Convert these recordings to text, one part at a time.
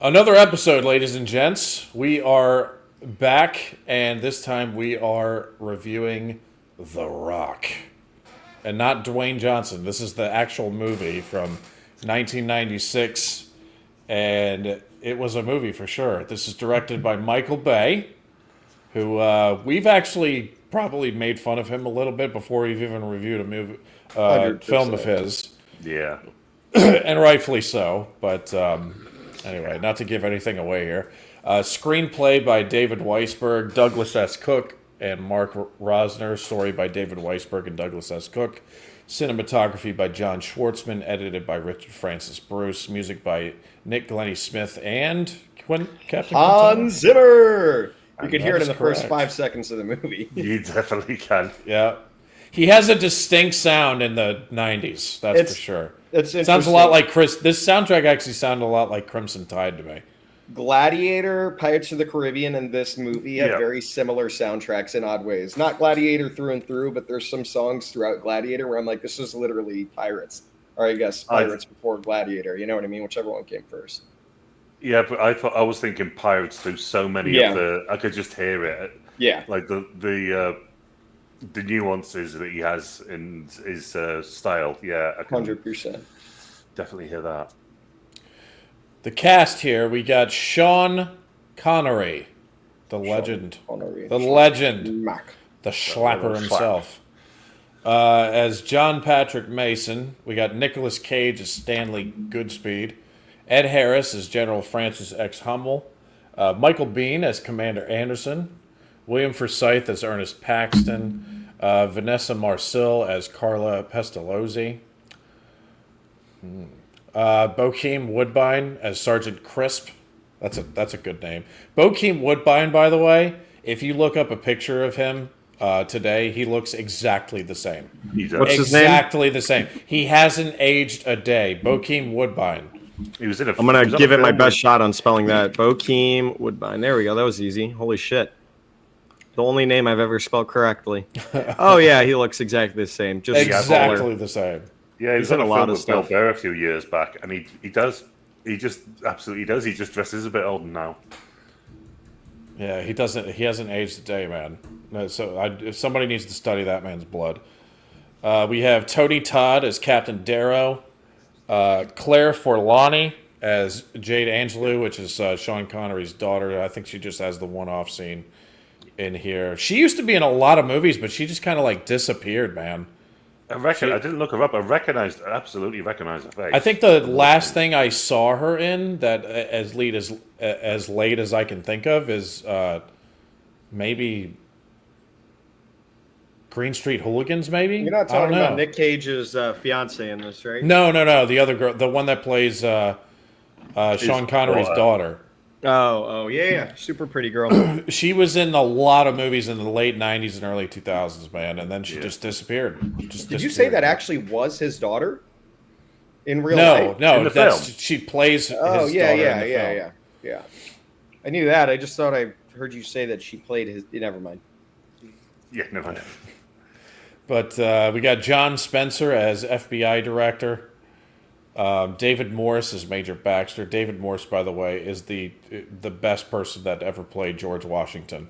Another episode, ladies and gents. We are back, and this time we are reviewing The Rock. And not Dwayne Johnson. This is the actual movie from 1996, and it was a movie for sure. This is directed by Michael Bay, who we've actually probably made fun of him a little bit before we've even reviewed a movie, film of 100%. his, Yeah. and rightfully so. But anyway, not to give anything away here. Screenplay by David Weisberg, Douglas S. Cook, and Mark Rosner. Story by David Weisberg and Douglas S. Cook. Cinematography by John Schwartzman. Edited by Richard Francis Bruce. Music by Nick Glennie Smith and Captain Hans Zimmer. You can hear it is in the first correct. 5 seconds of the movie. You definitely can. Yeah. He has a distinct sound in the 90s, that's It's- for sure. It's Sounds a lot like This soundtrack actually sounded a lot like Crimson Tide to me. Gladiator, Pirates of the Caribbean, and this movie have Yeah. very similar soundtracks in odd ways. Not Gladiator through and through, but there's some songs throughout Gladiator where I'm like, this is literally Pirates. Or I guess Pirates before Gladiator. You know what I mean? Whichever one came first. Yeah, but I was thinking Pirates through so many Yeah. of the. I could just hear it, Yeah. like the nuances that he has in his style. Yeah, I can 100%. definitely hear that. The cast here, we got Sean Connery, the legend, Connery. the legend, Mac. the schlapper Slap. himself. As John Patrick Mason, we got Nicolas Cage as Stanley Goodspeed, Ed Harris as General Francis X. Hummel, Michael Biehn as Commander Anderson, William Forsythe as Ernest Paxton, Vanessa Marcil as Carla Pestalozzi, Bokeem Woodbine as Sergeant Crisp. That's a good name. Bokeem Woodbine, by the way, if you look up a picture of him today, he looks exactly the same. He does. What's his name? Exactly the same. He hasn't aged a day. Bokeem Woodbine. He was in a. I'm gonna he was on give a it my film best with- shot on spelling that. Bokeem Woodbine. There we go. That was easy. Holy shit. The only name I've ever spelled correctly. Oh yeah, he looks exactly the same. Just Exactly smaller. the same. Yeah, he was He's on in a a lot film of with Bill stuff. Burr a few years back, and he does. He just absolutely does. He just dresses a bit older now. Yeah, he doesn't. He hasn't aged a day, man. No, so if somebody needs to study that man's blood. We have Tony Todd as Captain Darrow, Claire Forlani as Jade Angelou, which is Sean Connery's daughter. I think she just has the one-off scene in here. She used to be in a lot of movies, but she just kind of like disappeared, man. I didn't look her up. I absolutely recognized her face. I think the last thing I saw her in that as late as I can think of is maybe Green Street Hooligans. Maybe You're not I don't talking about know. Nick Cage's fiance in this, right? No. The other girl, the one that plays Sean Connery's daughter. Oh, yeah. Super pretty girl. She was in a lot of movies in the late '90s and early 2000s, man, and then she just disappeared. Did you say that actually was his daughter? In real No, life? no. In the That's film. she plays. Oh, his yeah, daughter yeah, in the yeah, film. yeah. I knew that. I just thought I heard you say that she played his. Never mind. Yeah, no mind. But we got John Spencer as FBI director. David Morse as Major Baxter. David Morse, by the way, is the best person that ever played George Washington.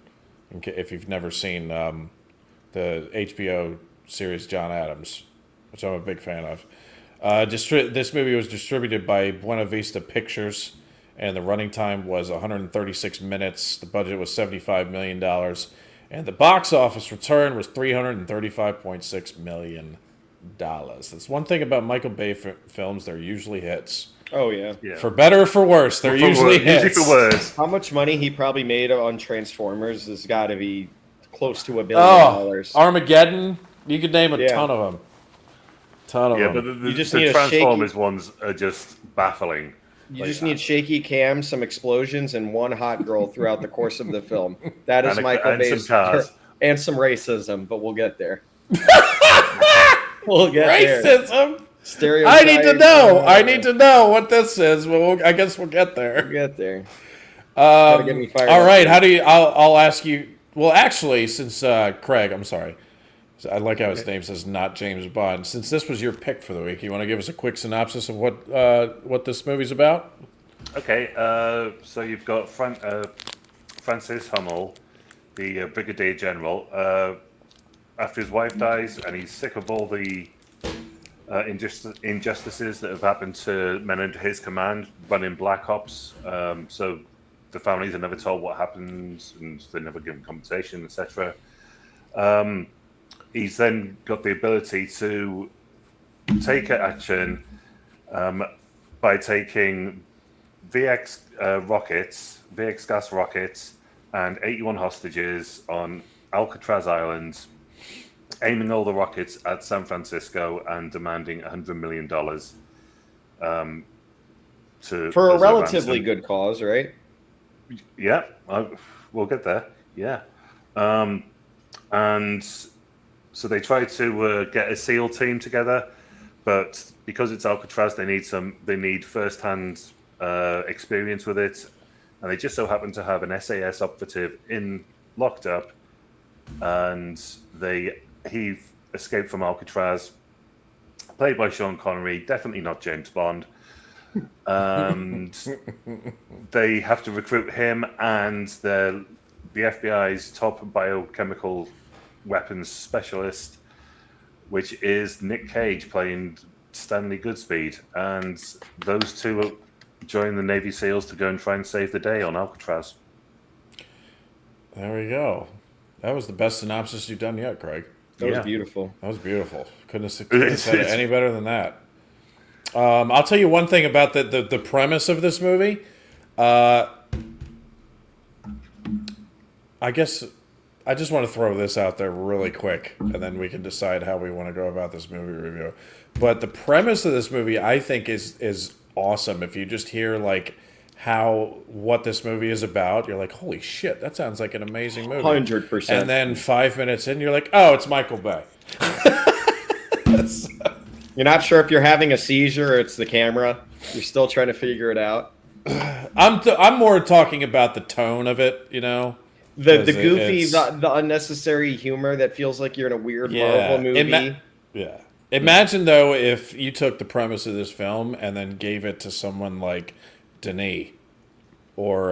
If you've never seen the HBO series John Adams, which I'm a big fan of. This movie was distributed by Buena Vista Pictures, and the running time was 136 minutes. The budget was $75 million, and the box office return was $335.6 million. That's one thing about Michael Bay films; they're usually hits. Oh, yeah. Yeah. For better or for worse, they're usually hits. Usually for words. How much money he probably made on Transformers has got to be close to $1 billion. Armageddon! You could name a Yeah. ton of them. Ton of Yeah, them. but the You just the need a Transformers ones are just baffling. You just need shaky cams, some explosions, and one hot girl throughout the course of the film. That is Michael and some Bay's cars. and some racism, but we'll get there. We'll get there. Racism. Stereotypes. I need to know. I need to know what this is. Well, I guess we'll get there. We'll get there. Gotta get me fired All up. right. How do you? I'll ask you. Well, actually, since Craig, I'm sorry. I like how his name says not James Bond. Since this was your pick for the week, you want to give us a quick synopsis of what this movie's about? Okay, so you've got Francis Hummel, the Brigadier General. After his wife dies, and he's sick of all the injustices that have happened to men under his command, running Black Ops. So the families are never told what happens, and they're never given compensation, etc. He's then got the ability to take action by taking VX gas rockets, and 81 hostages on Alcatraz Island, aiming all the rockets at San Francisco and demanding $100 million For a as relatively ransom. good cause, right? Yeah, we'll get there. Yeah, and so they try to get a SEAL team together, but because it's Alcatraz, they need first-hand experience with it, and they just so happen to have an SAS operative locked up, and he escaped from Alcatraz, played by Sean Connery, definitely not James Bond. And they have to recruit him and the FBI's top biochemical weapons specialist, which is Nick Cage playing Stanley Goodspeed. And those two join the Navy SEALs to go and try and save the day on Alcatraz. There we go. That was the best synopsis you've done yet, Craig. That was Yeah. beautiful. That was beautiful. Couldn't have said it any better than that. I'll tell you one thing about the premise of this movie. I guess I just want to throw this out there really quick, and then we can decide how we want to go about this movie review. But the premise of this movie, I think, is awesome. If you just hear like what this movie is about, you're like, holy shit, that sounds like an amazing movie. 100%. And then 5 minutes in, you're like, oh, it's Michael Bay. You're not sure if you're having a seizure or it's the camera. You're still trying to figure it out. I'm more talking about the tone of it, you know. The 'Cause goofy, it's- the unnecessary humor that feels like you're in a weird Marvel movie. Yeah. Imagine though if you took the premise of this film and then gave it to someone like Denis or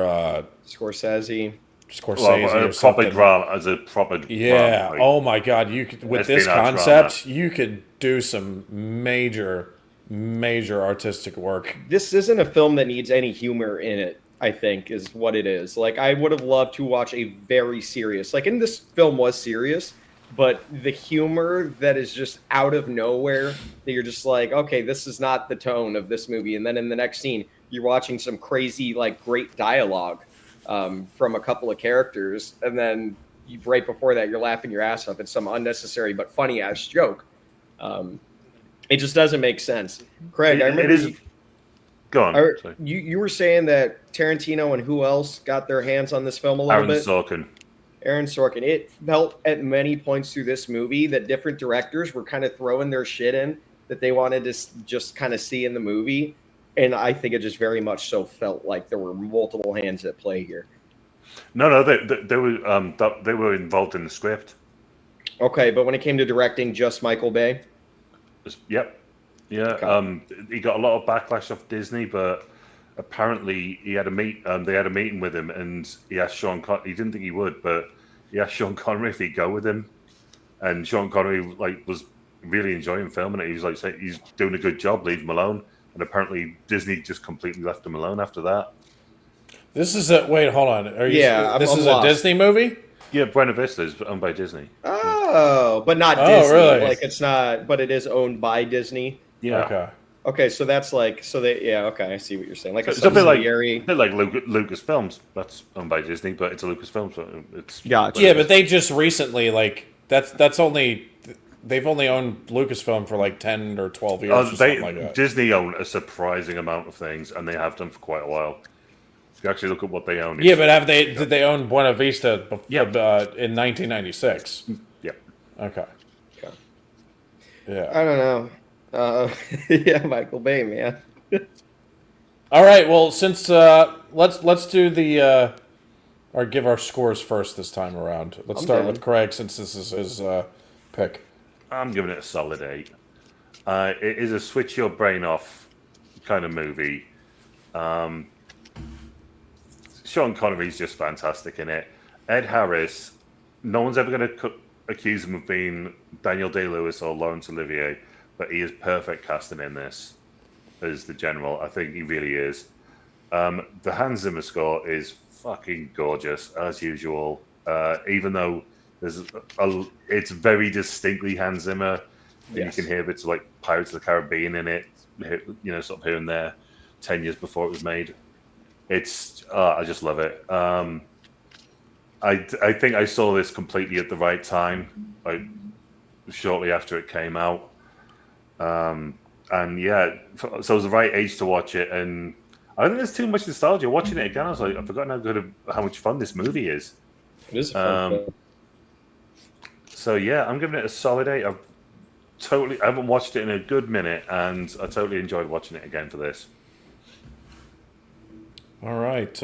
Scorsese. Scorsese or Well, something. as a proper Yeah. drama, like, Oh my God. You could, with this espionage concept, you could do some major artistic work. This isn't a film that needs any humor in it, I think, is what it is. Like, I would have loved to watch a very serious, like, and this film was serious, but the humor that is just out of nowhere, that you're just like, okay, this is not the tone of this movie. And then in the next scene, you're watching some crazy, like, great dialogue from a couple of characters. And then right before that, you're laughing your ass off at some unnecessary but funny ass joke. It just doesn't make sense. Craig, I remember it is. Go on. Sorry. you were saying that Tarantino and who else got their hands on this film a little Aaron bit? Sorkin. Aaron Sorkin. It felt at many points through this movie that different directors were kind of throwing their shit in that they wanted to just kind of see in the movie. And I think it just very much so felt like there were multiple hands at play here. No, they were involved in the script. Okay, but when it came to directing, just Michael Bay? Yep. Yeah. Okay. He got a lot of backlash off Disney, but apparently he had they had a meeting with him, and he asked Sean. He didn't think he would, but he asked Sean Connery if he'd go with him, and Sean Connery was really enjoying filming it. He was like, saying, "He's doing a good job. Leave him alone." And apparently Disney just completely left him alone after that. This is a wait. Hold on. Are you? Yeah, this I'm is lost. a Disney movie. Yeah, Buena Vista is owned by Disney. Oh, but not Oh, Disney. really? Like it's not, but it is owned by Disney. Yeah. Okay. Okay, so that's like, okay, I see what you're saying. Like a It's a bit like subsidiary. Lucasfilms. That's owned by Disney, but it's a Lucasfilm, so it's Gotcha. Yeah, but they just recently that's only they've only owned Lucasfilm for like 10 or 12 years or something like that. Disney own a surprising amount of things, and they have done for quite a while. If you actually look at what they own, Yeah, but did they own Buena Vista Yeah. in 1996? yeah. Okay. Okay. Yeah. I don't know. Yeah, Michael Bay, man. All right. Well, since let's do the or give our scores first this time around. Let's I'm start down. with Craig since this is his pick. I'm giving it a solid 8. It is a switch your brain off kind of movie. Sean Connery's just fantastic in it. Ed Harris, no one's ever going to accuse him of being Daniel Day-Lewis or Laurence Olivier, but he is perfect casting in this as the general. I think he really is. The Hans Zimmer score is fucking gorgeous as usual. Even though it's very distinctly Hans Zimmer, and you can hear bits of like Pirates of the Caribbean in it, sort of here and there, 10 years before it was made. I just love it. I think I saw this completely at the right time, like shortly after it came out. And yeah, so it was the right age to watch it. And I don't think there's too much nostalgia. Watching it again, I was like, I've forgotten how much fun this movie is. It is a fun film. So yeah, I'm giving it a solid 8. I haven't watched it in a good minute, and I totally enjoyed watching it again for this. All right.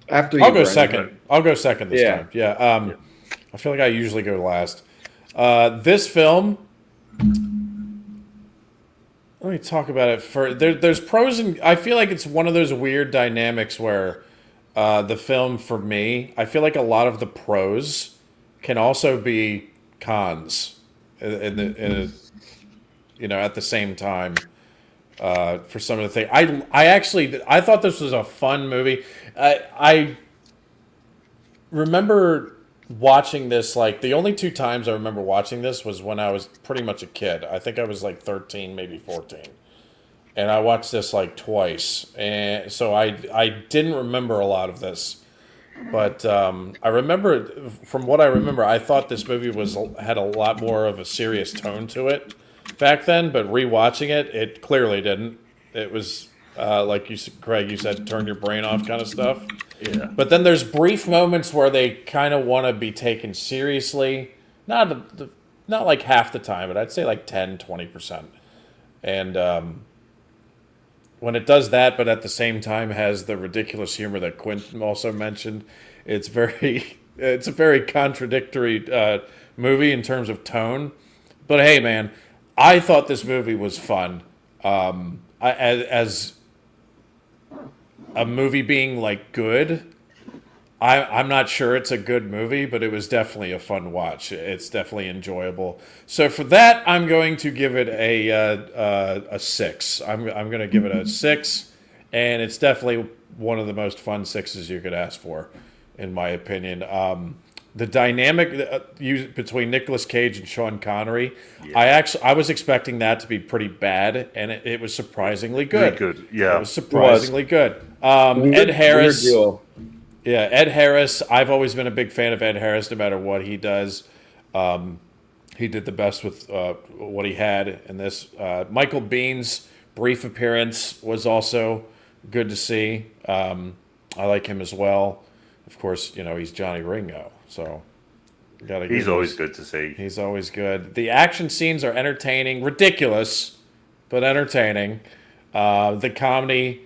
After you, I'll go Brendan. second. I'll go second this time. Yeah. I feel like I usually go last. This film. Let me talk about it. There's pros and I feel like it's one of those weird dynamics where the film, for me, I feel like a lot of the pros can also be cons at the same time. For some of the things, I thought this was a fun movie. I remember watching this, like, the only 2 times I remember watching this was when I was pretty much a kid. I think I was like 13, maybe 14. And I watched this like twice. And so I didn't remember a lot of this. But I remember, from what I remember, I thought this movie had a lot more of a serious tone to it back then. But rewatching it, it clearly didn't. It was, like you, Craig, you said, turn your brain off kind of stuff. Yeah. But then there's brief moments where they kind of want to be taken seriously. Not like half the time, but I'd say like 10, 20%. And when it does that, but at the same time has the ridiculous humor that Quentin also mentioned, it's a very contradictory movie in terms of tone. But hey, man, I thought this movie was fun. As a movie being like good, I'm not sure it's a good movie, but it was definitely a fun watch. It's definitely enjoyable. So for that, I'm going to give it a 6. I'm going to give it a 6, and it's definitely one of the most fun 6s you could ask for, in my opinion. The dynamic between Nicolas Cage and Sean Connery, I was expecting that to be pretty bad, and it was surprisingly good. Really good, yeah. It was surprisingly good. Ed Harris. Yeah, Ed Harris. I've always been a big fan of Ed Harris, no matter what he does. He did the best with what he had in this. Michael Biehn's brief appearance was also good to see. I like him as well. Of course, he's Johnny Ringo, so he's always good to see. He's always good. The action scenes are entertaining, ridiculous, but entertaining. The comedy,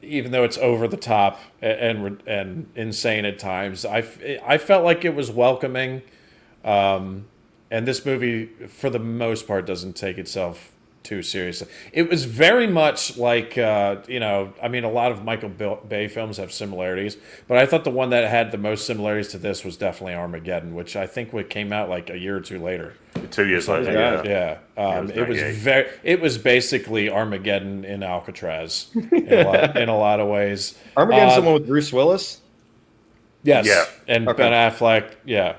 even though it's over the top and insane at times, I felt like it was welcoming. And this movie, for the most part, doesn't take itself too seriously. It was very much like, a lot of Michael Bay films have similarities, but I thought the one that had the most similarities to this was definitely Armageddon, which I think came out like a year or 2 later. 2 years later, yeah. It was basically Armageddon in Alcatraz in a lot of ways. Armageddon's the one with Bruce Willis? Yes. Yeah. And Ben Affleck, yeah.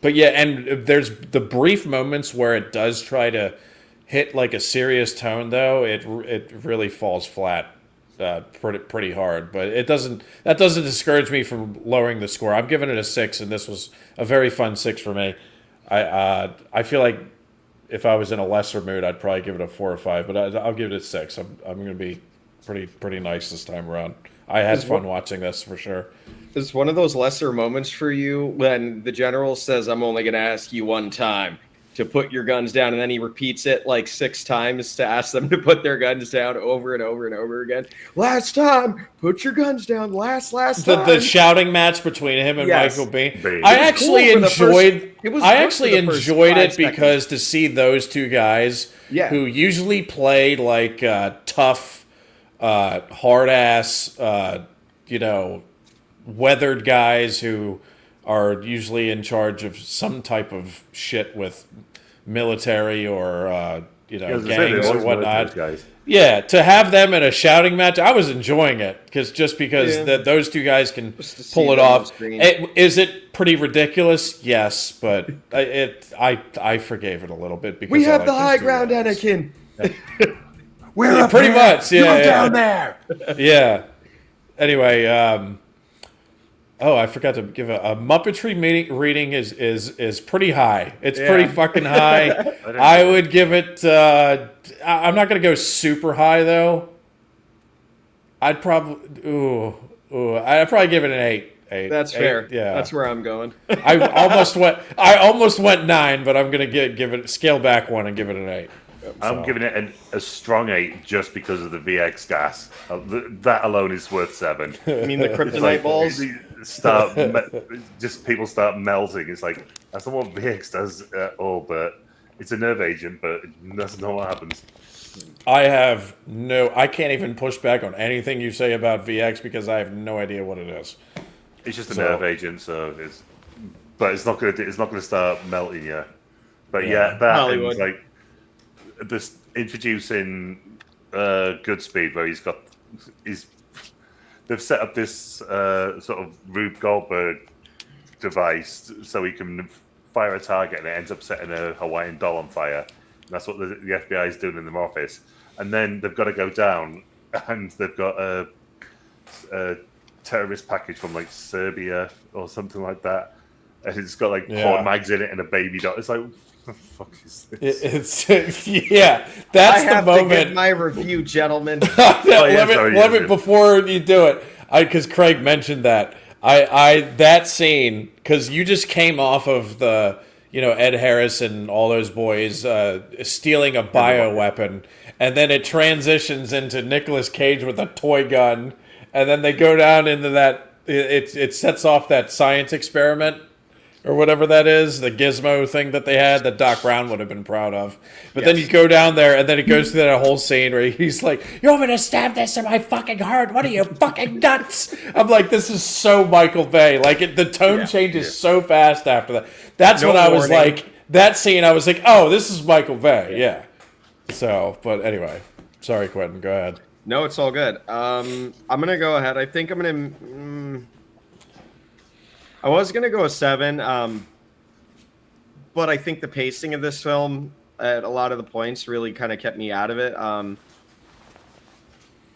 But yeah, and there's the brief moments where it does try to hit like a serious tone, though it really falls flat pretty hard. But that doesn't discourage me from lowering the score. I'm giving it a 6, and this was a very fun 6 for me. I feel like if I was in a lesser mood, I'd probably give it a 4 or 5, but I'll give it a 6. I'm going to be pretty nice this time around. I had fun watching this for sure. It's one of those lesser moments for you when the general says, "I'm only going to ask you one time to put your guns down," and then he repeats it like 6 times to ask them to put their guns down over and over and over again. "Last time, put your guns down. Last time." The shouting match between him and Yes. Michael Bay. Bay. I actually enjoyed. I actually enjoyed enjoyed it because to see those two guys Yeah. who usually play like tough, hard ass, weathered guys who are usually in charge of some type of shit with military or As I say, gangs they've or always worked whatnot. those guys. Yeah, to have them in a shouting match, I was enjoying it because Yeah. those two guys can Just to see pull it them on off. screen. Is it pretty ridiculous? Yes, but I forgave it a little bit because We I have like the those high two ground, guys. Anakin. We're up Pretty here. much, yeah, You're yeah. down there. Yeah. Anyway, I forgot to give a Muppetry reading is pretty high. It's Yeah. pretty fucking high. I would give it. I'm not gonna go super high though. I'd probably I'd probably give it an 8. That's Eight, fair. Yeah, That's where I'm going. I almost went 9, but I'm gonna give it scale back 1 and give it an 8. I'm giving it a strong 8 just because of the VX gas. That alone is worth 7. I mean, the It's kryptonite like, balls. People start melting. It's like that's not what VX does at all, but it's a nerve agent. But that's not what happens. I can't even push back on anything you say about VX because I have no idea what it is. It's just a So- nerve agent, but it's not gonna start melting you. But Yeah. yeah, that Hollywood. and like this introducing Goodspeed, where they've set up this sort of Rube Goldberg device so he can fire a target and it ends up setting a Hawaiian doll on fire. And that's what the FBI is doing in their office. And then they've got to go down and they've got a terrorist package from like Serbia or something like that. And it's got like Yeah. porn mags in it and a baby doll. It's like, what the fuck is this? It's yeah. That's I have the to give moment. my review, gentlemen. Let me before you do it. Because Craig mentioned that. That scene, because you just came off of the Ed Harris and all those boys stealing a bioweapon, and then it transitions into Nicolas Cage with a toy gun, and then they go down into that. It sets off that science experiment or whatever that is, the gizmo thing that they had that Doc Brown would have been proud of. But then you go down there, and then it goes through that whole scene where he's like, "You want me to stab this in my fucking heart? What are you, fucking nuts?" I'm like, this is so Michael Bay. Like, the tone changes so fast after that. That's No when I was warning. like, that scene, I was like, oh, this is Michael Bay. Yeah. So, but anyway. Sorry, Quentin. Go ahead. No, it's all good. I'm gonna go ahead. I think I'm gonna. I was gonna go a 7, but I think the pacing of this film at a lot of the points really kind of kept me out of it.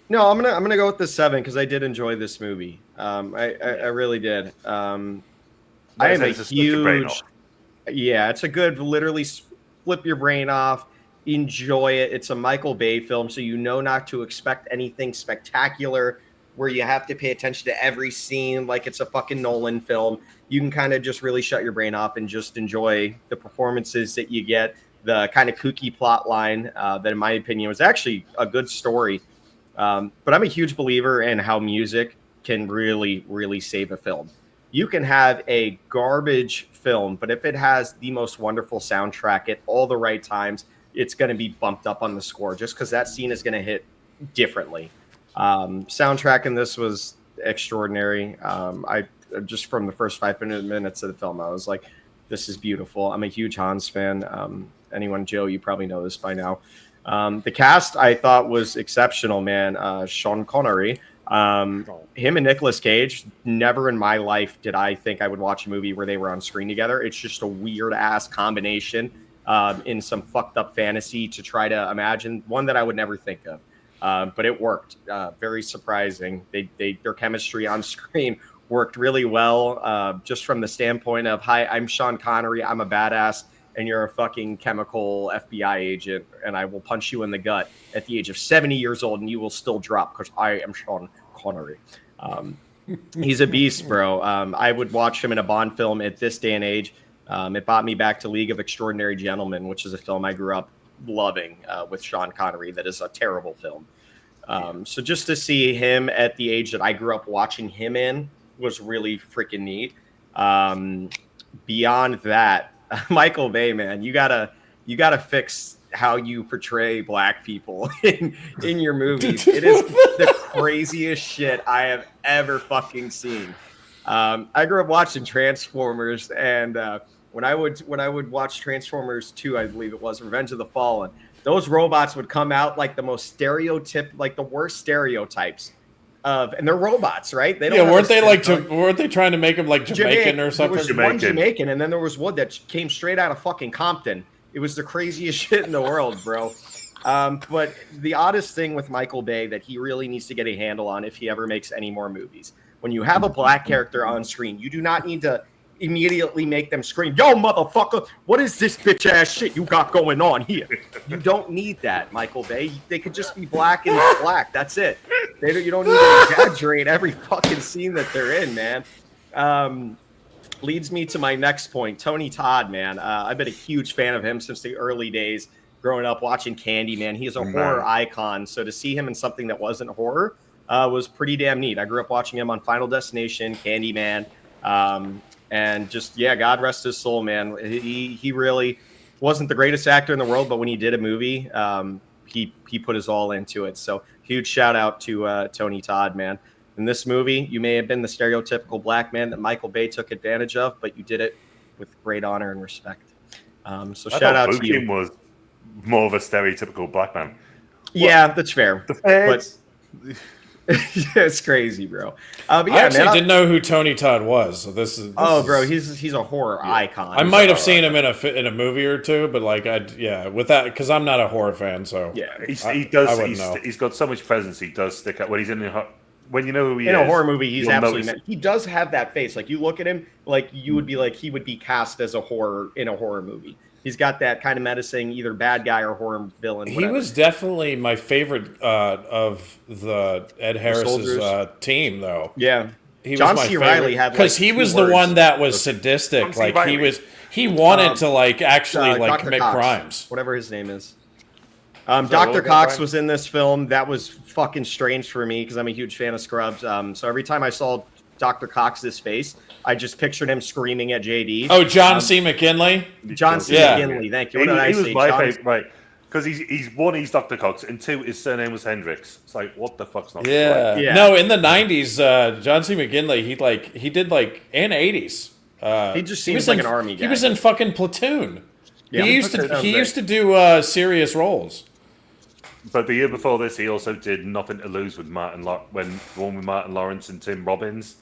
No, I'm gonna go with the 7 because I did enjoy this movie. I really did. I am a It's just flip your brain huge. off. Yeah, it's a good, literally flip your brain off, enjoy it. It's a Michael Bay film, so you know not to expect anything spectacular where you have to pay attention to every scene like it's a fucking Nolan film. You can kind of just really shut your brain off and just enjoy the performances that you get, the kind of kooky plot line that, in my opinion, was actually a good story. But I'm a huge believer in how music can really, really save a film. You can have a garbage film, but if it has the most wonderful soundtrack at all the right times, it's going to be bumped up on the score just because that scene is going to hit differently. Soundtrack in this was extraordinary. I just from the first 5 minutes of the film, I was like, this is beautiful. I'm a huge Hans fan. Anyone, Joe, you probably know this by now. The cast I thought was exceptional, man. Sean Connery, him and Nicolas Cage. Never in my life did I think I would watch a movie where they were on screen together. It's just a weird ass combination in some fucked up fantasy to try to imagine one that I would never think of. But it worked. Very surprising. Their chemistry on screen worked really well. Just from the standpoint of, hi, I'm Sean Connery. I'm a badass. And you're a fucking chemical FBI agent, and I will punch you in the gut at the age of 70 years old, and you will still drop because I am Sean Connery. He's a beast, bro. I would watch him in a Bond film at this day and age. It brought me back to League of Extraordinary Gentlemen, which is a film I grew up loving with Sean Connery. That is a terrible film. So just to see him at the age that I grew up watching him in was really freaking neat. Beyond that, Michael Bay, man, you gotta fix how you portray black people in your movies. It is the craziest shit I have ever fucking seen. I grew up watching Transformers, and when I would watch Transformers 2, I believe it was Revenge of the Fallen, those robots would come out like the most like the worst stereotypes of, and they're robots, right? They don't Yeah, have weren't they like skin tone. weren't they trying to make him like Jamaican or something? There was one Jamaican, and then there was one that came straight out of fucking Compton. It was the craziest shit in the world, bro. But the oddest thing with Michael Bay that he really needs to get a handle on if he ever makes any more movies, when you have a black character on screen, you do not need to immediately make them scream, "Yo, motherfucker, what is this bitch ass shit you got going on here?" You don't need that, Michael Bay. They could just be black and black. That's it. You don't need to exaggerate every fucking scene that they're in, man. Leads me to my next point. Tony Todd, man. I've been a huge fan of him since the early days, growing up watching Candyman. He is a horror icon. So to see him in something that wasn't horror was pretty damn neat. I grew up watching him on Final Destination, Candyman, and just, yeah, God rest his soul, man. He really wasn't the greatest actor in the world, but when he did a movie, he put his all into it. So huge shout out to Tony Todd, man. In this movie, you may have been the stereotypical black man that Michael Bay took advantage of, but you did it with great honor and respect. So shout out to you. Was more of a stereotypical black man. Yeah, that's fair. But it's crazy, bro. But yeah, I actually didn't know who Tony Todd was. So this is bro, he's a horror icon. I might have seen him in a movie or two, but like with that, because I'm not a horror fan, so yeah, he's got so much presence. He does stick out when he's in the. When you know who he is. In a horror movie, he's absolutely... He does have that face. Like, you look at him, like, you would be like, he would be cast as in a horror movie. He's got that kind of menacing, either bad guy or horror villain. Whatever. He was definitely my favorite of the Ed Harris's team, though. Yeah. He John was my C. Reilly had, because he was the one that was sadistic. Like, he wanted to, like, actually, like, commit crimes. Whatever his name is. Dr. Cox was in this film. That was fucking strange for me because I'm a huge fan of Scrubs. So every time I saw Dr. Cox's face, I just pictured him screaming at JD. Oh, John C. McGinley? John C. McGinley, thank you. What did I say? He was my favorite, right? Because he's Dr. Cox, and two, his surname was Hendricks. It's like, what the fuck's not right? Yeah. No, in the 90s, John C. McGinley, he did like, in 80s. He just seems like an army guy. He was in fucking Platoon. Yeah, he used to do serious roles. But the year before this, he also did Nothing to Lose with Martin Lawrence and Tim Robbins.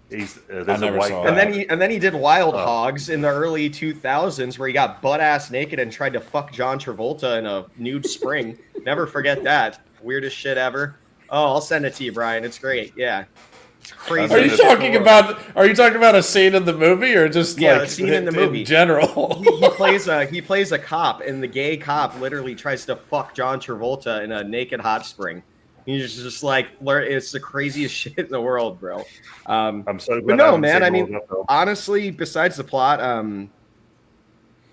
There's a white guy. And then he did Wild Hogs in the early 2000s, where he got butt ass naked and tried to fuck John Travolta in a nude spring. Never forget that. Weirdest shit ever. Oh, I'll send it to you, Brian. It's great. Yeah. It's crazy. Are you talking about a scene in the movie or just like a scene in the movie in general? he plays a cop, and the gay cop literally tries to fuck John Travolta in a naked hot spring. He's just like, it's the craziest shit in the world, bro. I'm so glad. But no, man. I mean, honestly, besides the plot,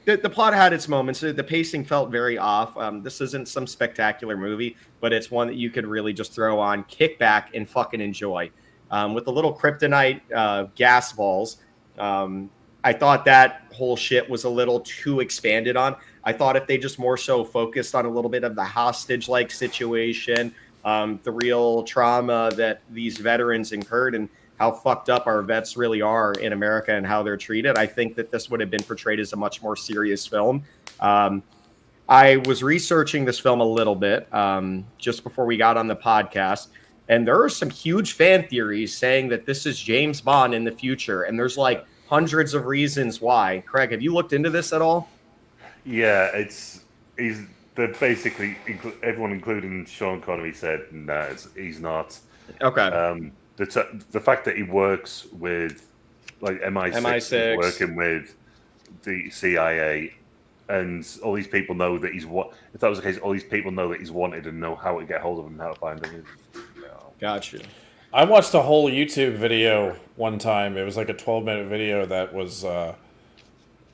the plot had its moments. The pacing felt very off. This isn't some spectacular movie, but it's one that you could really just throw on, kick back, and fucking enjoy. With the little kryptonite gas balls, I thought that whole shit was a little too expanded on. I thought if they just more so focused on a little bit of the hostage-like situation, the real trauma that these veterans incurred and how fucked up our vets really are in America and how they're treated, I think that this would have been portrayed as a much more serious film. I was researching this film a little bit just before we got on the podcast, and there are some huge fan theories saying that this is James Bond in the future, and there's like hundreds of reasons why. Craig, have you looked into this at all? Yeah, they're basically everyone, including Sean Connery, said no, he's not. Okay. The fact that he works with like MI6, working with the CIA, and all these people know that he's what. If that was the case, all these people know that he's wanted and know how to get hold of him and how to find him. Gotcha. I watched a whole YouTube video one time. It was like a 12-minute video that was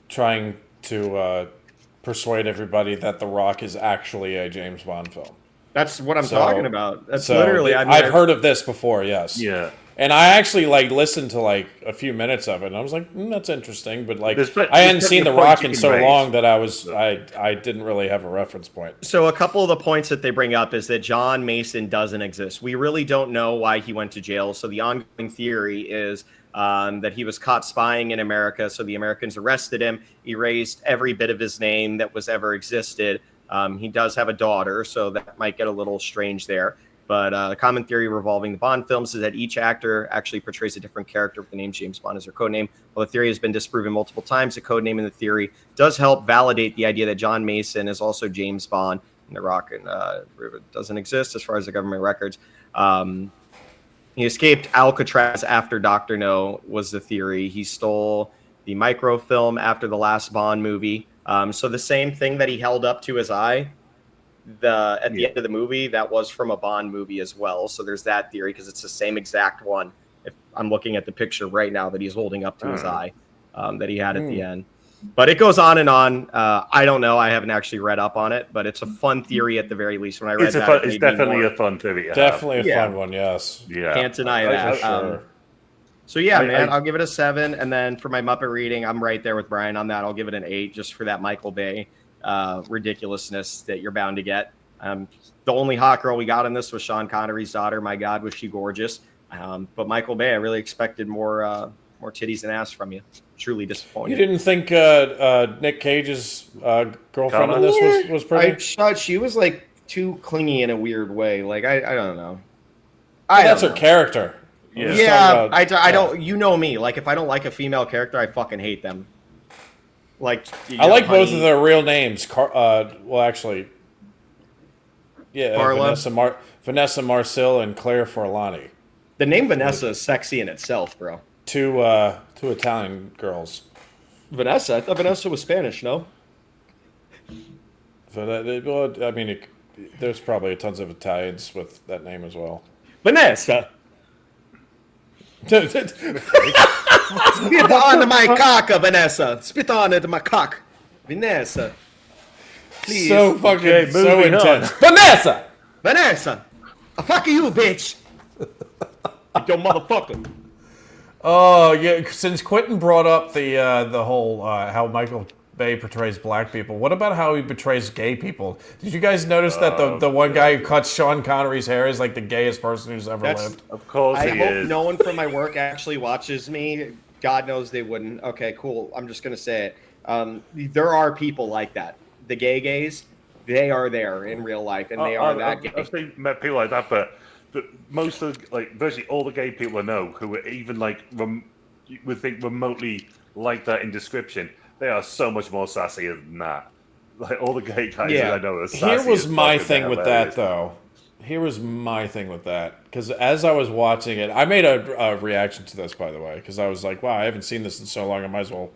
trying to persuade everybody that The Rock is actually a James Bond film. That's what I'm talking about. That's literally. I've heard of this before. Yes. Yeah. And I actually like listened to like a few minutes of it, and I was like, that's interesting. But like, There's I hadn't seen The Rock in you can so raise. long that I didn't really have a reference point. So a couple of the points that they bring up is that John Mason doesn't exist. We really don't know why he went to jail. So the ongoing theory is that he was caught spying in America. So the Americans arrested him, erased every bit of his name that was ever existed. He does have a daughter, so that might get a little strange there. But the common theory revolving the Bond films is that each actor actually portrays a different character with the name James Bond as their codename. While the theory has been disproven multiple times, the codename in the theory does help validate the idea that John Mason is also James Bond. And The Rock doesn't exist as far as the government records. He escaped Alcatraz after Dr. No was the theory. He stole the microfilm after the last Bond movie. So the same thing that he held up to his eye at the end of the movie, that was from a Bond movie as well. So there's that theory because it's the same exact one. If I'm looking at the picture right now that he's holding up to his eye that he had at the end. But it goes on and on. I don't know. I haven't actually read up on it, but it's a fun theory at the very least. When I read It's definitely a fun theory. Definitely a fun one, yes. Yeah. Can't deny that. Sure. So yeah, man, I'll give it a 7. And then for my Muppet reading, I'm right there with Brian on that. I'll give it an 8 just for that Michael Bay ridiculousness that you're bound to get. The only hot girl we got in this was Sean Connery's daughter. My God, was she gorgeous. But Michael Bay, I really expected more titties and ass from you. Truly disappointed. You didn't think Nick Cage's girlfriend in this was pretty? I thought she was like too clingy in a weird way. Like I don't know. That's her character. Yeah, I don't. You know me. Like if I don't like a female character, I fucking hate them. Like I like both of their real names. Well, actually, yeah, Carla? Vanessa Marcil and Claire Forlani. The name Vanessa is sexy in itself, bro. Two Italian girls. Vanessa? I thought Vanessa was Spanish, no? Well, I mean, there's probably tons of Italians with that name as well. Vanessa! Spit on my cock, Vanessa! Spit on it, my cock! Vanessa! Please. So fucking so intense. Vanessa! Vanessa! Fuck you, bitch! Yo, motherfucker! Oh yeah, since Quentin brought up the whole how Michael Bay portrays black people, what about how he portrays gay people? Did you guys notice that the one guy who cuts Sean Connery's hair is like the gayest person who's ever lived? Of course I he hope is. no one from my work actually watches me. God knows they wouldn't. Okay, cool. I'm just gonna say it. There are people like that. The gays, they are there in real life, and they are that gay. I've seen met people like that, but most of virtually all the gay people I know who are even like would think remotely like that in description, they are so much more sassy than that. Like all the gay guys that I know are sassy. Here was as my fuck, thing and with hilarious. that, though. Here was my thing with that, because as I was watching it, I made a reaction to this, by the way, because I was like, wow, I haven't seen this in so long, I might as well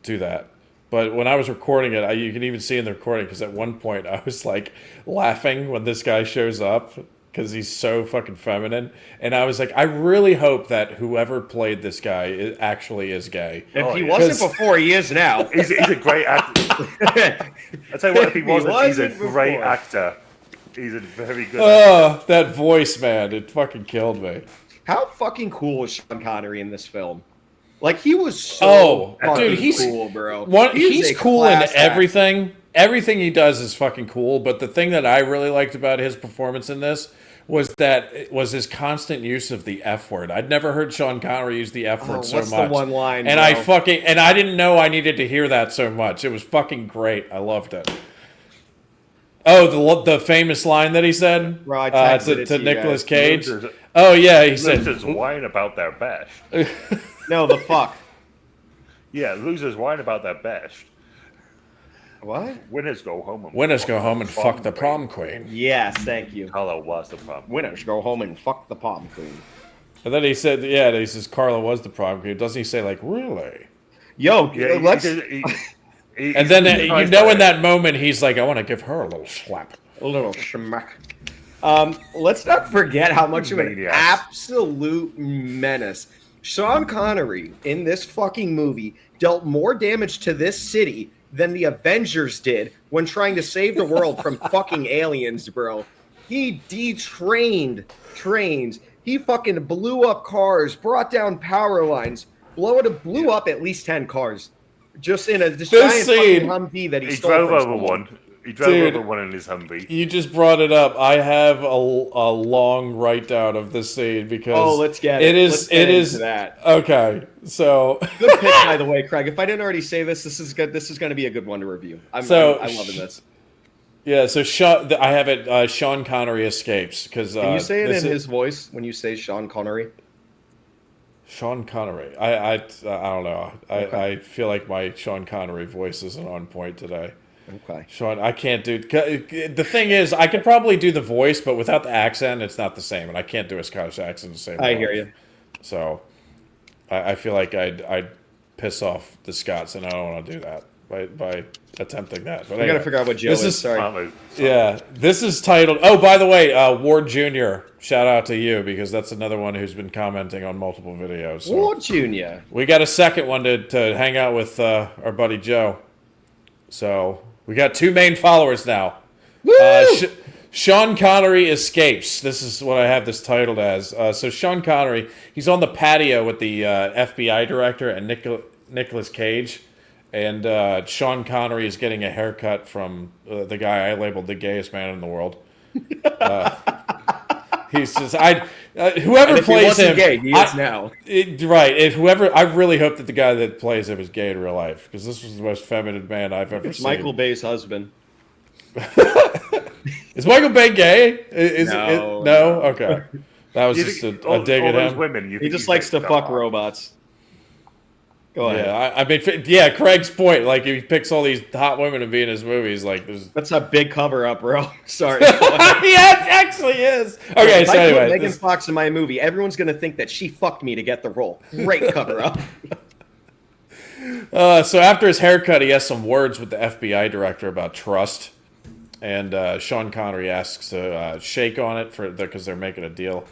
do that. But when I was recording it, you can even see in the recording, because at one point I was like laughing when this guy shows up, because he's so fucking feminine. And I was like, I really hope that whoever played this guy actually is gay. If he wasn't before, he is now. He's a great actor. I tell you what, if he wasn't, he's a great before. actor. He's a very good actor. Oh, that voice, man. It fucking killed me. How fucking cool was Sean Connery in this film? Like he was so dude, he's cool, bro. He's cool in class act. everything. Everything he does is fucking cool. But the thing that I really liked about his performance in this was his constant use of the F word. I'd never heard Sean Connery use the F word so what's much. the one line, and bro? I didn't know I needed to hear that so much. It was fucking great. I loved it. Oh, the famous line that he said Bro, I texted it to you Nicolas guys. Cage. Oh yeah, he said. Losers whine about their bash. No, the fuck. Yeah, losers whine about their bash. What? Winners go home and fuck the prom queen. Yes, thank you. Carla was the prom. Winners go home and fuck the prom queen. And then he said, yeah, he says Carla was the prom queen. Doesn't he say like really? Yo, Yeah, let's And then in that moment he's like, I want to give her a little slap. a little schmack. Let's not forget how much of an Maniacs. absolute menace Sean Connery in this fucking movie dealt more damage to this city than the Avengers did when trying to save the world from fucking aliens, bro. He trained He fucking blew up cars, brought down power lines, blew up at least 10 cars. Just in this giant fucking Humvee that he stole drove from over someone. one. He drove over one in his Humvee. You just brought it up. I have a long write down of this scene because let's get it. Let's get into that. Okay. So good pick, by the way, Craig. If I didn't already say this, this is good. This is going to be a good one to review. I'm loving this. Yeah. So I have it. Sean Connery escapes because. Can you say it in his voice when you say Sean Connery? Sean Connery. I don't know. I feel like my Sean Connery voice isn't on point today. Okay. Sean, I can't do. The thing is, I could probably do the voice, but without the accent, it's not the same, and I can't do a Scottish accent the same way. I hear you. So, I feel like I'd piss off the Scots, and I don't want to do that by attempting that. But we got to figure out what Joe is. Sorry. Yeah, this is titled. Oh, by the way, Ward Jr. Shout out to you because that's another one who's been commenting on multiple videos. So Ward Jr. We got a second one to hang out with our buddy Joe. So we got 2 main followers now. Sean Connery escapes. This is what I have this titled as. So Sean Connery, he's on the patio with the FBI director and Nicolas Cage. And Sean Connery is getting a haircut from the guy I labeled the gayest man in the world. He's just whoever plays him. Gay, he is now. Right. I really hope that the guy that plays him is gay in real life because this was the most feminine man I've ever seen. Michael Bay's husband. Is Michael Bay gay? No. Okay. That was just a dig at him. Women, he just likes to fuck robots. Go ahead. Yeah, Craig's point. Like, he picks all these hot women to be in his movies. Like, that's a big cover up, bro. Sorry. Yeah, it actually is. Okay, so anyway, Megan Fox in my movie, everyone's gonna think that she fucked me to get the role. Great cover up. So after his haircut, he has some words with the FBI director about trust, and Sean Connery asks to shake on it because they're making a deal.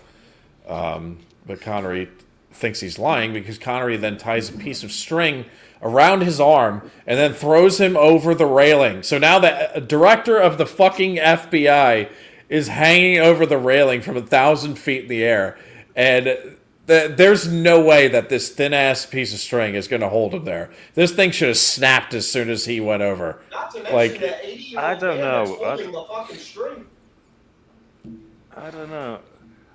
But Connery thinks he's lying because Connery then ties a piece of string around his arm and then throws him over the railing. So now the director of the fucking FBI is hanging over the railing from 1,000 feet in the air, and there's no way that this thin-ass piece of string is going to hold him there. This thing should have snapped as soon as he went over. Not to mention the 80-year-old man that's holding the fucking string. I don't know.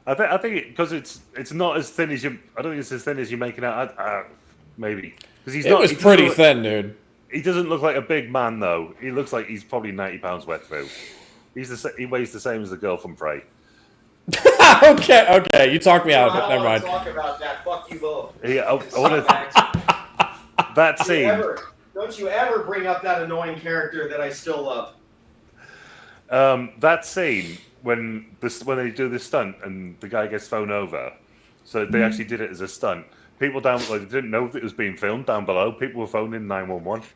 I think because it's not as thin as you. I don't think it's as thin as you make it out. Maybe because it was pretty thin, dude. He doesn't look like a big man though. He looks like he's probably 90 pounds wet through. He weighs the same as the girl from Prey. Okay, you talked me out of it. Never mind. Talk about that. Fuck you both. Yeah, I want to. That scene. Don't you ever bring up that annoying character that I still love. That scene when they do this stunt and the guy gets thrown over, so they actually did it as a stunt. People down below didn't know that it was being filmed down below. People were phoning 911.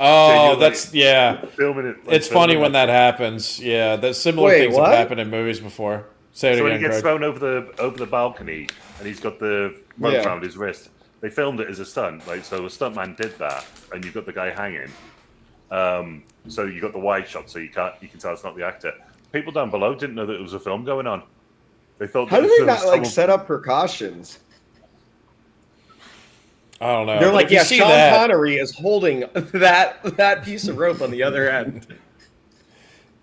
Oh, that's yeah. Filming it. It's funny when that happens. Yeah, that similar things have happened in movies before. Say it again, when he gets Craig. thrown over the balcony and he's got the rope around his wrist, they filmed it as a stunt. Like so, a stuntman did that, and you've got the guy hanging. So you got the wide shot, so you can tell it's not the actor. People down below didn't know that it was a film going on. They thought. How do they not set up precautions? I don't know. They're like, yeah, Sean Connery is holding that piece of rope on the other end.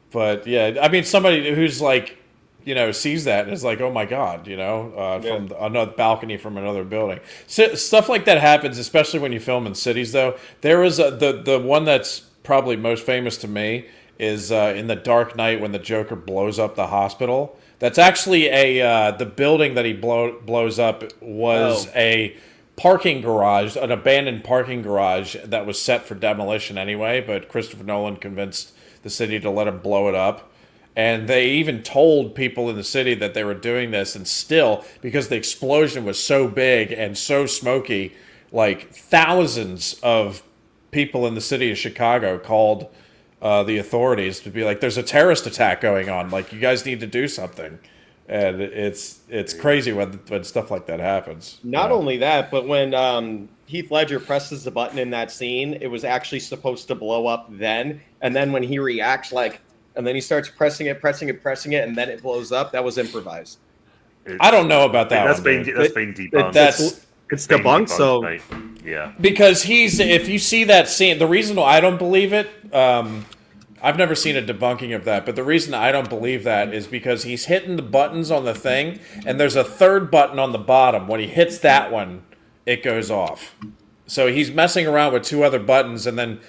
But yeah, I mean, somebody who's like, sees that and is like, oh my god, from another balcony from another building. So, stuff like that happens, especially when you film in cities. Though there was the one that's probably most famous to me is in The Dark Knight when the Joker blows up the hospital. That's actually the building that he blows up was a parking garage, an abandoned parking garage that was set for demolition anyway, but Christopher Nolan convinced the city to let him blow it up. And they even told people in the city that they were doing this, and still, because the explosion was so big and so smoky, like thousands of people in the city of Chicago called the authorities to be like, there's a terrorist attack going on. Like, you guys need to do something. And it's crazy when stuff like that happens. Not only that, but when Heath Ledger presses the button in that scene, it was actually supposed to blow up then. And then when he reacts and then he starts pressing it, and then it blows up, that was improvised. I don't know about that. That's one, been debunked. It's been debunked. So right? Yeah, because if you see that scene, the reason why I don't believe it, I've never seen a debunking of that, but the reason I don't believe that is because he's hitting the buttons on the thing, and there's a third button on the bottom. When he hits that one, it goes off. So he's messing around with two other buttons, and then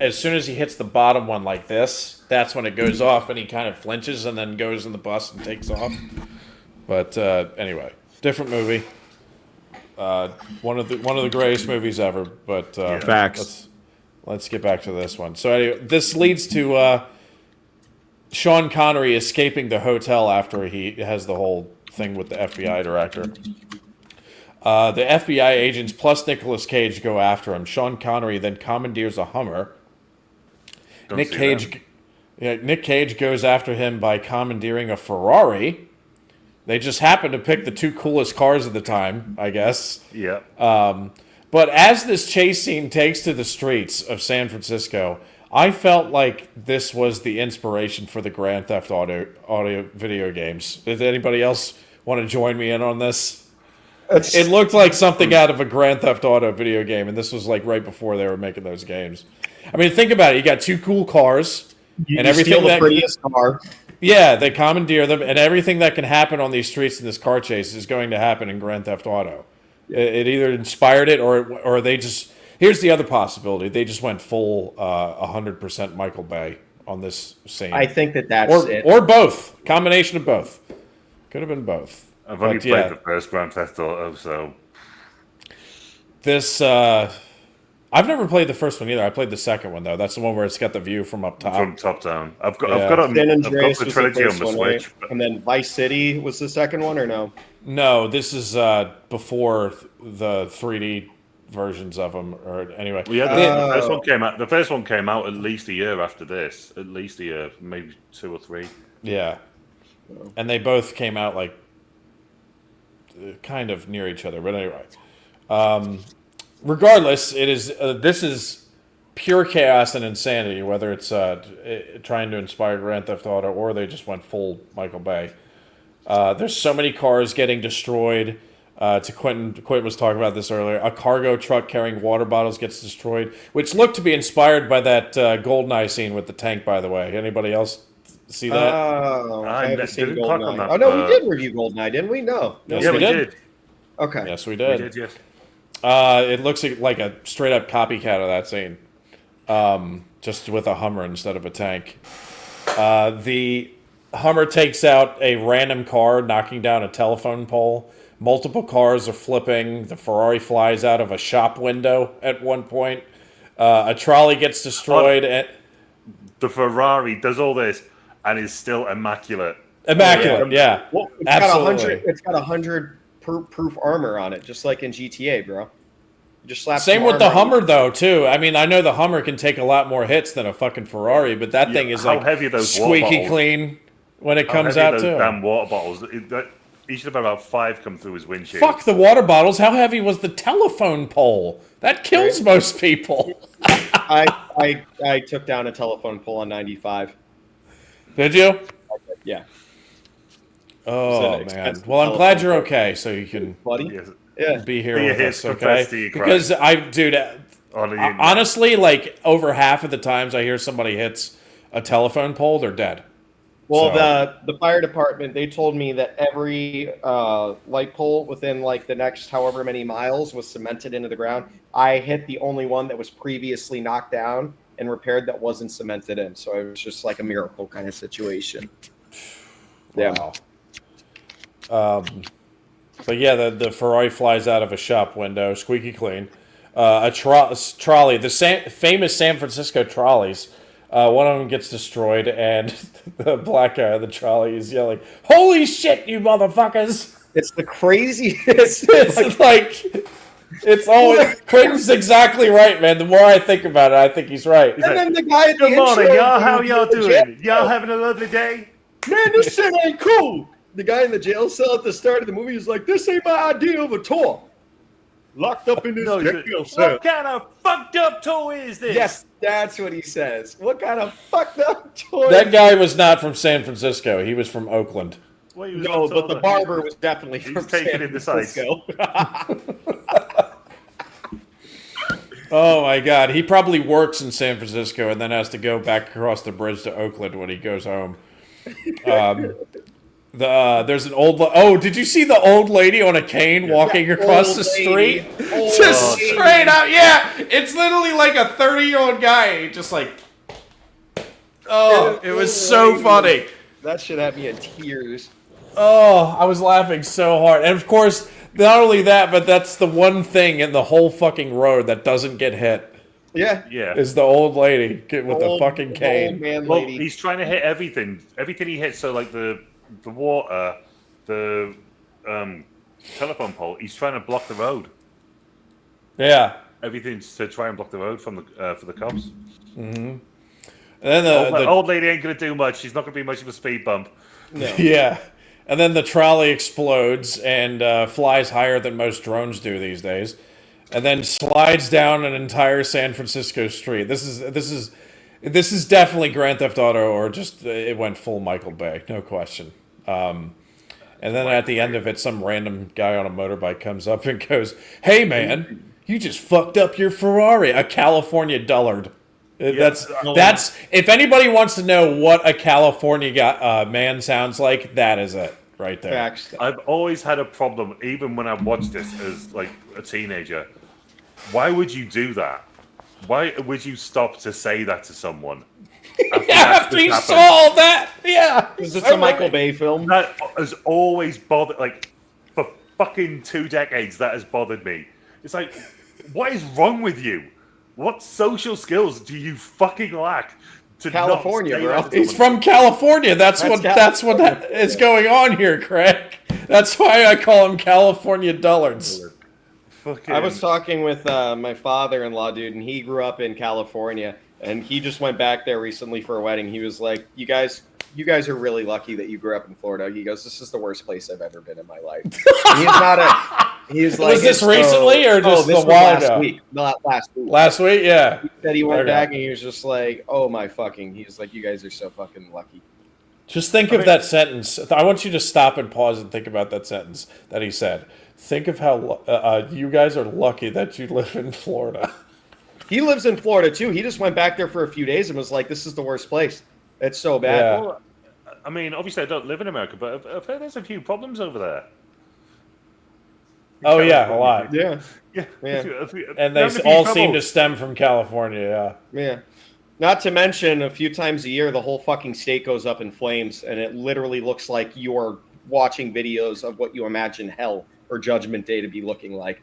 as soon as he hits the bottom one like this, that's when it goes off, and he kind of flinches and then goes in the bus and takes off. But anyway, different movie. One of the greatest movies ever. But facts. Let's get back to this one. So anyway, this leads to Sean Connery escaping the hotel after he has the whole thing with the FBI director. The FBI agents plus Nicolas Cage go after him. Sean Connery then commandeers a Hummer. Nick Cage goes after him by commandeering a Ferrari. They just happen to pick the two coolest cars at the time, I guess. yeah. But as this chase scene takes to the streets of San Francisco, I felt like this was the inspiration for the Grand Theft Auto video games. Does anybody else want to join me in on this? It looked like something out of a Grand Theft Auto video game, and this was like right before they were making those games. I mean, think about it. You got two cool cars, and everything steal the prettiest car. Yeah, they commandeer them, and everything that can happen on these streets in this car chase is going to happen in Grand Theft Auto. It either inspired it, or they just... Here's the other possibility. They just went full 100% Michael Bay on this scene. I think that's it. Or both. Combination of both. Could have been both. I've only played the first Grand Theft Auto, so... This... I've never played the first one either. I played the second one, though. That's the one where it's got the view from up top. From top down. I've got the trilogy on the Switch. Right? And then Vice City was the second one, or no? No, this is before the 3D versions of them. Or anyway, Yeah, the first one came out. The first one came out at least a year after this. At least a year, maybe 2 or 3. Yeah, and they both came out like kind of near each other. But anyway, regardless, it is this is pure chaos and insanity. Whether it's trying to inspire Grand Theft Auto or they just went full Michael Bay. There's so many cars getting destroyed. To Quentin was talking about this earlier. A cargo truck carrying water bottles gets destroyed, which looked to be inspired by that GoldenEye scene with the tank. By the way, anybody else see that? I haven't seen GoldenEye. Oh no, we did review GoldenEye, didn't we? No. Yes, we did. Okay. Yes, we did. We did, yes. It looks like a straight up copycat of that scene, just with a Hummer instead of a tank. The Hummer takes out a random car, knocking down a telephone pole. Multiple cars are flipping. The Ferrari flies out of a shop window at one point. A trolley gets destroyed. The Ferrari does all this and is still immaculate. Immaculate, yeah. Well, it's got 100 proof armor on it, just like in GTA, bro. You just slap. Same with the Hummer, though, too. I mean, I know the Hummer can take a lot more hits than a fucking Ferrari, but that thing is like heavy those squeaky clean when it comes out, too. Damn water bottles. He should have about 5 come through his windshield. Fuck the water bottles. How heavy was the telephone pole? That kills most people. I took down a telephone pole on 95. Did you? Yeah. Oh, man. Well, I'm glad you're okay, so you can be here with us, okay? Because honestly, like, over half of the times I hear somebody hits a telephone pole, they're dead. Well, the fire department, they told me that every light pole within like the next however many miles was cemented into the ground. I hit the only one that was previously knocked down and repaired that wasn't cemented in. So it was just like a miracle kind of situation. Wow. But yeah, the Ferrari flies out of a shop window, squeaky clean. A trolley, the famous San Francisco trolleys. One of them gets destroyed, and the black guy on the trolley is yelling, "Holy shit, you motherfuckers!" It's the craziest. It's always... Quentin's exactly right, man. The more I think about it, I think he's right. And then the guy at the Good morning, intro, y'all. How y'all doing? Y'all having a lovely day? Man, this shit ain't cool. The guy in the jail cell at the start of the movie is like, "This ain't my idea of a tour." Locked up in this jail cell. What kind of fucked up toy is this? Yes, that's what he says. What kind of fucked up toy? That guy was not from San Francisco. He was from Oakland. Well, he was No, not but the taller. barber was definitely He's from taking San in the sights. Francisco. Oh my God, he probably works in San Francisco and then has to go back across the bridge to Oakland when he goes home. There's an old. Oh, did you see the old lady on a cane walking across Old the lady. street? Old Just lady. straight out. Yeah, it's literally like a 30-year-old guy, just like. Oh, it was so funny. That shit had me in tears. Oh, I was laughing so hard. And of course, not only that, but that's the one thing in the whole fucking road that doesn't get hit Yeah. Yeah. is the old lady with the Old- fucking Old cane. man Well, lady. he's trying to hit everything. Everything he hits, so like the water, the telephone pole. He's trying to block the road. Yeah. Everything's to try and block the road from the for the cops. And then the Old lady ain't gonna do much. She's not gonna be much of a speed bump. No. yeah. And then the trolley explodes and flies higher than most drones do these days, and then slides down an entire San Francisco street. This is definitely Grand Theft Auto, or just it went full Michael Bay, no question. And then at the end of it, some random guy on a motorbike comes up and goes, "Hey man, you just fucked up your Ferrari, a California dullard." That's if anybody wants to know what a California man sounds like, that is it right there. Facts. I've always had a problem, even when I watched this as like a teenager. Why would you do that? Why would you stop to say that to someone? After you saw all that, yeah. Is this a Michael Bay film? That has always bothered, like, for fucking 2 decades, that has bothered me. It's like, what is wrong with you? What social skills do you fucking lack to California, not say bro. that to He's someone? from California. That's what is going on here, Craig. That's why I call them California dullards. Fucking, I was talking with my father-in-law, dude, and he grew up in California, and he just went back there recently for a wedding. He was like, "You guys are really lucky that you grew up in Florida." He goes, "This is the worst place I've ever been in my life." And he's not a. He's like, Was this "It's recently or just this a was while last ago? week? Not last week. Last week, yeah. He said he went Okay. back and he was just like, "Oh my fucking." He's like, "You guys are so fucking lucky." Just think of that sentence. I want you to stop and pause and think about that sentence that he said. Think of how you guys are lucky that you live in Florida. He lives in Florida too. He just went back there for a few days and was like, "This is the worst place. It's so bad." Yeah. Well, I mean, obviously, I don't live in America, but I've heard there's a few problems over there. Oh yeah, a lot. Yeah. Yeah. Yeah. And they all seem to stem from California. Yeah. Yeah. Not to mention, a few times a year, the whole fucking state goes up in flames, and it literally looks like you're watching videos of what you imagine hell or Judgment Day to be looking like.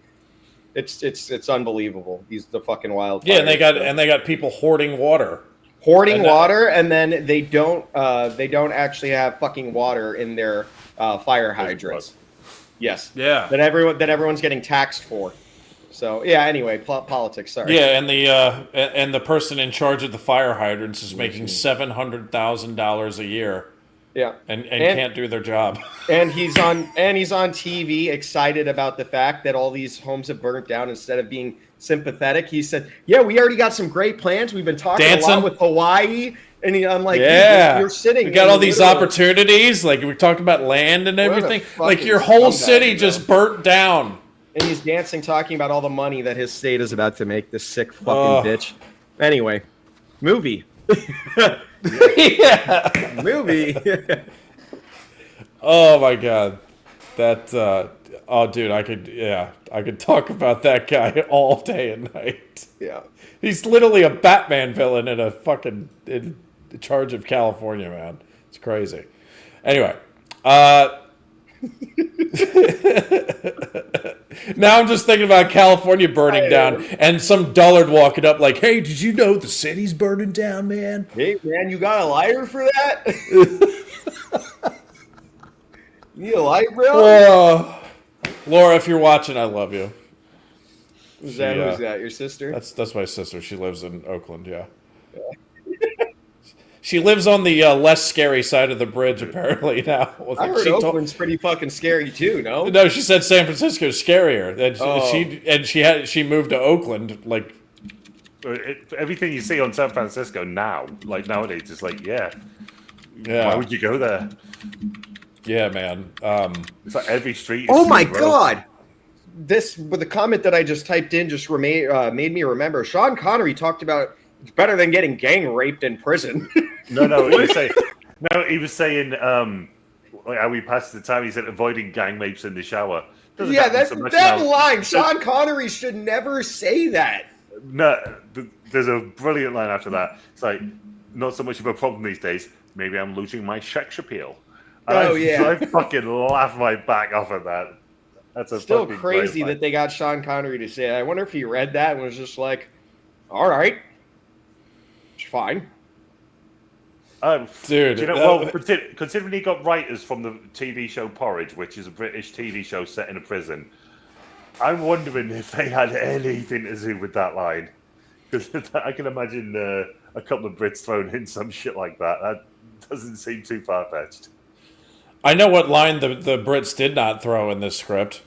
It's unbelievable. These the fucking wildfires. Yeah, and they got people hoarding water. Hoarding and water, and then they don't actually have fucking water in their fire hydrants. Yes. Yeah. That everyone's getting taxed for. So yeah. Anyway, politics. Sorry. Yeah, and the person in charge of the fire hydrants is making $700,000 a year. Yeah. And can't do their job. And he's on TV excited about the fact that all these homes have burnt down. Instead of being sympathetic, he said, "Yeah, we already got some great plans. We've been talking a lot with Hawaii." And I'm like, yeah, you're sitting. We got all these opportunities. Like we talked about land and everything. Like your whole city just burnt down. And he's dancing, talking about all the money that his state is about to make. This sick fucking bitch. Anyway, movie. Yeah. Movie. Oh my god, that. Oh, dude, I could talk about that guy all day and night. Yeah. He's literally a Batman villain in a fucking in charge of California, man. It's crazy. Anyway, now I'm just thinking about California burning down and some dullard walking up like, "Hey, did you know the city's burning down, man?" Hey, man, you got a lighter for that? You need a light, bro? Laura, if you're watching, I love you. Who's that? Your sister? That's my sister. She lives in Oakland, yeah. She lives on the less scary side of the bridge, apparently, now. I heard Oakland's pretty fucking scary, too, no? No, she said San Francisco's scarier. And she moved to Oakland, like... Everything you see on San Francisco now, like nowadays, is like, yeah. Yeah. Why would you go there? Yeah, man. It's like every street. Is Oh my bro. god! This with the comment that I just typed in just made me remember. Sean Connery talked about it's better than getting gang raped in prison. No, he was saying, like how we passed the time. He said avoiding gang rapes in the shower. Doesn't Yeah, happen that so much that now. line. Sean Connery should never say that. No, there's a brilliant line after that. It's like, not so much of a problem these days. Maybe I'm losing my sex appeal. And Oh, yeah. I fucking laugh my back off at that. That's a Still fucking crazy great that they got Sean Connery to say it. I wonder if he read that and was just like, all right, it's fine. Dude, you know, well, considering he got writers from the TV show Porridge, which is a British TV show set in a prison, I'm wondering if they had anything to do with that line. Because I can imagine a couple of Brits throwing in some shit like that. That doesn't seem too far-fetched. I know what line the Brits did not throw in this script.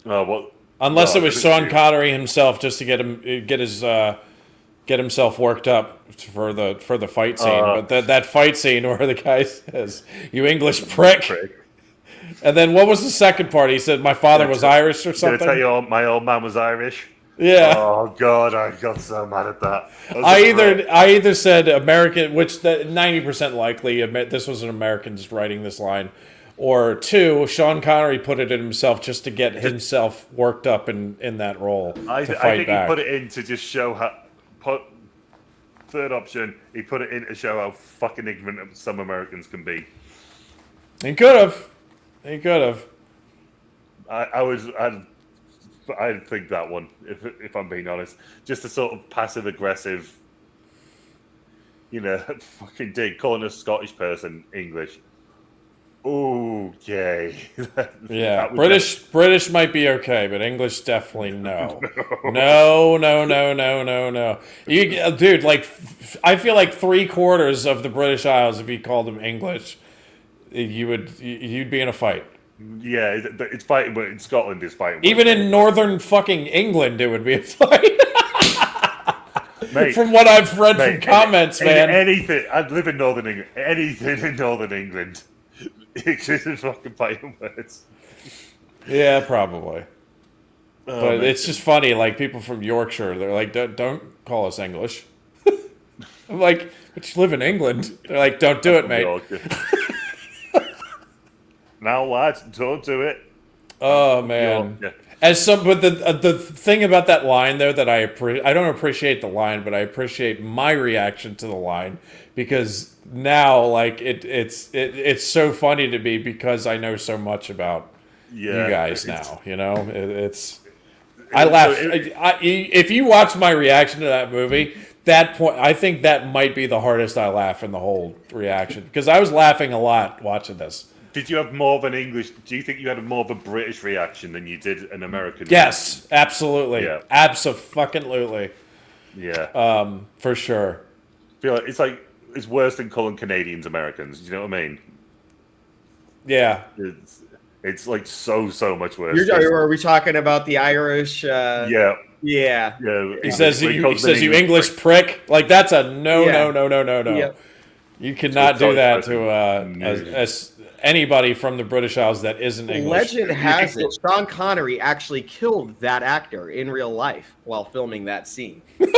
Oh, well, Unless well, it was Sean Connery himself, just to get himself worked up for the fight scene. But that fight scene where the guy says, "You English prick," and then what was the second part? He said, "My father was Irish" or something. Did I tell you my old man was Irish? Yeah. Oh God, I got so mad at that. I either said American, which 90% likely this was an American just writing this line, or two, Sean Connery put it in himself just to get himself worked up in that role. I to fight think back. he put it in to just show how. Third option, he put it in to show how fucking ignorant some Americans can be. He could have. He could have. I'd think that one, if I'm being honest, just a sort of passive aggressive, fucking dig, calling a Scottish person English. Okay. Yeah, British might be okay, but English definitely no. No. Dude, like I feel like 3/4 of the British Isles, if you called them English, you'd be in a fight. Yeah, it's fighting, but in Scotland it's fighting. Even in northern fucking England, it would be a fight. Mate, from what I've read from comments, man. Anything. I live in northern England. Anything in northern England, it's just fucking fighting words. Yeah, probably. Oh, but man. it's just funny, like people from Yorkshire, they're like, don't call us English. I'm like, but you live in England. They're like, don't do it, mate. Now, lads, don't do it. Oh man. But the thing about that line though that I don't appreciate the line, but I appreciate my reaction to the line because now like it's so funny to me because I know so much about you guys now. I laugh. If you watch my reaction to that movie, that point I think that might be the hardest I laugh in the whole reaction because I was laughing a lot watching this. Did you have more of an English? Do you think you had more of a British reaction than you did an American? Yes, absolutely. Yeah. Abso-fucking-lutely. Yeah. For sure. I feel like it's worse than calling Canadians Americans. Do you know what I mean? Yeah. It's like so much worse. Are we talking about the Irish? Yeah. Yeah. He says you English prick. Like that's a no. Yeah. You cannot do that to as anybody from the British Isles that isn't English. Legend has it, Sean Connery actually killed that actor in real life while filming that scene. He'd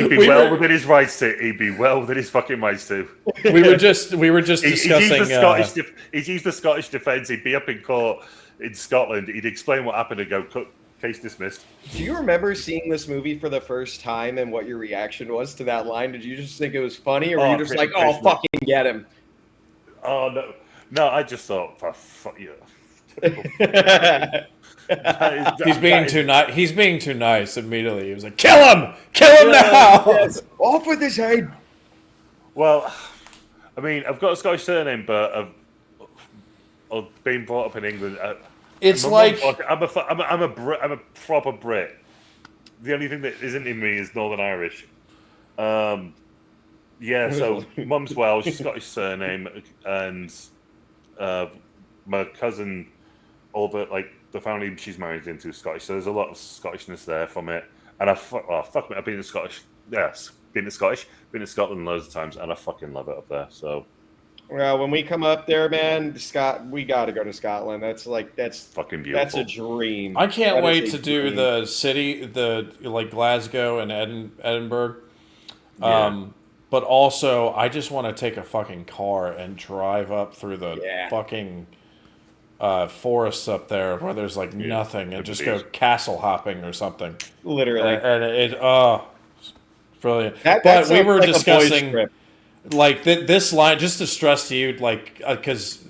be well within his rights to. He'd be well within his fucking rights to. We were just discussing. He'd use the Scottish defence. He'd be up in court in Scotland. He'd explain what happened and go, case dismissed. Do you remember seeing this movie for the first time and what your reaction was to that line? Did you just think it was funny, or were you just like, "Oh, fucking get him"? Oh no! I just thought, fuck you. He's being too nice immediately. He was like, "Kill him! Kill him now! Yes. Off with his head!" Well, I mean, I've got a Scottish surname, but I've been brought up in England. It's I'm like a proper Brit. The only thing that isn't in me is Northern Irish. Yeah, so mum's Welsh, Scottish surname, and my cousin, all the family she's married into is Scottish, so there's a lot of Scottishness there from it. And I've been to Scotland loads of times, and I fucking love it up there. So Well, when we come up there, man, we got to go to Scotland. That's Fucking that's beautiful. a dream. I can't That wait is to a do dream. the city, the like Glasgow and Edinburgh. Yeah. But also, I just want to take a fucking car and drive up through the Yeah. fucking forests up there where there's like Yeah, nothing, and the just go beach. castle hopping or something. Literally. And brilliant. That But we sounds were like a boys' discussing trip. like this line, just to stress to you, like because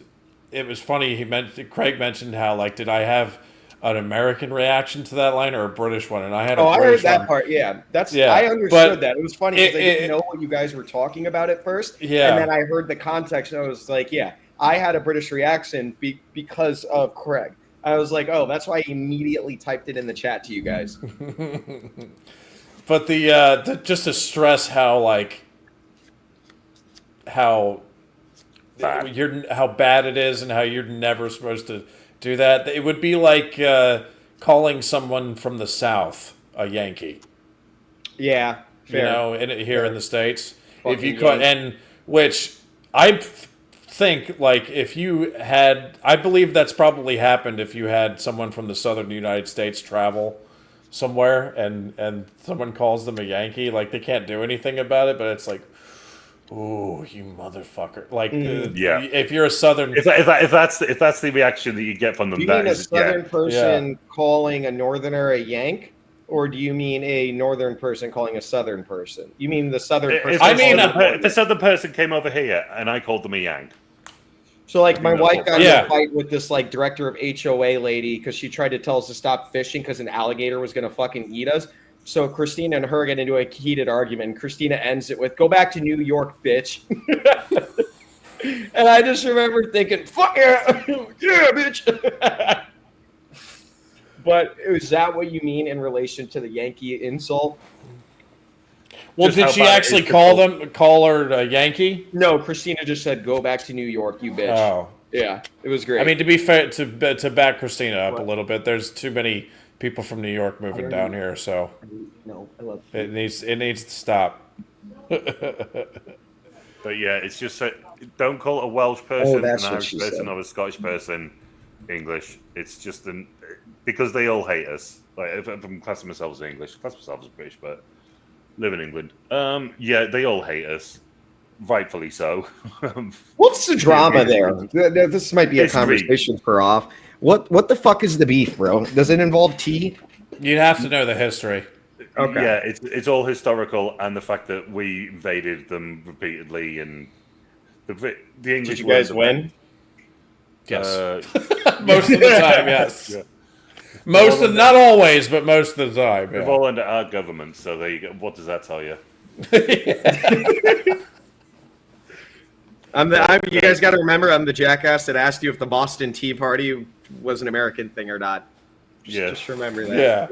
it was funny. Craig mentioned how like, did I have an American reaction to that line or a British one? And I had a Oh, I heard British that one. part. Yeah, Yeah, I understood but that. It was funny because I didn't it know what you guys were talking about at first, Yeah. and then I heard the context, and I was like, yeah, I had a British reaction because of Craig. I was like, oh, that's why I immediately typed it in the chat to you guys. But the just to stress how like how Bad. how bad it is and how you're never supposed to do that. It would be like calling someone from the South a Yankee. Yeah, fair. You know, here in Fair. the States, if you Fucking call, Yank. and which I think like if you had, I believe that's probably happened if you had someone from the southern United States travel somewhere and someone calls them a Yankee, like they can't do anything about it, but it's like, ooh, you motherfucker! Like, Yeah. if you're a southern, If that's the reaction that you get from them, Do you that mean a is yeah. Southern person calling a Northerner a Yank, or do you mean a Northern person calling a Southern person? You mean the Southern person? I mean, if a southern person came over here and I called them a Yank, so like my wife got in Yeah. a fight with this like director of HOA lady because she tried to tell us to stop fishing because an alligator was going to fucking eat us. So Christina and her get into a heated argument, and Christina ends it with, "Go back to New York, bitch." And I just remember thinking, "Fuck yeah, yeah, bitch." But is that what you mean in relation to the Yankee insult? well, Just did how she bad it actually is to call her a Yankee? No, Christina just said, "Go back to New York, you bitch." Oh. Yeah, it was great. I mean, to be fair, to back Christina up a little bit, there's too many people from New York moving down here, so no, I love it needs to stop. but yeah, it's just don't call a Welsh person, that's an what Irish she person, said. or a Scottish person English. It's just because they all hate us. Like if I'm classing myself as English, class myself as British, but live in England. Yeah, they all hate us, rightfully so. What's the drama there? This might be a History. conversation for off. What the fuck is the beef, bro? Does it involve tea? You'd have to know the history. Okay. Yeah, it's all historical, and the fact that we invaded them repeatedly, and the English. Did you guys win? Yes, Uh, most of the time, yes. Yeah. Most of, not always, but most of the time. We're Yeah. all under our government, so there you go. What does that tell you? You guys got to remember, I'm the jackass that asked you if the Boston Tea Party was an American thing or not. Yeah. Just remember that.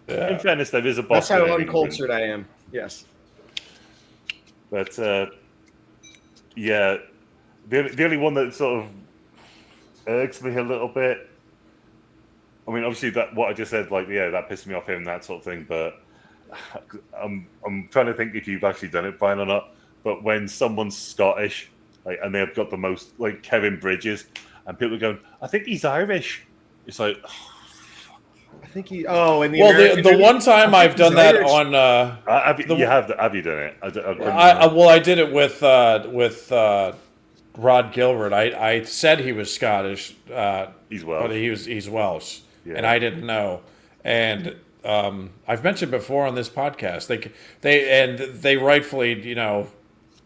Yeah. In fairness, there is a That's Boston. how in England. uncultured I am. Yes. But yeah, the only one that sort of irks me a little bit. I mean, obviously that what I just said, like that pissed me off him, that sort of thing. But I'm trying to think if you've actually done it, Brian, or not. But when someone's Scottish, and they've got the most, like Kevin Bridges, and people are going, I think he's Irish. It's like, I think he. Oh, and Well, the one time I've done that on. have you done it? I did it with Rod Gilbert. I said he was Scottish. He's Welsh. But he's Welsh, Yeah. and I didn't know. And I've mentioned before on this podcast, they rightfully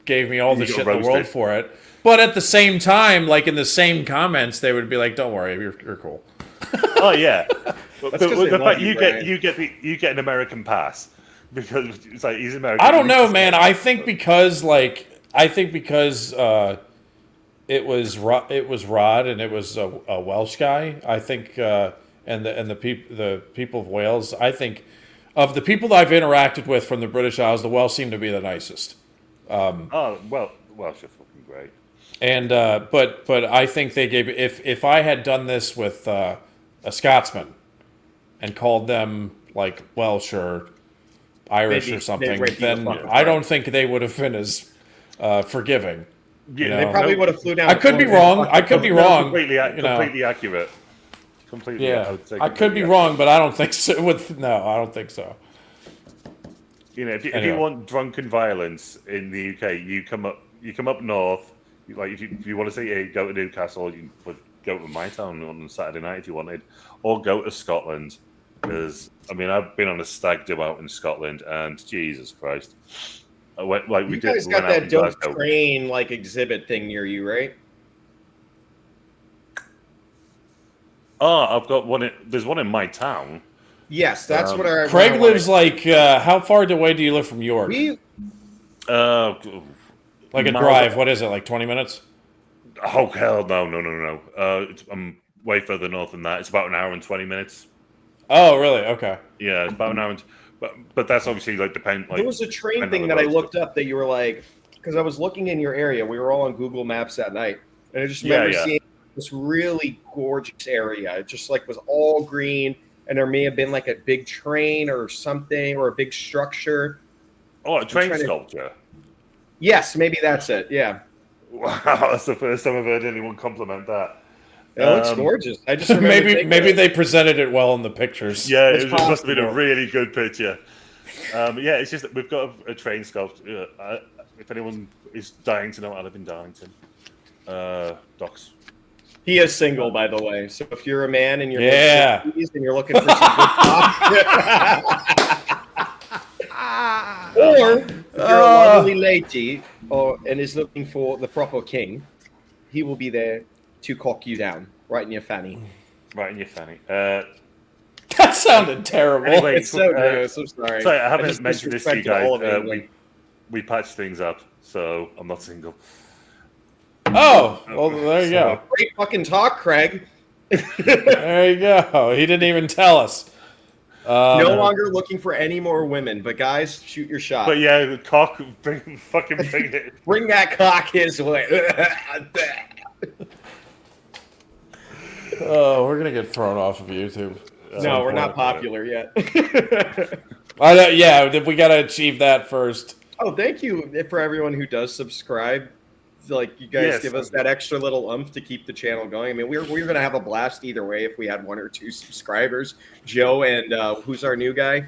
gave me all the You got shit in the world roasted. for it. But at the same time, like in the same comments, they would be like, "Don't worry, you're cool." Oh yeah, but That's 'cause they the love fact you, you get an American pass because it's like he's American. I don't know, man. I think because it was Rod and it was a Welsh guy. I think and the people of Wales. I think of the people that I've interacted with from the British Isles, the Welsh seem to be the nicest. Oh well, Welsh are fucking great. And but I think they gave if I had done this with a Scotsman and called them like Welsh or Irish or something, break you the then fuck apart. I don't think they would have been as forgiving. Yeah, They probably would have flew down. I could be wrong. I could be wrong. Completely, you know. completely accurate. Completely. Yeah, Would say I could be wrong, but I don't think so. No, I don't think so. You know, if Anyway. you want drunken violence in the UK, you come up north. Like if you want to see it, go to Newcastle. You would go to my town on Saturday night if you wanted, or go to Scotland. Because I mean, I've been on a stag do out in Scotland, and Jesus Christ, I went like we You did. guys we got went out that in dope Glasgow. train like exhibit thing near you, right? Oh, I've got one. There's one in my town. Yes, that's what I. Craig what I lives like how far away do you live from York? We Like a miles- drive. What is it? Like 20 minutes? Oh hell no! I'm way further north than that. It's about an hour and 20 minutes. Oh, really? Okay. Yeah, it's about an hour. But that's obviously like depend. Like there was a train depend on thing the that I roads. looked up that you were like, because I was looking in your area. We were all on Google Maps that night, and I just remember seeing this really gorgeous area. It just like was all green, and there may have been like a big train or something or a big structure. Oh, a train trying to- sculpture. Yes, maybe that's it. Yeah, Wow, that's the first time I've heard anyone compliment that. it looks gorgeous. I just remember maybe they presented it well in the pictures. Yeah, It's it must have been a possible. really good picture. Yeah, it's just that we've got a train sculpture. If anyone is dying to know, I live in Darlington. Docks. He is single, by the way. So if you're a man and you're Yeah. mid-60s and you're looking for some good talk, or if you're a lovely lady and is looking for the proper king, he will be there to cock you down right in your fanny. Right in your fanny. That sounded terrible. Anyway, It's so gross. I'm sorry. Sorry, I haven't just mentioned this to you disrespected all guys. of England. We patched things up, so I'm not single. Oh, well, there you go. Great fucking talk, Craig. There you go. He didn't even tell us. No longer looking for any more women, but guys, shoot your shot. But yeah, the cock, bring it. Bring that cock his way. Oh, we're gonna get thrown off of YouTube. No, we're not popular yet. Yeah, we gotta achieve that first. Oh, thank you for everyone who does subscribe. Like, you guys Yes. give us that extra little oomph to keep the channel going. I mean, we're going to have a blast either way if we had 1 or 2 subscribers. Joe and who's our new guy?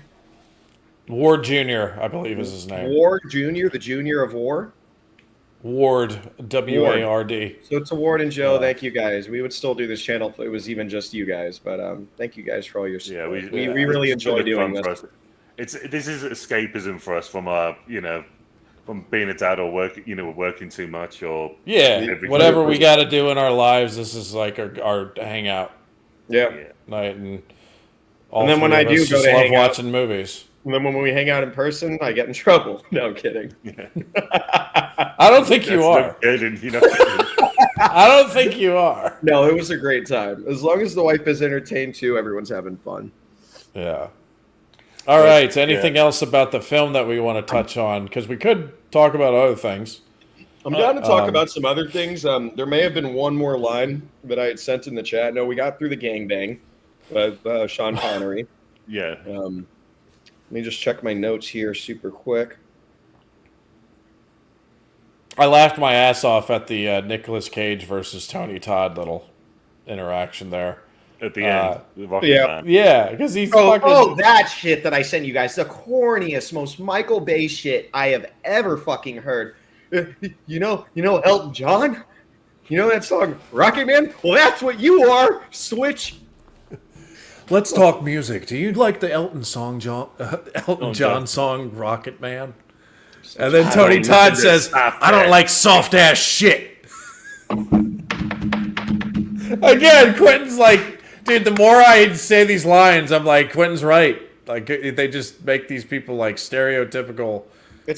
Ward Jr., I believe is his name. Ward Jr., the junior of War. Ward, W-A-R-D. So it's a Ward and Joe. Yeah. Thank you guys. We would still do this channel if it was even just you guys. But thank you guys for all your support. Yeah, we really it's enjoy been doing fun this. for us. This is escapism for us from our, from being a dad or working too much or Yeah, everything. whatever we got to do in our lives, this is like our hangout Yeah. night. And all And then when three I of do us go just to love hang out- watching movies. And then when we hang out in person, I get in trouble. No, I'm kidding. I don't think you are. Kidding, I don't think you are. No, it was a great time. As long as the wife is entertained too, everyone's having fun. Yeah. All right. Anything else about the film that we want to touch on? Because we could talk about other things. I'm down to talk about some other things. There may have been one more line that I had sent in the chat. No, we got through the gangbang with Sean Connery. Yeah. Let me just check my notes here super quick. I laughed my ass off at the Nicolas Cage versus Tony Todd little interaction there. At the end, the Rocket yeah. Man. Yeah, because he's Oh, fucking... that shit that I sent you guys. The corniest, most Michael Bay shit I have ever fucking heard. You know Elton John? You know that song, Rocket Man? Well, that's what you are. Switch. Let's talk music. Do you like the Elton John song Rocket Man? And then Tony Todd says, I don't like soft ass shit. Again, Quentin's like, dude, the more I say these lines, I'm like, Quentin's right. Like, they just make these people like stereotypical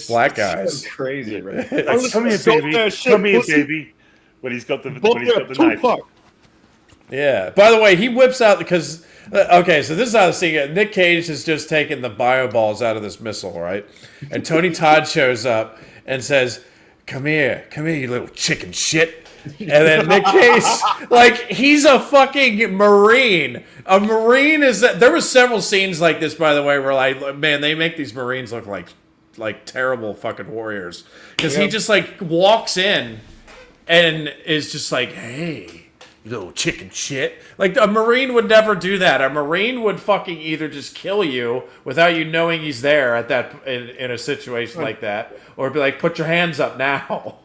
black guys. So crazy, right? Come here, baby. Come here, baby. When he's got the knife. Yeah. By the way, he whips out because okay, so this is how the scene. Nick Cage has just taken the bio balls out of this missile, right? And Tony Todd shows up and says, come here, you little chicken shit." And then Nick Cage, like, he's a fucking Marine. A Marine is that. There were several scenes like this, by the way, where like, man, they make these Marines look like terrible fucking warriors because he just like walks in. and is just like, hey, you little chicken shit. Like, a Marine would never do that. A Marine would fucking either just kill you without you knowing he's there at that in a situation like that, or be like, put your hands up now.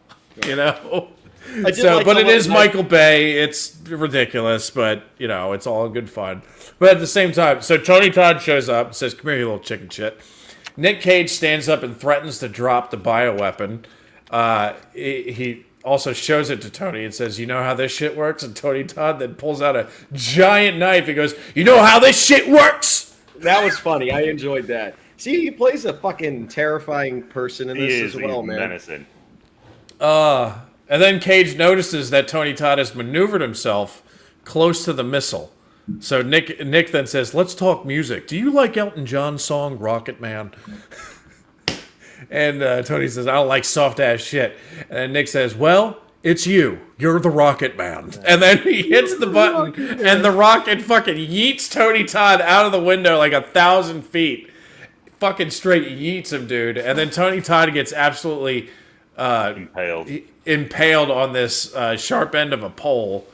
You know? So, like but it someone is Michael Bay. It's ridiculous, but, you know, it's all in good fun. But at the same time, so Tony Todd shows up and says, come here, you little chicken shit. Nick Cage stands up and threatens to drop the bioweapon. He also shows it to Tony and says, you know how this shit works? And Tony Todd then pulls out a giant knife. He goes, you know how this shit works? That was funny. I enjoyed that. See, he plays a fucking terrifying person in this as well, man. Menacing. And then Cage notices that Tony Todd has maneuvered himself close to the missile. So Nick then says, let's talk music. Do you like Elton John's song, Rocket Man? And Tony says, I don't like soft-ass shit. And Nick says, well, it's you. You're the Rocket Man. And then he hits the button, and the rocket fucking yeets Tony Todd out of the window like 1,000 feet. Fucking straight yeets him, dude. And then Tony Todd gets absolutely impaled on this sharp end of a pole.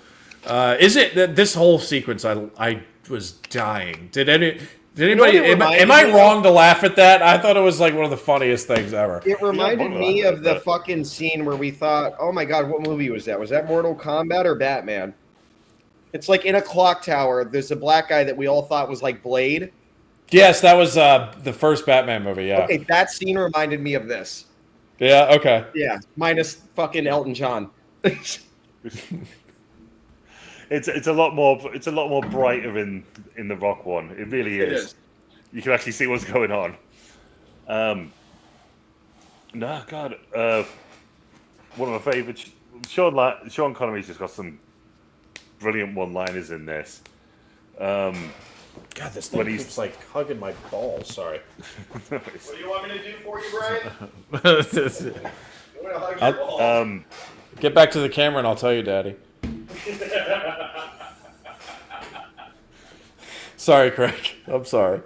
Is it that this whole sequence? I was dying. Did anybody? Am I wrong to laugh at that? I thought it was like one of the funniest things ever. It reminded me of the fucking scene where we thought, "Oh my god, what movie was that? Was that Mortal Kombat or Batman?" It's like in a clock tower. There's a black guy that we all thought was like Blade. Yes, that was the first Batman movie. Yeah. Okay, that scene reminded me of this. Yeah. Okay. Yeah, minus fucking Elton John. It's a lot more brighter in the Rock one. It really is. It is. You can actually see what's going on. No, God, one of my favorites. Sean Connery's just got some brilliant one-liners in this. God, this thing keeps like hugging my balls. Sorry. What do you want me to do for you, Brian? You want to hug your balls? Get back to the camera and I'll tell you, Daddy. Sorry, Craig. I'm sorry.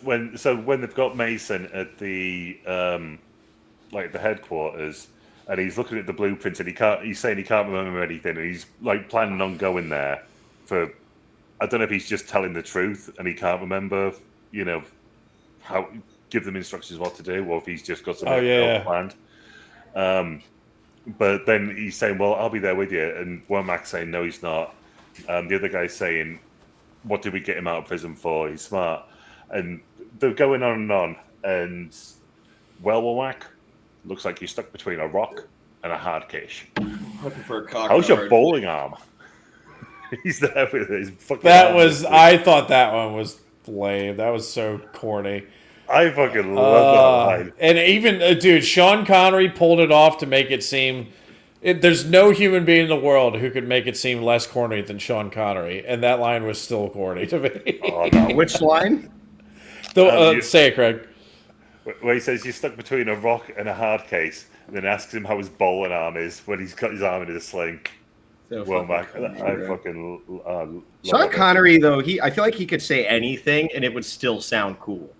When they've got Mason at the the headquarters, and he's looking at the blueprints, and he's saying he can't remember anything, and he's like planning on going there for. I don't know if he's just telling the truth and he can't remember, how give them instructions what to do, or if he's just got something planned. But then he's saying, well, I'll be there with you. And Womack's saying, no, he's not. The other guy's saying, what did we get him out of prison for? He's smart. And they're going on. And, well, Womack, looks like you're stuck between a rock and a hard case. Looking for a cock. How's your bowling arm? He's there with his fucking I thought that one was lame. That was so corny. I fucking love that line. And even, dude, Sean Connery pulled it off to make it seem... there's no human being in the world who could make it seem less corny than Sean Connery. And that line was still corny to me. Oh, no. Which line? Say it, Craig. Where he says you're stuck between a rock and a hard case, and then asks him how his bowling arm is when he's got his arm in a sling. Well, back. I fucking Sean Connery, though, I feel like he could say anything and it would still sound cool.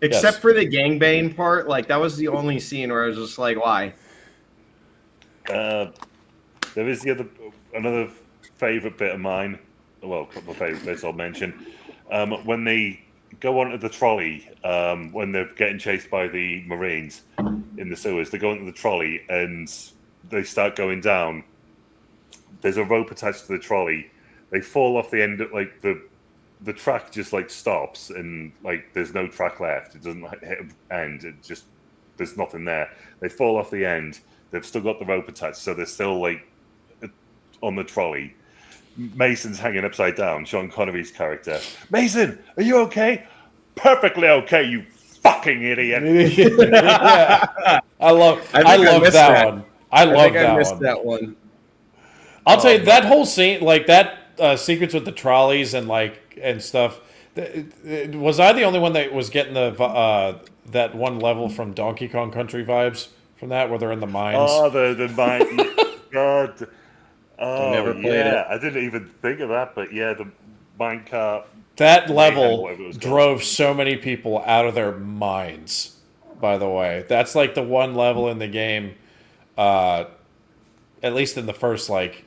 Except for the gangbang part, like that was the only scene where I was just like, why? There is another favorite bit of mine. Well, a couple of favorite bits I'll mention. When they go onto the trolley, when they're getting chased by the Marines in the sewers, they go into the trolley and they start going down. There's a rope attached to the trolley. They fall off the end, like the track just like stops and like there's no track left. It doesn't like hit an end. It just there's nothing there. They fall off the end. They've still got the rope attached, so they're still like on the trolley. Mason's hanging upside down. Sean Connery's character. Mason, are you okay? Perfectly okay, you fucking idiot. I love that one. I missed that one. I'll tell you that whole scene, like that sequence with the trolleys and stuff. Was I the only one that was getting that one level from Donkey Kong Country vibes from that, where they're in the mines? Oh, the mine. God. Oh, never played it. I didn't even think of that, but yeah, the minecart. That level drove so many people out of their minds. By the way, that's like the one level in the game at least in the first like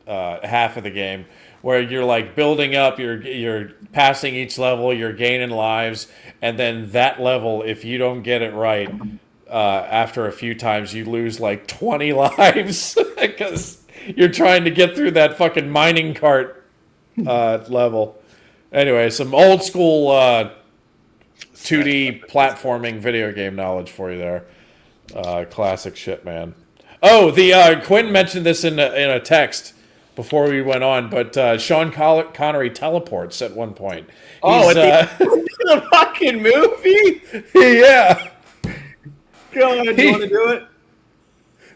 half of the game, where you're like building up, you're passing each level, you're gaining lives, and then that level, if you don't get it right, after a few times, you lose like 20 lives because you're trying to get through that fucking mining cart level. Anyway, some old school 2D platforming video game knowledge for you there. Classic shit, man. Oh, the Quinn mentioned this in a text before we went on, but Sean Connery teleports at one point. Oh, at the fucking movie? Yeah. God, do you want to do it?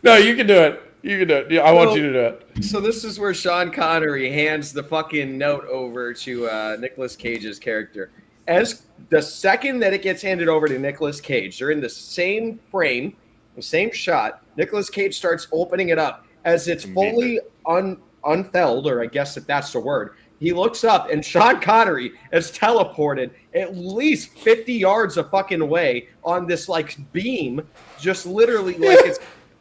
No, you can do it. You can do it. Yeah, I want you to do it. So this is where Sean Connery hands the fucking note over to Nicolas Cage's character. As the second that it gets handed over to Nicolas Cage, they're in the same frame, the same shot. Nicolas Cage starts opening it up as it's fully unfelled, or I guess if that's the word. He looks up, and Sean Connery is teleported at least 50 yards a fucking way on this like beam, just literally like it's.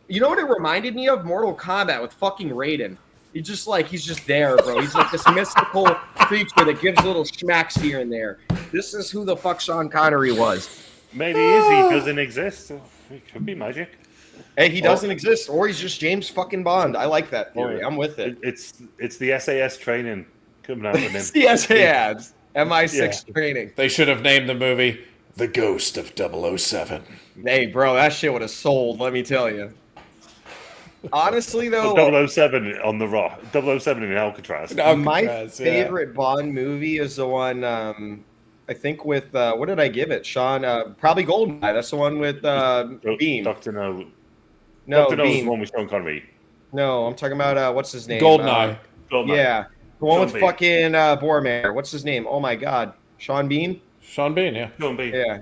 You know what it reminded me of? Mortal Kombat with fucking Raiden. He's just there, bro. He's like this mystical creature that gives little smacks here and there. This is who the fuck Sean Connery was. Maybe he doesn't exist. It could be magic. Hey, he doesn't exist, or he's just James fucking Bond. I like that theory. I'm with it. It's the SAS training coming out of him. It's the SAS. MI6 training. They should have named the movie The Ghost of 007. Hey, bro, that shit would have sold, let me tell you. Honestly, though, 007 on the Raw, 007 in Alcatraz. My favorite Bond movie is the one, I think with, what did I give it? Sean, probably Goldeneye. That's the one with Beam. Dr. No. No, Dr. No is Beam. the one with Sean Connery. No, I'm talking about, what's his name? Goldeneye. Yeah. The one with Bean. fucking Boromir. What's his name? Oh, my God. Sean Bean? Sean Bean, yeah. Sean Bean. Yeah.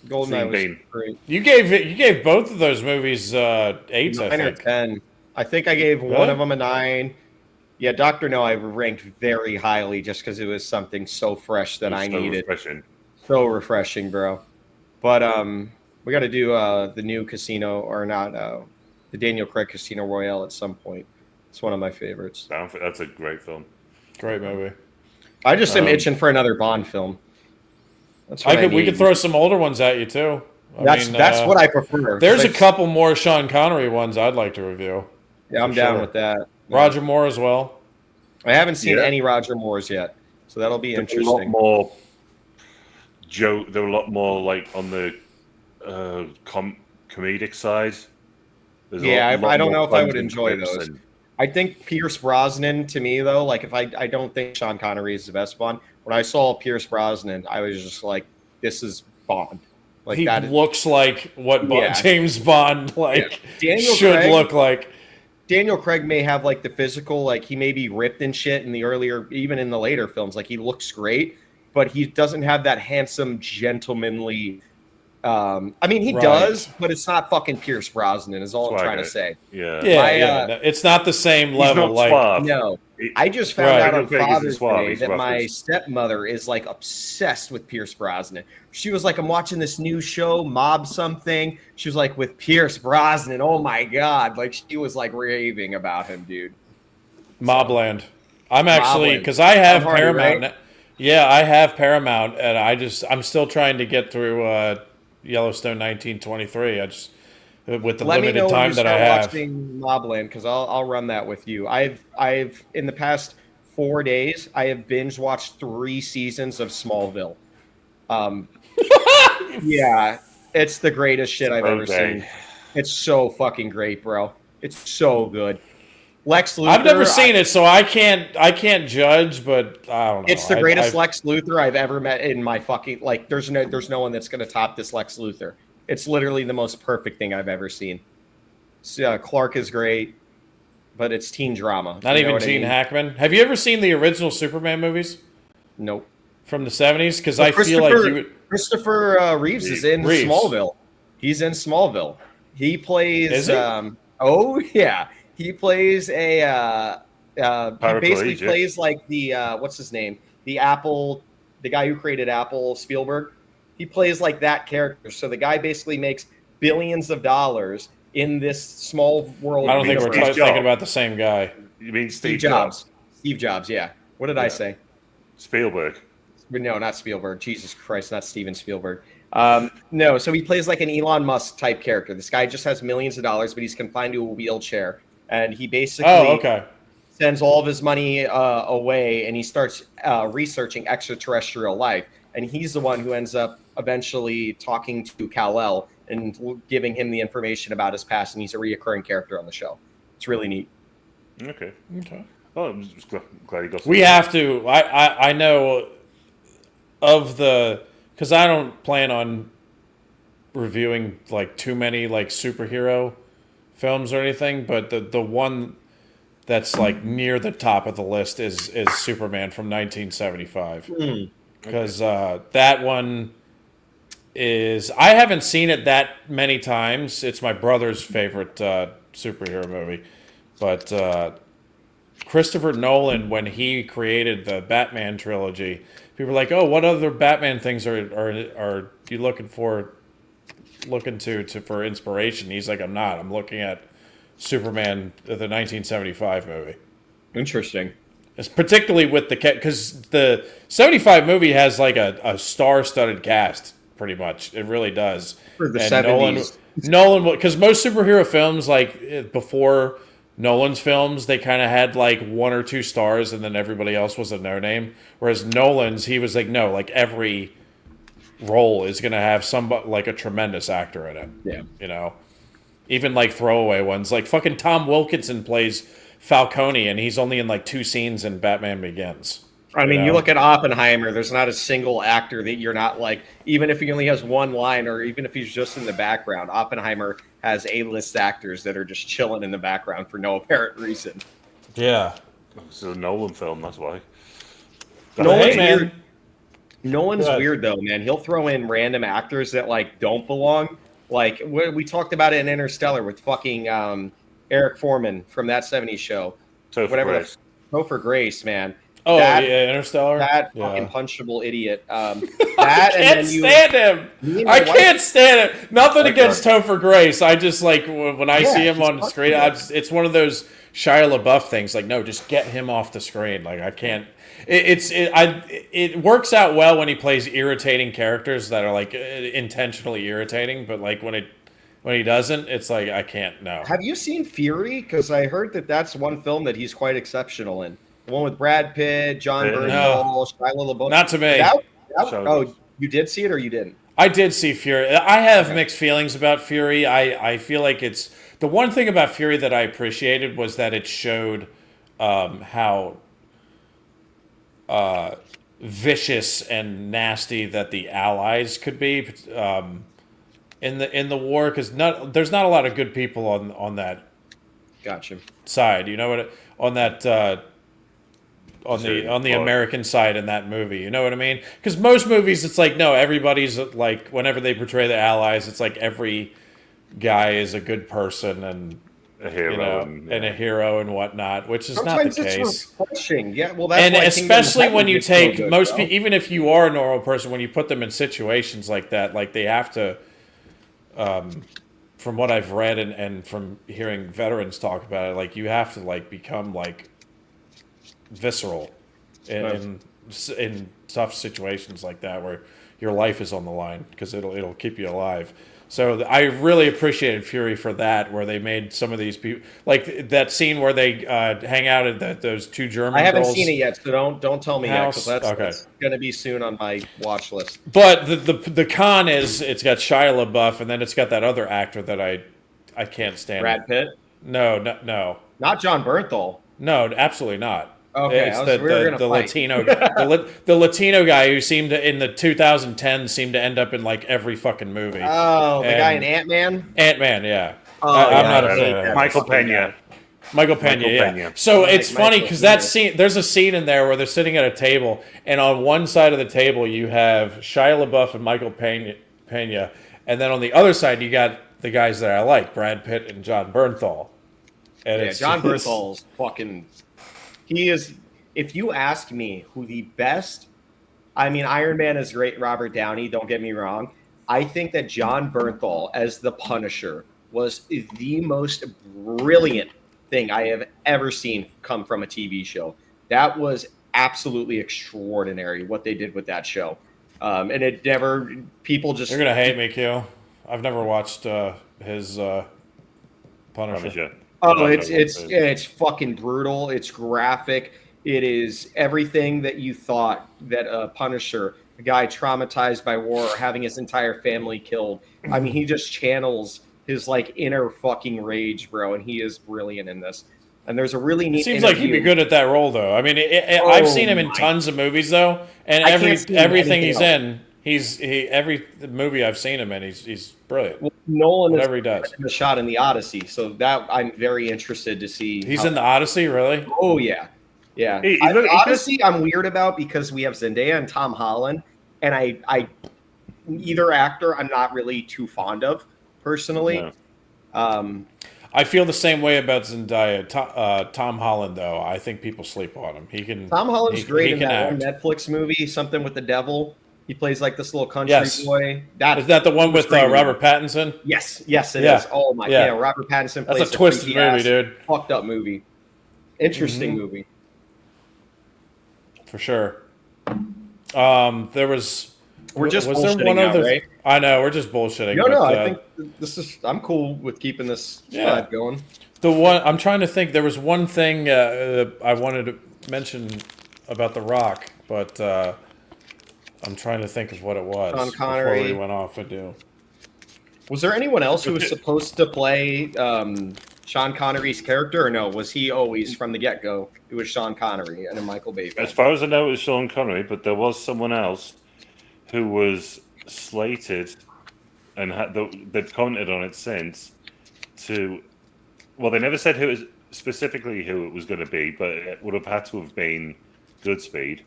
Goldeneye was great. You gave both of those movies 8s, I 9 or think. 10. I think I gave one of them a 9. Yeah, Dr. No, I ranked very highly just because it was something so fresh that I needed. Refreshing. So refreshing, bro. But we got to do the new casino, or not, the Daniel Craig Casino Royale at some point. It's one of my favorites. That's a great film. Great movie. I just am itching for another Bond film. That's what we could throw some older ones at you too. That's what I prefer. There's a couple more Sean Connery ones I'd like to review. Yeah, I'm down with that. Roger Moore as well. I haven't seen any Roger Moores yet, so that'll be interesting. A lot more There were a lot more like on the comedic side. I don't know if I would enjoy those. I think Pierce Brosnan, to me though, like if I don't think Sean Connery is the best Bond. When I saw Pierce Brosnan, I was just like, this is Bond. Like he looks like what James Bond should Craig, look like. Daniel Craig may have like the physical, like he may be ripped and shit in the earlier, even in the later films. Like he looks great, but he doesn't have that handsome, gentlemanly. I mean, he does, but it's not fucking Pierce Brosnan. Is all I'm trying to say. It's not the same level. No, I just found out on Father's Day that my stepmother is like obsessed with Pierce Brosnan. She was like, "I'm watching this new show, Mob something." She was like, "With Pierce Brosnan, oh my god!" Like she was like raving about him, dude. Mobland. I'm actually because I have Paramount. Right? Yeah, I have Paramount, and I'm still trying to get through Yellowstone 1923. I just with the limited time that I have. Watching Mobland, because I'll run that with you. I've in the past 4 days I have binge watched 3 seasons of Smallville. Yeah, it's the greatest shit I've ever seen. It's so fucking great, bro. It's so good. Lex Luthor. I've never seen it, so I can't judge, but I don't know. It's the greatest Lex Luthor I've ever met in my fucking like. There's no one that's gonna top this Lex Luthor. It's literally the most perfect thing I've ever seen. So, Clark is great, but it's teen drama. Not even Gene Hackman. Have you ever seen the original Superman movies? Nope. From the 70s? Because I feel like you would. Christopher Reeves is in Smallville. He's in Smallville. He plays. Is he? Oh yeah, he plays a. He basically plays like the what's his name? The guy who created Apple, Spielberg. He plays like that character. So the guy basically makes billions of dollars in this small world. I don't think we're universe. thinking about the same guy. You mean Steve Jobs. Steve Jobs, yeah. What did I say? Spielberg. No, not Spielberg. Jesus Christ, not Steven Spielberg. No, so he plays like an Elon Musk type character. This guy just has millions of dollars, but he's confined to a wheelchair. And he basically sends all of his money away, and he starts researching extraterrestrial life. And he's the one who ends up eventually talking to Kal-El and giving him the information about his past, and he's a reoccurring character on the show. It's really neat. Okay. Oh, I'm just glad he got. We have to. I know of the, because I don't plan on reviewing like too many like superhero films or anything, but the one that's like near the top of the list is Superman from 1975. Because that one is, I haven't seen it that many times. It's my brother's favorite superhero movie, but Christopher Nolan, when he created the Batman trilogy, people were like, "Oh, what other Batman things are you looking to for inspiration?" He's like, "I'm not. I'm looking at Superman, the 1975 movie." Interesting. It's particularly with the because the 75 movie has like a star-studded cast, pretty much. It really does. For the 70s. Nolan, because most superhero films, like before Nolan's films, they kind of had like one or two stars, and then everybody else was a no-name. Whereas Nolan's, he was like, no, like every role is going to have somebody like a tremendous actor in it. Yeah, you know, even like throwaway ones, like fucking Tom Wilkinson plays Falcone, and he's only in like 2 scenes in Batman Begins. I mean, you look at Oppenheimer, there's not a single actor that you're not like, even if he only has one line or even if he's just in the background, Oppenheimer has A-list actors that are just chilling in the background for no apparent reason. Yeah. It's a Nolan film, that's why. Nolan's weird. Nolan's weird, though, man. He'll throw in random actors that, like, don't belong. Like, we talked about it in Interstellar with fucking Eric Foreman from that 70s show. Topher Grace, man. Oh, yeah, Interstellar. That fucking punchable idiot. I can't stand him. I can't stand him. Nothing against Topher Grace. I just like when I see him on the screen. It's one of those Shia LaBeouf things. Like, no, just get him off the screen. Like, I can't. It works out well when he plays irritating characters that are like intentionally irritating. But like when he doesn't, it's like I can't. No. Have you seen Fury? Because I heard that's one film that he's quite exceptional in. The one with Brad Pitt, John Bernthal, Shia LaBeouf. Not to me. Oh, you did see it or you didn't? I did see Fury. I have mixed feelings about Fury. I feel like it's the one thing about Fury that I appreciated was that it showed how vicious and nasty that the Allies could be in the war, because there's not a lot of good people on that side. You know what? On that. On the American side in that movie, you know what I mean? Because most movies, it's like, no, everybody's like, whenever they portray the Allies, it's like every guy is a good person and a hero, and a hero and whatnot, which is not the case. Refreshing. Yeah, well, that's and especially when you take most people, even if you are a normal person, when you put them in situations like that, like they have to. From what I've read and from hearing veterans talk about it, like you have to like become like visceral in tough situations like that where your life is on the line because it'll keep you alive. So I really appreciated Fury for that, where they made some of these people like that scene where they hang out at those 2 German girls. I haven't seen it yet, so don't tell me yet, because that's going to be soon on my watch list. But the con is it's got Shia LaBeouf, and then it's got that other actor that I can't stand. Brad Pitt? No. Not John Bernthal. No, absolutely not. Okay, it's the Latino the Latino guy who seemed to in the 2010 seemed to end up in like every fucking movie. Oh, the guy in Ant-Man? Ant-Man, yeah. I'm not a fan. Michael Pena. Michael Pena, yeah. So it's funny because that scene, there's a scene in there where they're sitting at a table, and on one side of the table you have Shia LaBeouf and Michael Pena, and then on the other side you got the guys that I like, Brad Pitt and John Bernthal. And John Bernthal's fucking. He is, if you ask me who the best, I mean, Iron Man is great, Robert Downey, don't get me wrong. I think that John Bernthal as the Punisher was the most brilliant thing I have ever seen come from a TV show. That was absolutely extraordinary what they did with that show. And it never, people just. You're gonna hate me, Q. I've never watched his Punisher. Punisher. Oh, it's fucking brutal. It's graphic. It is everything that you thought that a Punisher, a guy traumatized by war, or having his entire family killed. I mean, he just channels his like inner fucking rage, bro, and he is brilliant in this. And there's a really neat. It seems like he'd be good at that role, though. I mean, I've seen him in tons of movies, though, and everything he's in, every movie I've seen him in, he's brilliant. Well, Nolan whatever he does. The shot in the Odyssey, so that I'm very interested to see. He's in the Odyssey, really? Oh yeah, yeah. Odyssey, I'm weird about because we have Zendaya and Tom Holland, and I either actor I'm not really too fond of personally. No. I feel the same way about Zendaya. Tom Holland, though, I think people sleep on him. Tom Holland's great in that one Netflix movie, Something with the Devil. He plays like this little country boy. Is that the one with Robert Pattinson? Yes, it is. Oh my god, Robert Pattinson plays That's a twisted movie, dude. Fucked up movie. Interesting movie. For sure. There was. We're just bullshitting now, right? I know we're just bullshitting. No, I think this is. I'm cool with keeping this vibe going. The one I'm trying to think. There was one thing I wanted to mention about The Rock, but I'm trying to think of what it was. Sean Connery. Before we went off and do. Was there anyone else who was supposed to play Sean Connery's character, or no? Was he always from the get-go? It was Sean Connery and a Michael Bay film. As far as I know, it was Sean Connery, but there was someone else who was slated and they've commented on it since to. Well, they never said specifically who it was going to be, but it would have had to have been Goodspeed.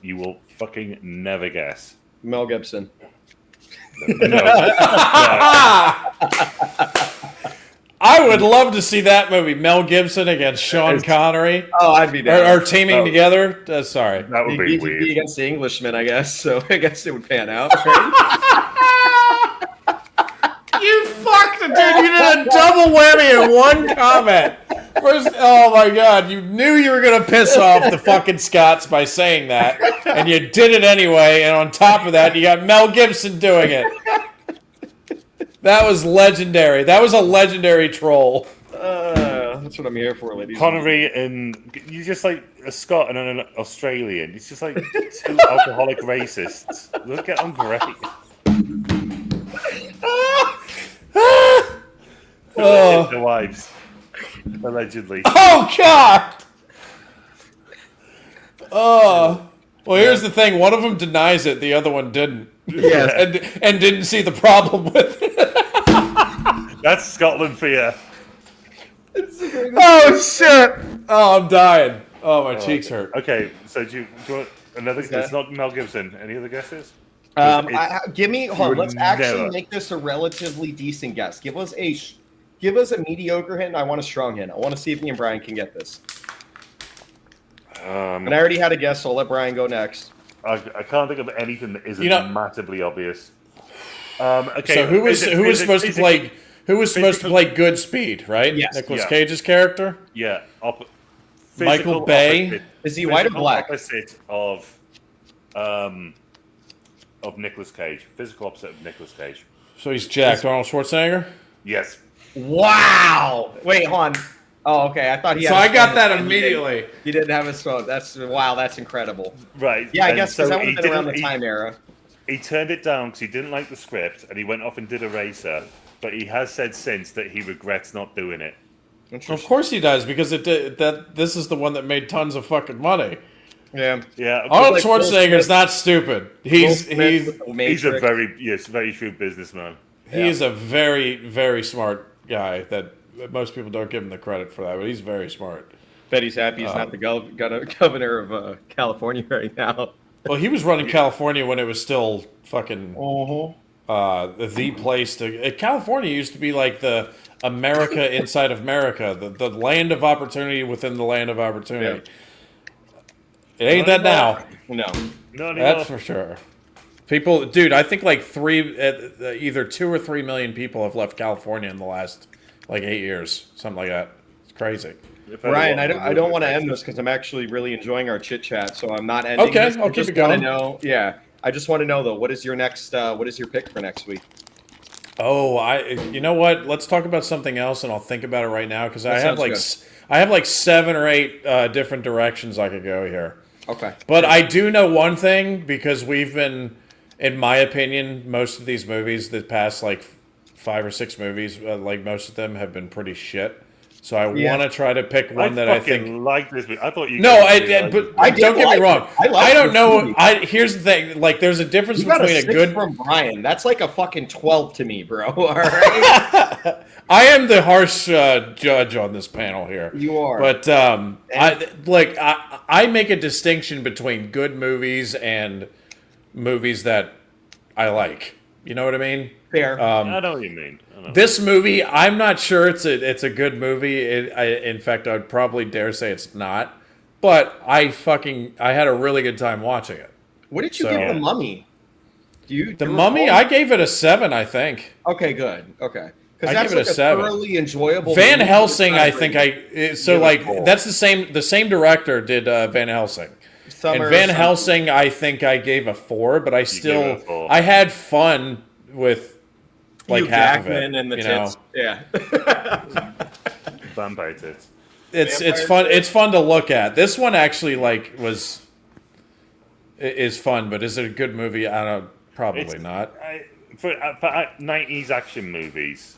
You will fucking never guess. Mel Gibson. No. I would love to see that movie, Mel Gibson against Sean Connery. Oh, I'd be down. Or teaming together. Sorry. That would be weird. Against the Englishman, I guess. So I guess it would pan out. You fucked it, dude. You did a double whammy in one comment. First, oh my god, you knew you were going to piss off the fucking Scots by saying that, and you did it anyway, and on top of that, you got Mel Gibson doing it. That was legendary. That was a legendary troll. That's what I'm here for, ladies. Connery and you're just like a Scot and an Australian. It's just like two alcoholic racists. Look at them great. The wives, allegedly. Oh God! Oh, well. Here's the thing: one of them denies it, the other one didn't. Yeah, and didn't see the problem with it. That's Scotland for you. Oh shit! Oh, I'm dying. Oh, my cheeks hurt. Okay, so do you want another? It's not Mel Gibson. Any other guesses? Give me. Hold on. Let's actually make this a relatively decent guess. Give us a mediocre hint. I want a strong hint. I want to see if me and Brian can get this. And I already had a guess, so I'll let Brian go next. I can't think of anything that isn't massively obvious. Okay. So who was supposed to play? Who was supposed to play Goodspeed? Right? Yes. Nicolas Cage's character. Yeah. Michael Bay. Is he white or black? Opposite of Nicolas Cage. Physical opposite of Nicolas Cage. So he's Jack Arnold Schwarzenegger. Yes. Wow. Wait, hold on. Oh, okay. I thought he had. So I got that immediately. He didn't have his phone. That's incredible. Right. Yeah, I guess because that would have been around the time era. He turned it down because he didn't like the script, and he went off and did Eraser. But he has said since that he regrets not doing it. Of course he does, because this is the one that made tons of fucking money. Yeah. Arnold Schwarzenegger's not stupid. He's a very shrewd businessman. He's a very, very smart guy that most people don't give him the credit for that, but he's very smart. Bet he's happy he's not the governor of California right now. Well, he was running California when it was still fucking the place to. California used to be like the America inside of America, the land of opportunity within the land of opportunity. Yeah. It ain't that now. No, that's for sure. People, dude, I think like either 2 or 3 million people have left California in the last like 8 years, something like that. It's crazy. Ryan, I don't want to end this because I'm actually really enjoying our chit chat, so I'm not ending. Okay, this. I'll keep it going. I just want to know though, what is your pick for next week? Oh, you know what? Let's talk about something else, and I'll think about it right now because I have sounds like 7 or 8 different directions I could go here. Okay. But I do know one thing because we've been, in my opinion, most of these movies, the past like 5 or 6 movies, like most of them have been pretty shit. So I want to try to pick one that I think. Like this movie. I thought you. No, but don't get me wrong. I don't know. Movie. Here's the thing. Like, there's a difference You got between a a 6 good. from Brian. That's like a fucking 12 to me, bro. All right. I am the harsh judge on this panel here. You are. But I make a distinction between good movies and movies that I like. You know what I mean? Fair. I know what you mean. This movie, I'm not sure it's a good movie. In fact, I'd probably dare say it's not. But I had a really good time watching it. What did you give The Mummy? The Mummy, I gave it a 7, I think. Okay, good. Okay. I give it a 7. Thoroughly enjoyable. Van Helsing, I think that's the same director did Van Helsing. And Van Helsing, I think I gave a 4, but I had fun with like Hugh half Jackman of it. And the tits. Yeah. Vampire tits. It's fun. It's fun to look at. This one actually is fun, but is it a good movie? I don't. Probably not. For 90s action movies.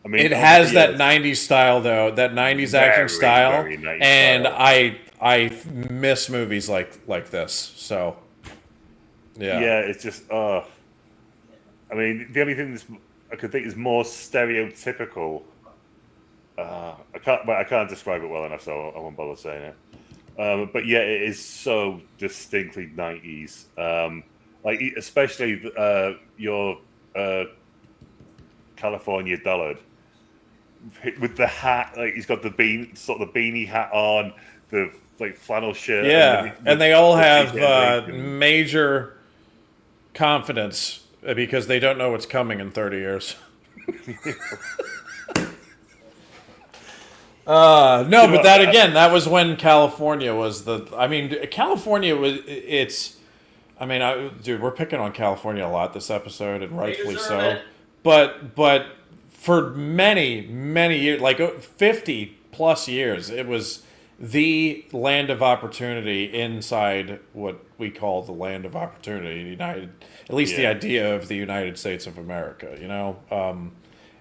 I mean, it has that 90s style though. That 90s action style, very 90s and style. I miss movies like this. So yeah. Yeah, it's just. I mean, the only thing I could think is more stereotypical. I can't describe it well enough, so I won't bother saying it. But yeah, it is so distinctly 90s. Like especially your California dullard with the hat. Like he's got the beanie hat on, the like flannel shirt. Yeah, and they all have major confidence because they don't know what's coming in 30 years. No, but that was when California was California was, dude, we're picking on California a lot this episode, and rightfully so. But for many, many years, like 50 plus years, it was the land of opportunity inside what we call the land of opportunity, the idea of the United States of America,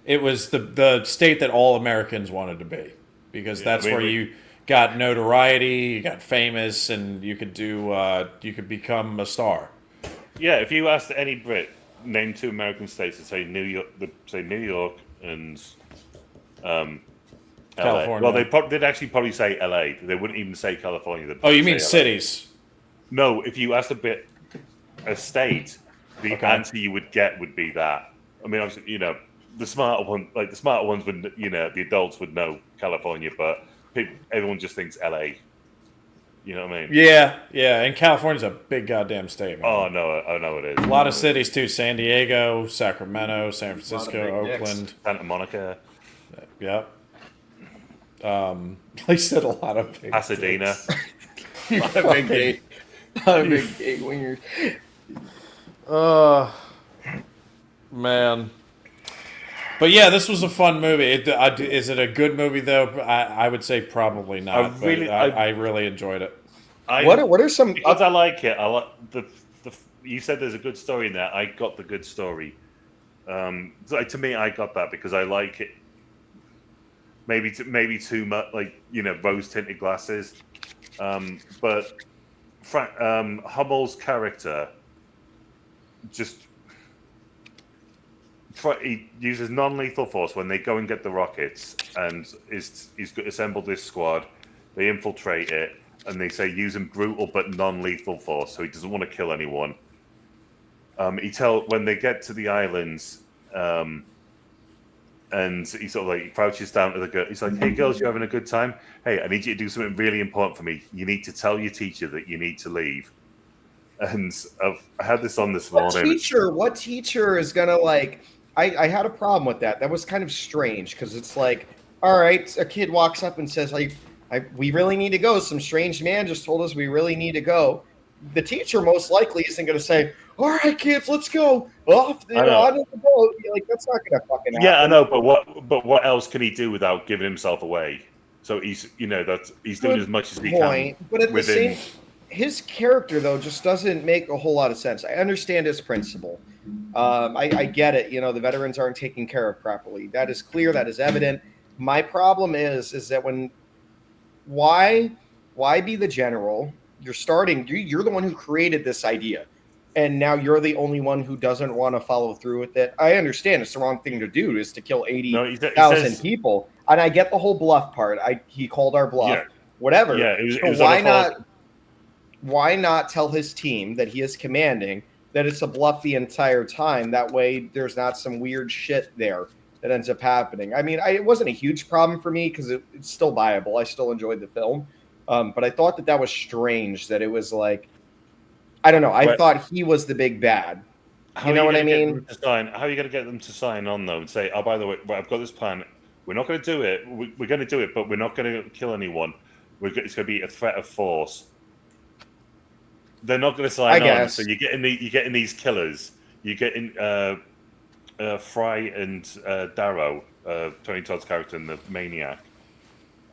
it was the state that all Americans wanted to be. Because that's where you got notoriety, you got famous, and you could become a star. Yeah, if you asked any Brit, name 2 American states, to say New York and California. LA. Well, they'd actually probably say LA. They wouldn't even say California. Oh, you mean cities? No, if you asked a state, the answer you would get would be that. I mean, obviously, the smarter ones would, the adults would know California, but everyone just thinks LA. You know what I mean? Yeah, and California's a big goddamn state, man. Oh no, it is. A lot of cities too: San Diego, Sacramento, San Francisco, Oakland, Santa Monica. Yep. I said a lot of big Pasadena. You got a big gate. A big gate wingers. Man. But yeah, this was a fun movie. Is it a good movie though? I would say probably not. I really enjoyed it. What are some? Because I like it. I like the. You said there's a good story in there. I got the good story. To me, I got that because I like it. Maybe too much, rose tinted glasses. But Hummel's character just. He uses non-lethal force when they go and get the rockets, and he's assembled this squad. They infiltrate it, and they say using brutal but non-lethal force, so he doesn't want to kill anyone. When they get to the islands, and he sort of crouches down to the girl. He's like, "Hey girls, you having a good time? Hey, I need you to do something really important for me. You need to tell your teacher that you need to leave." And I had this on this What morning. teacher is gonna like? I had a problem with that. That was kind of strange because it's like, all right, a kid walks up and says, like, we really need to go. Some strange man just told us we really need to go. The teacher most likely isn't going to say, all right, kids, let's go off I know. onto the boat. Like, that's not going to fucking happen. Yeah, I know, but what else can he do without giving himself away? So he's he's doing as much as he can. But at within... the same, his character though just doesn't make a whole lot of sense. I understand his principle. I get it. You know, the veterans aren't taken care of properly. That is clear. That is evident. My problem is that why be the general? You're the one who created this idea, and now you're the only one who doesn't want to follow through with it. I understand it's the wrong thing to do, is to kill 80,000 people, and I get the whole bluff part. He called our bluff, whatever. Yeah, it was why not tell his team that he is commanding that it's a bluff the entire time? That way, there's not some weird shit there that ends up happening. I mean, it wasn't a huge problem for me because it's still viable. I still enjoyed the film. But I thought that was strange that it was like, I don't know. I thought he was the big bad. You know what I mean? How are you going to get them to sign on, though, and say, oh, by the way, I've got this plan. We're not going to do it. We're going to do it, but we're not going to kill anyone. It's going to be a threat of force. They're not going to sign on. So you're getting these killers. You're getting Fry and Darrow, Tony Todd's character, and the Maniac.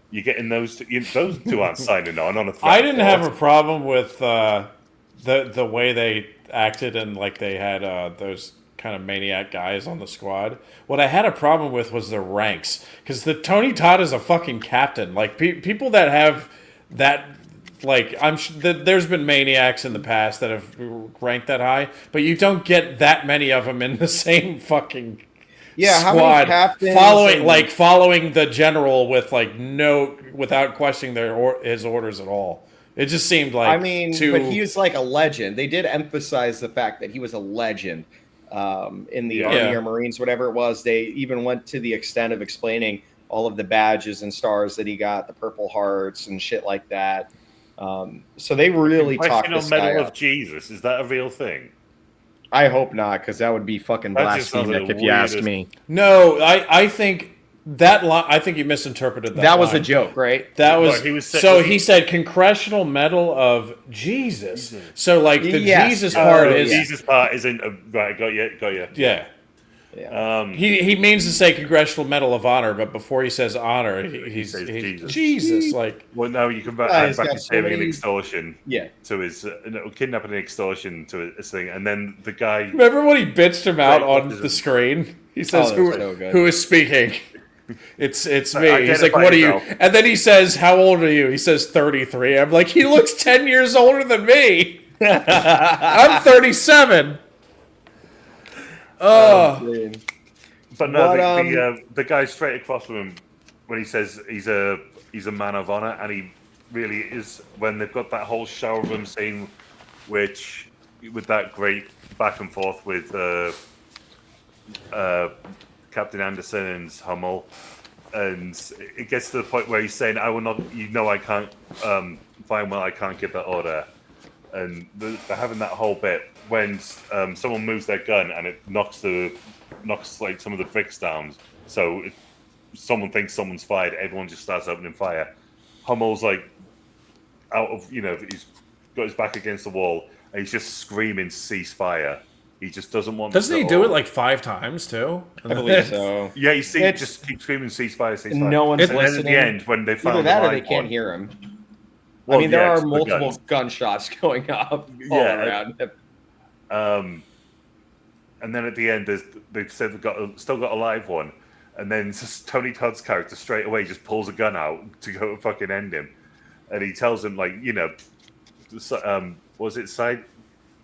You're getting those two aren't signing on a threat. I didn't have a problem with the way they acted, and like they had those kind of maniac guys on the squad. What I had a problem with was their ranks, because the Tony Todd is a fucking captain. Like people that have that, like there's been maniacs in the past that have ranked that high, but you don't get that many of them in the same fucking squad, how many captains following the general with without questioning his orders at all. It just seemed like, but he was like a legend. They did emphasize the fact that he was a legend in the Army or Marines, whatever it was. They even went to the extent of explaining all of the badges and stars that he got, the Purple Hearts and shit like that. So they really talked this guy Medal up. of Jesus, is that a real thing? I hope not, because that would be fucking blasphemic if you ask me. No, I think that I think you misinterpreted that. That was a joke, right? That was he said Congressional Medal of Jesus. So like the Jesus part is Jesus part isn't right. Got you. Yeah. He means to say Congressional Medal of Honor, but before he says honor, he says Jesus. Like, well, no, you can back his saving and extortion. Yeah. To his kidnapping and extortion to his thing, and then the guy. Remember when he bitched him out on the screen? He says, "Who is speaking?" It's me. He's like, "What are you?" And then he says, "How old are you?" He says, 33. I'm like, he looks 10 years older than me. I'm 37. But no, the guy straight across from him, when he says he's a man of honor, and he really is. When they've got that whole shower room scene, which with that great back and forth with Captain Anderson and Hummel, and it gets to the point where he's saying, "I will not. I can't. Fine, well, I can't give that order." And they're having that whole bit when someone moves their gun and it knocks like some of the bricks down. So someone thinks someone's fired. Everyone just starts opening fire. Hummel's like out of he's got his back against the wall and he's just screaming ceasefire. He just doesn't want. Doesn't he do it like 5 times too? I believe so. Yeah, you see, just keep screaming ceasefire. No one's listening. And then at the end, when they found that, or they can't hear him. Well, I mean, there are multiple gunshots going up all around him. And then at the end, they've said they've still got a live one, and then just Tony Todd's character straight away just pulls a gun out to go and fucking end him, and he tells him like,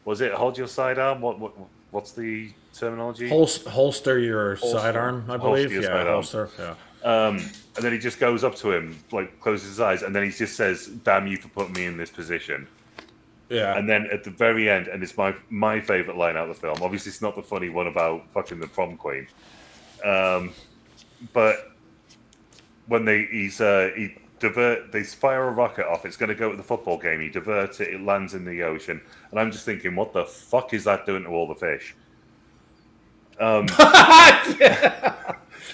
was it hold your sidearm? What's the terminology? Holster your sidearm, I believe. Holster. Yeah. And then he just goes up to him, like closes his eyes, and then he just says, "Damn you for putting me in this position." Yeah. And then at the very end, and it's my favorite line out of the film. Obviously, it's not the funny one about fucking the prom queen, but when they fire a rocket off. It's going to go to the football game. He diverts it. It lands in the ocean, and I'm just thinking, what the fuck is that doing to all the fish?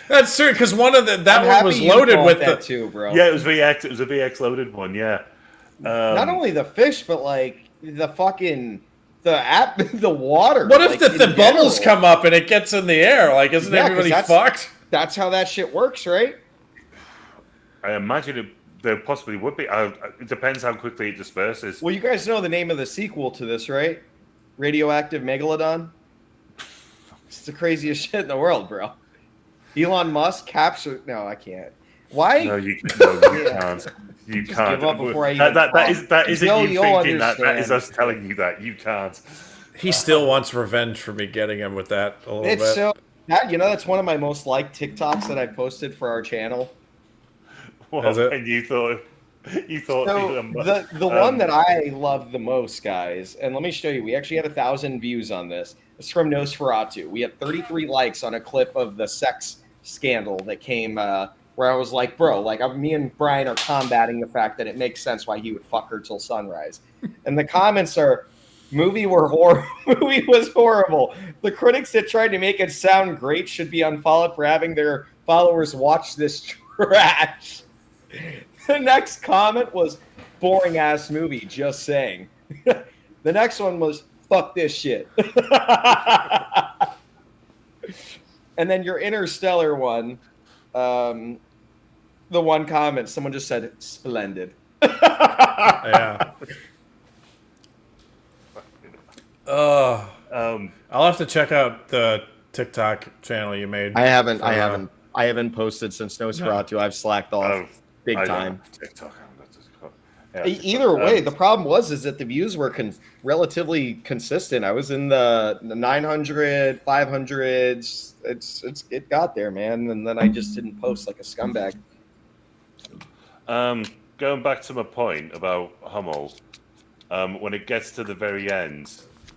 That's true, because one of that I'm one was happy you loaded caught with that the. too, bro. Yeah, it was VX. It was a VX loaded one. Yeah. Not only the fish, but like the fucking the water. What if like, the in bubbles general. come up and it gets in the air? Like, isn't Yeah, 'cause everybody that's- fucked? That's how that shit works, right? I imagine there possibly would be. It depends how quickly it disperses. Well, you guys know the name of the sequel to this, right? Radioactive Megalodon. It's the craziest shit in the world, bro. Elon Musk captured. No, I can't. Why? No, you can't. You Just can't. give up before I even that isn't You'll you thinking that. That is understand. us telling you that. You can't. He still wants revenge for me getting him with that a little It's bit. so that's one of my most liked TikToks that I've posted for our channel. Well, Is it? and you thought So the one that I love the most, guys, and let me show you. We actually had 1,000 views on this. It's from Nosferatu. We had 33 likes on a clip of the sex scandal that came where I was like, bro, like me and Brian are combating the fact that it makes sense why he would fuck her till sunrise. And the comments are, movie was horrible. The critics that tried to make it sound great should be unfollowed for having their followers watch this trash. The next comment was, boring ass movie, just saying. The next one was, fuck this shit. And then your Interstellar one, the one comment, someone just said, splendid. Yeah. I'll have to check out the TikTok channel you made. I haven't posted since Nosferatu. I've slacked off big I don't time. have TikTok. Either way, the problem is that the views were relatively consistent. I was in the 900, 500s. It got there, man. And then I just didn't post like a scumbag. Going back to my point about Hummel, when it gets to the very end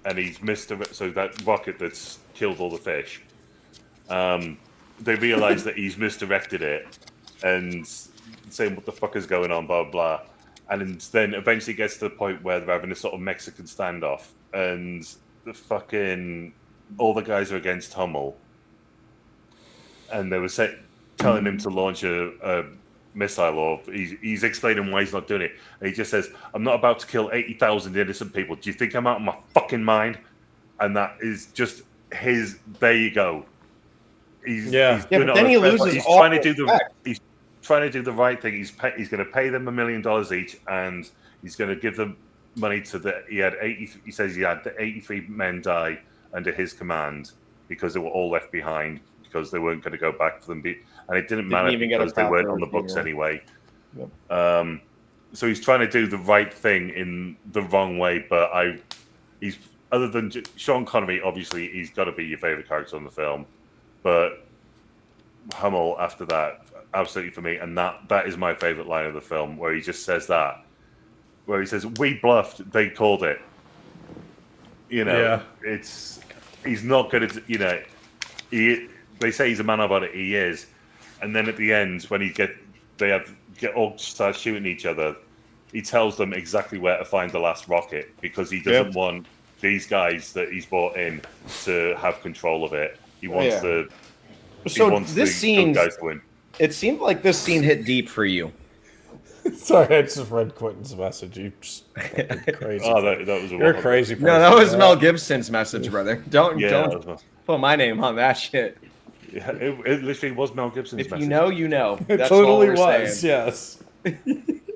and he's so that rocket that's killed all the fish, they realize that he's misdirected it and saying what the fuck is going on, blah blah. And then eventually gets to the point where they're having a sort of Mexican standoff, and all the guys are against Hummel, and they were telling him to launch a missile, or he's explaining why he's not doing it, and he just says, "I'm not about to kill 80,000 innocent people. Do you think I'm out of my fucking mind?" And that is just his. There you go. He's but then he loses he's all trying to do respect. he's trying to do the right thing. He's going to pay them $1 million each, and he's going to give them money to he says he had 83 men die under his command because they were all left behind because they weren't going to go back for them. And it didn't matter because they weren't on the books anyway. Yep. So he's trying to do the right thing in the wrong way, but he's other than Sean Connery, obviously he's got to be your favorite character on the film, but Hummel after that, absolutely for me, and that is my favorite line of the film, where he just says that, where he says, "We bluffed, they called it." He's not good at they say he's a man about it, he is, and then at the end when they all start shooting each other, he tells them exactly where to find the last rocket because he doesn't want these guys that he's brought in to have control of it. He wants the scene guys to win. It seemed like this scene hit deep for you. Sorry, I just read Quentin's message. You just crazy. That was You're a crazy person. No, that was Mel Gibson's message, brother. Don't put my name on that shit. Yeah, it literally was Mel Gibson's If message. you know, you know. It That's totally all we're was. saying.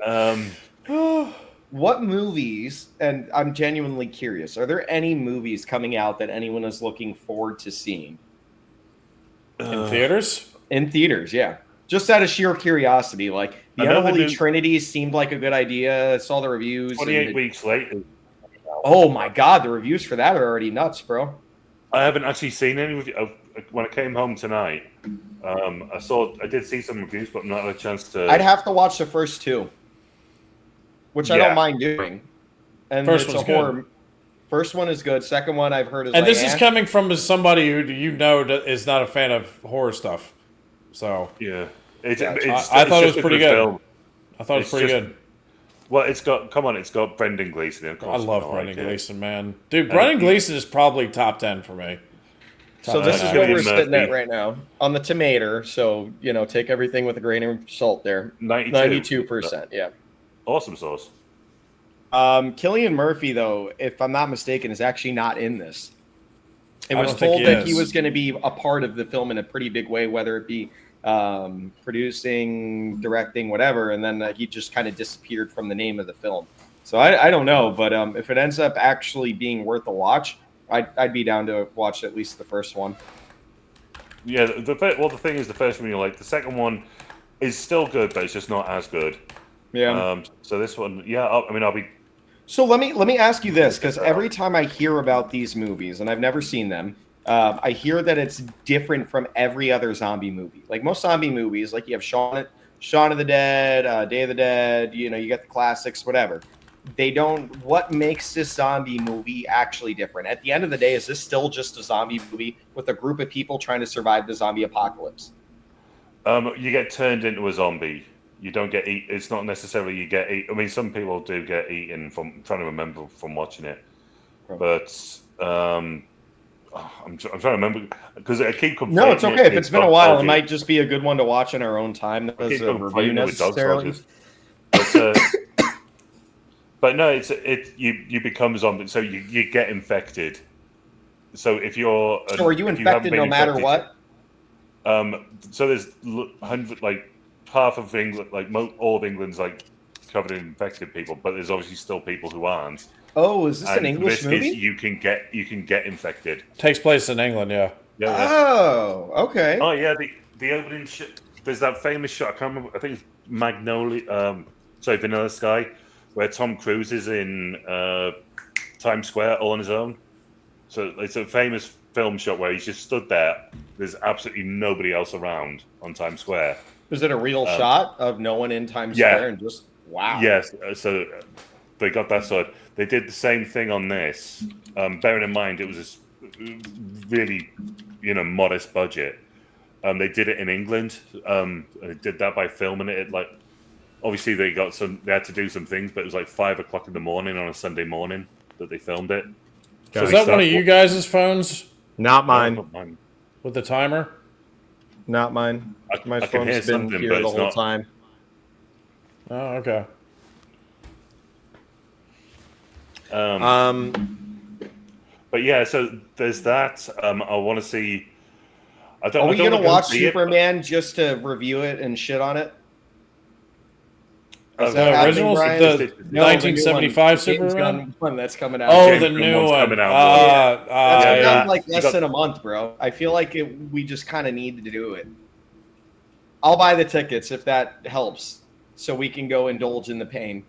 Yes. What movies, and I'm genuinely curious, are there any movies coming out that anyone is looking forward to seeing? In theaters? In theaters, yeah. Just out of sheer curiosity. Like, the Unholy Trinity seemed like a good idea. I saw the reviews. 28 weeks later. Oh my god, the reviews for that are already nuts, bro. I haven't actually seen any reviews. When I came home tonight, I did see some reviews, but not had a chance to. I'd have to watch the first two, which I don't mind doing. And First it's one's a horror. good. First one is good. Second one I've heard is and this is coming from somebody who is not a fan of horror stuff. So yeah, I thought it was pretty good. Film. I thought it was It's pretty just- good. Well, it's got Brendan Gleeson. Of course I love you're gonna Brendan like it. Gleeson, man. Dude, Brendan Gleeson is probably top 10 for me. So this is Top what 10. we're Cillian sitting at Murphy. right now on the tomato. So take everything with a grain of salt there. 92. 92%. Yeah. Awesome sauce. Cillian Murphy, though, if I'm not mistaken, is actually not in this. It I was don't think told he that he is. was going to be a part of the film in a pretty big way, whether it be producing, directing, whatever, and then he just kind of disappeared from the name of the film. So I don't know, but if it ends up actually being worth a watch, I'd be down to watch at least the first one. Yeah, the thing is, the first one you like. The second one is still good, but it's just not as good. Yeah. So this one, yeah, I'll be. So let me ask you this, because every time I hear about these movies, and I've never seen them, I hear that it's different from every other zombie movie. Like most zombie movies, like you have Shaun of the Dead, Day of the Dead, you got the classics, whatever. They don't. What makes this zombie movie actually different? At the end of the day, is this still just a zombie movie with a group of people trying to survive the zombie apocalypse? You get turned into a zombie. You don't get eat. It's not necessarily you get eat. I mean, some people do get eaten from. I'm trying to remember from watching it, but I'm trying to remember because I keep conflating. No, it's okay. If it's been a while, it doggy. might just be a good one to watch in our own time. That I was keep a review conflating it with dog necessarily. soldiers. But no, you become zombie, so you get infected. So if you're So are you if haven't infected been no matter infected what? So there's half of England, all of England's covered in infected people, but there's obviously still people who aren't. Oh, is this an And English this movie? is you can get infected. Takes place in England, yeah. Yeah. Oh, okay. Oh yeah, the opening shot. There's that famous shot. I can't remember. I think it's Magnolia. Vanilla Sky, where Tom Cruise is in Times Square all on his own. So it's a famous film shot where he's just stood there. There's absolutely nobody else around on Times Square. Is it a real shot of no one in Times yeah. Square and just wow? Yes. So they got that sort. They did the same thing on this. Bearing in mind it was a really, modest budget. They did it in England. They did that by filming it. Obviously they had to do some things, but it was 5 o'clock in the morning on a Sunday morning that they filmed it. So is that one of you guys' phones Not mine. Not mine. with the timer? Not mine. My I can hear phone's been something, here but the it's whole not. time. Oh, okay. But yeah, so there's that. I want to see. Are we gonna wanna go watch see it, but- Superman just to review it and shit on it? Is The that happening, originals, Brian? the No, the new 1975 one, the James Superman? Gunn one that's coming out. Oh, James the Gunn new one's one. coming out. That's Yeah, been yeah. like You less got- than a month, bro. I feel like we just kind of need to do it. I'll buy the tickets if that helps, so we can go indulge in the pain.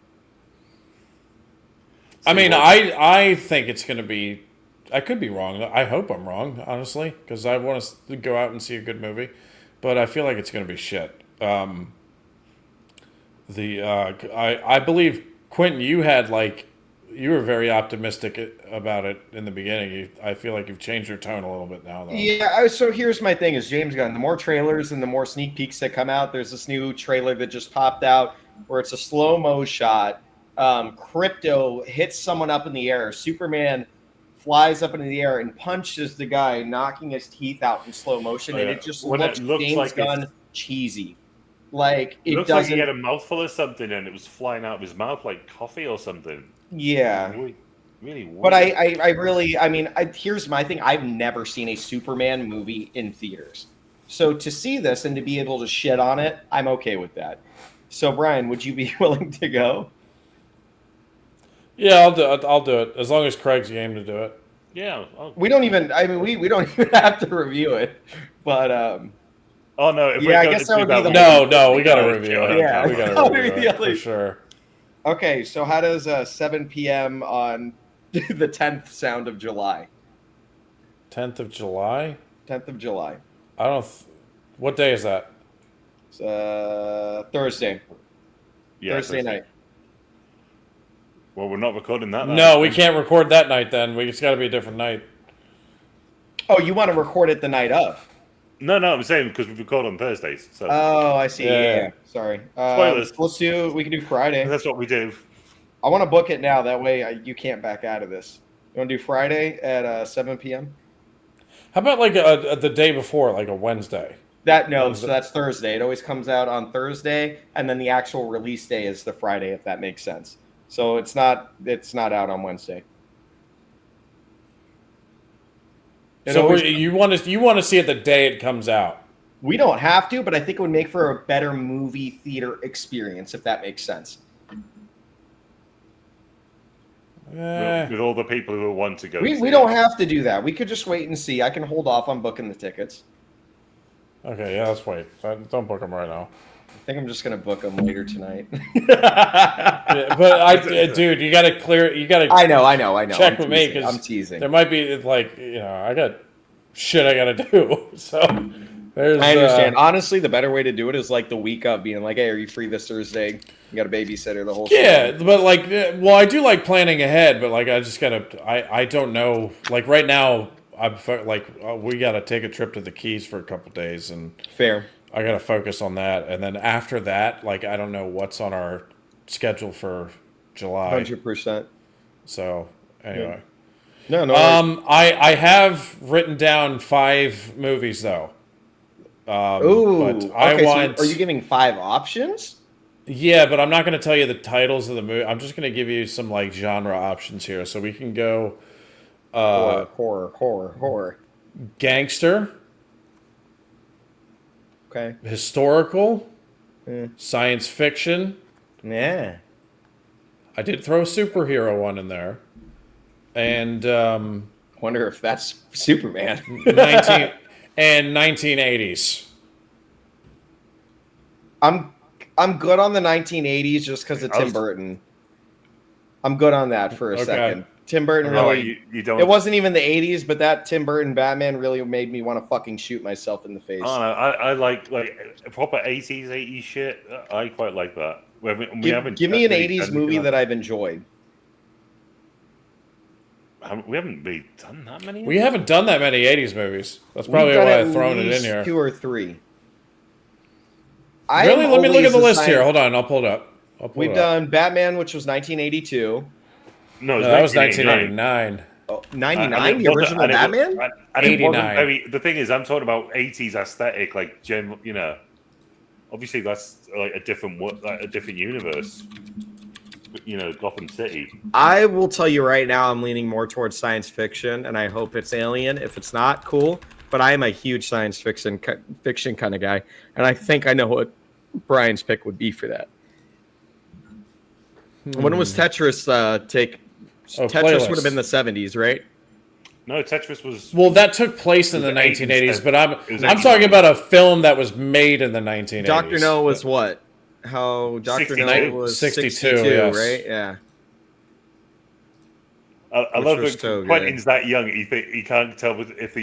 I mean, I think it's going to be. I could be wrong. I hope I'm wrong, honestly, because I want to go out and see a good movie, but I feel like it's going to be shit. I believe Quentin, you were very optimistic about it in the beginning. I feel like you've changed your tone a little bit now, though. Yeah, so here's my thing: is James Gunn. The more trailers and the more sneak peeks that come out, there's this new trailer that just popped out where it's a slow-mo shot. Crypto hits someone up in the air. Superman flies up into the air and punches the guy, knocking his teeth out in slow motion, Oh, and yeah. it just When it looks looks James like it's- Gunn cheesy. Like It it looks like doesn't. he had a mouthful of something and it was flying out of his mouth like coffee or something. Yeah. Really, really weird. But I really, here's my thing. I've never seen a Superman movie in theaters. So to see this and to be able to shit on it, I'm okay with that. So Brian, would you be willing to go? Yeah, I'll do it. I'll do it as long as Craig's game to do it. Yeah. We don't even, we don't even have to review it. But Oh no! If Yeah, I we're guess going to that would do be that, No, we got to Yeah, review it. yeah. We got That to would review be the it for only- sure. okay, so how does 7 p.m. on the 10th sound of July? 10th of July. 10th of July. I don't. What day is that? It's, Thursday. Yeah, Thursday night. Well, we're not recording that. No, we can't record that night. Then it's got to be a different night. Oh, you want to record it the night of? No, I'm saying because we record on Thursdays. So Oh, I see. Yeah. Yeah. Sorry. Spoilers. We can do Friday. that's what we do. I want to book it now. That way you can't back out of this. You want to do Friday at 7 p.m.? How about like the day before, like a Wednesday? So that's Thursday. It always comes out on Thursday, and then the actual release day is the Friday, if that makes sense. So it's not out on Wednesday. So you want to see it the day it comes out? We don't have to, but I think it would make for a better movie theater experience, if that makes sense. With all the people who want to go. We don't have to do that. We could just wait and see. I can hold off on booking the tickets. Okay, yeah, let's wait. Don't book them right now. I think I'm just gonna book them later tonight. Yeah, but dude, you got to clear. You got to. I know. Check with me because I'm teasing. There might be like I got shit I got to do. So there's. I understand. Honestly, the better way to do it is like the week of being like, "Hey, are you free this Thursday?" You got a babysitter the whole. Yeah, show. but like, well, I do like planning ahead, but like, I just gotta. I don't know. Like right now, we gotta take a trip to the Keys for a couple days, and Fair. I gotta focus on that. And then after that, like, I don't know what's on our schedule for July. 100%. So anyway, No. I have written down 5 movies though. Ooh. But I want. So are you giving 5 options? Yeah, but I'm not going to tell you the titles of the movie. I'm just going to give you some like genre options here, so we can go. Horror. Gangster, Okay. historical, science fiction. Yeah. I did throw a superhero one in there, and Wonder if that's Superman. 1980s. I'm good on the 1980s just because of Tim Burton. I'm good on that for a second. Tim Burton really. You don't. It wasn't even the 80s, but that Tim Burton Batman really made me want to fucking shoot myself in the face. I like proper 80s shit. I quite like that. Give me an 80s movie that I've enjoyed. We haven't really done that many. We haven't done that many 80s movies. That's probably why I've thrown it in here. 2 or 3. Really? Let me look at the list here. Hold on, I'll pull it up. We've done Batman, which was 1982. No, that was 1989. Oh, 99, the original Batman? 89. The thing is, I'm talking about 80s aesthetic, like general. Obviously that's like a different universe. Gotham City. I will tell you right now, I'm leaning more towards science fiction, and I hope it's Alien. If it's not, cool. But I am a huge science fiction kind of guy, and I think I know what Brian's pick would be for that. When was Tetris Tetris playlist. would have been the 70s, right? No, Tetris was. Well, that took place in the 1980s, but I'm talking about a film that was was in the 1980s. Dr. No was what? How Dr. No was 62, yes. Right? Yeah. I love it. Quentin's that young. He can't tell if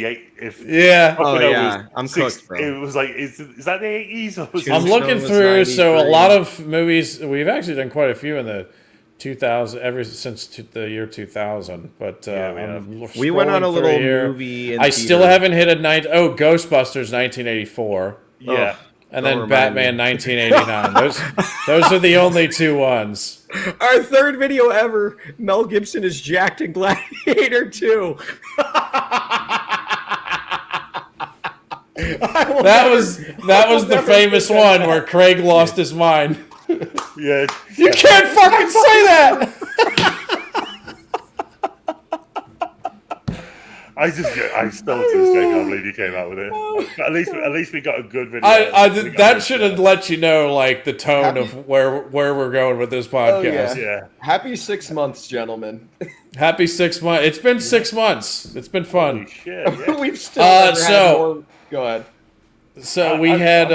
yeah. Oh yeah, I'm cooked, bro. It was like, is that the 80s? I'm looking through. So a lot of movies. We've actually done quite a few in the 2000, ever since the year 2000. But we went on a little movie. I still haven't hit a night. Oh, Ghostbusters 1984. Yeah. And then Batman 1989. Those are the only 2 ones. Our 3rd video ever. Mel Gibson is jacked in Gladiator 2. That was the famous one where Craig lost his mind. Yeah. You can't fucking say that. I still to this day can't believe you came out with it. At least we got a good video. That should have let you know, like, the tone of where we're going with this podcast. Oh, yeah. Happy 6 months, gentlemen. Happy 6 months. It's been 6 months. It's been fun. Holy shit, yeah. We've still had more. Go ahead. So we had.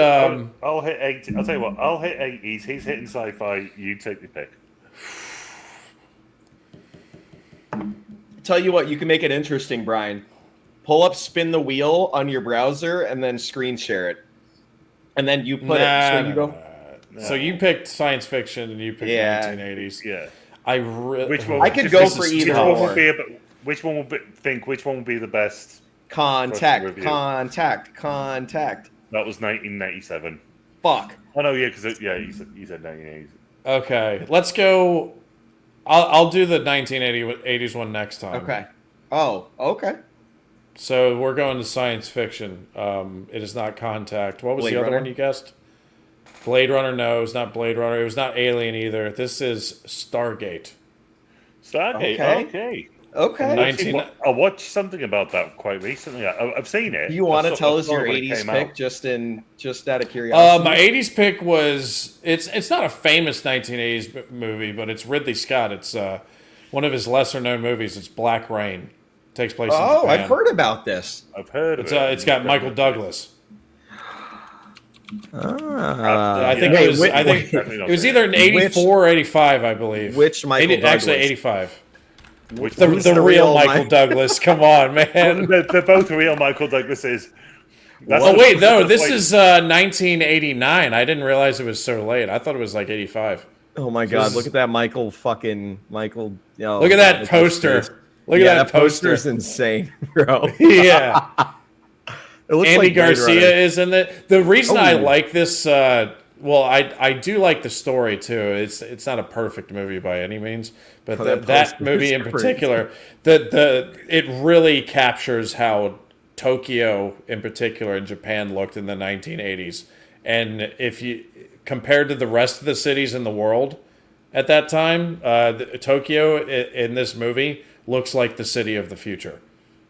I'll hit 80. I'll tell you what. I'll hit 80s. He's hitting sci-fi. You take the pick. Tell you what, you can make it interesting, Brian. Pull up Spin the Wheel on your browser and then screen share it. And then you put So you picked science fiction and you picked 1980s. Yeah. Which one? I could go for either. Which one will be the best Contact. review. Contact. That was 1997. Fuck. Oh no, yeah, because you said 1980s. Okay, let's go. I'll do the 1980s one next time. Okay. Oh, okay. So we're going to science fiction. It is not Contact. What was Blade the other Runner? one you guessed? Blade Runner? No, it's not Blade Runner. It was not Alien either. This is Stargate. Stargate. Okay. Okay. Okay. 19 I watched something about that quite recently. I've seen it. Do you want I to saw- tell I us saw your it when it 80s came pick out. just out of curiosity? My 80s pick was it's not a famous 1980s movie, but it's Ridley Scott. It's one of his lesser known movies. It's Black Rain. Takes place in Oh, Japan. I've heard about this. I've heard of It's it. it's got Michael Douglas. Ah. I think yeah. it was. Wait, I think Definitely not it was fair. either in 84 or 85, I believe. Which Michael Actually, Douglas? 85. Which The, one's the real Mi- Michael Douglas. Come on, man. they're both real Michael Douglases. Oh wait, no, this is 1989. I didn't realize it was so late. I thought it was like 85. Oh my God! Look at that Michael. Oh, Look at that God, poster. Look yeah, at that poster. poster's insane, bro. Yeah, It looks Andy like Blade Garcia Runner. is in it. The reason I Oh. like this, well, I do like the story too. It's not a perfect movie by any means, but Oh, that that poster movie is in crazy. particular, it really captures how Tokyo in particular in Japan looked in the 1980s, and if you compared to the rest of the cities in the world at that time, Tokyo in this movie looks like the city of the future.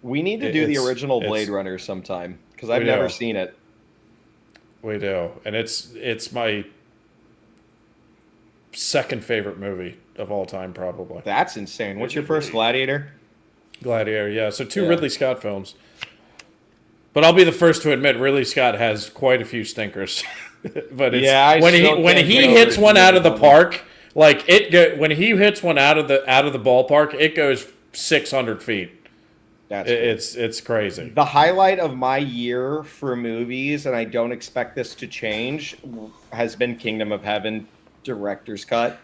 We need to do the It's- original it's- Blade Runner sometime because I've We never do. seen it. We do, and it's my second favorite movie of all time, probably. That's insane. What's your first Gladiator? Gladiator, yeah. So two Yeah. Ridley Scott films. But I'll be the first to admit, Ridley Scott has quite a few stinkers. But it's, Yeah, I when he still when can't he get over hits it. one out of the park, like when he hits one out of the ballpark, it goes 600 feet. That's It's crazy. the highlight of my year for movies, and I don't expect this to change, has been Kingdom of Heaven director's cut.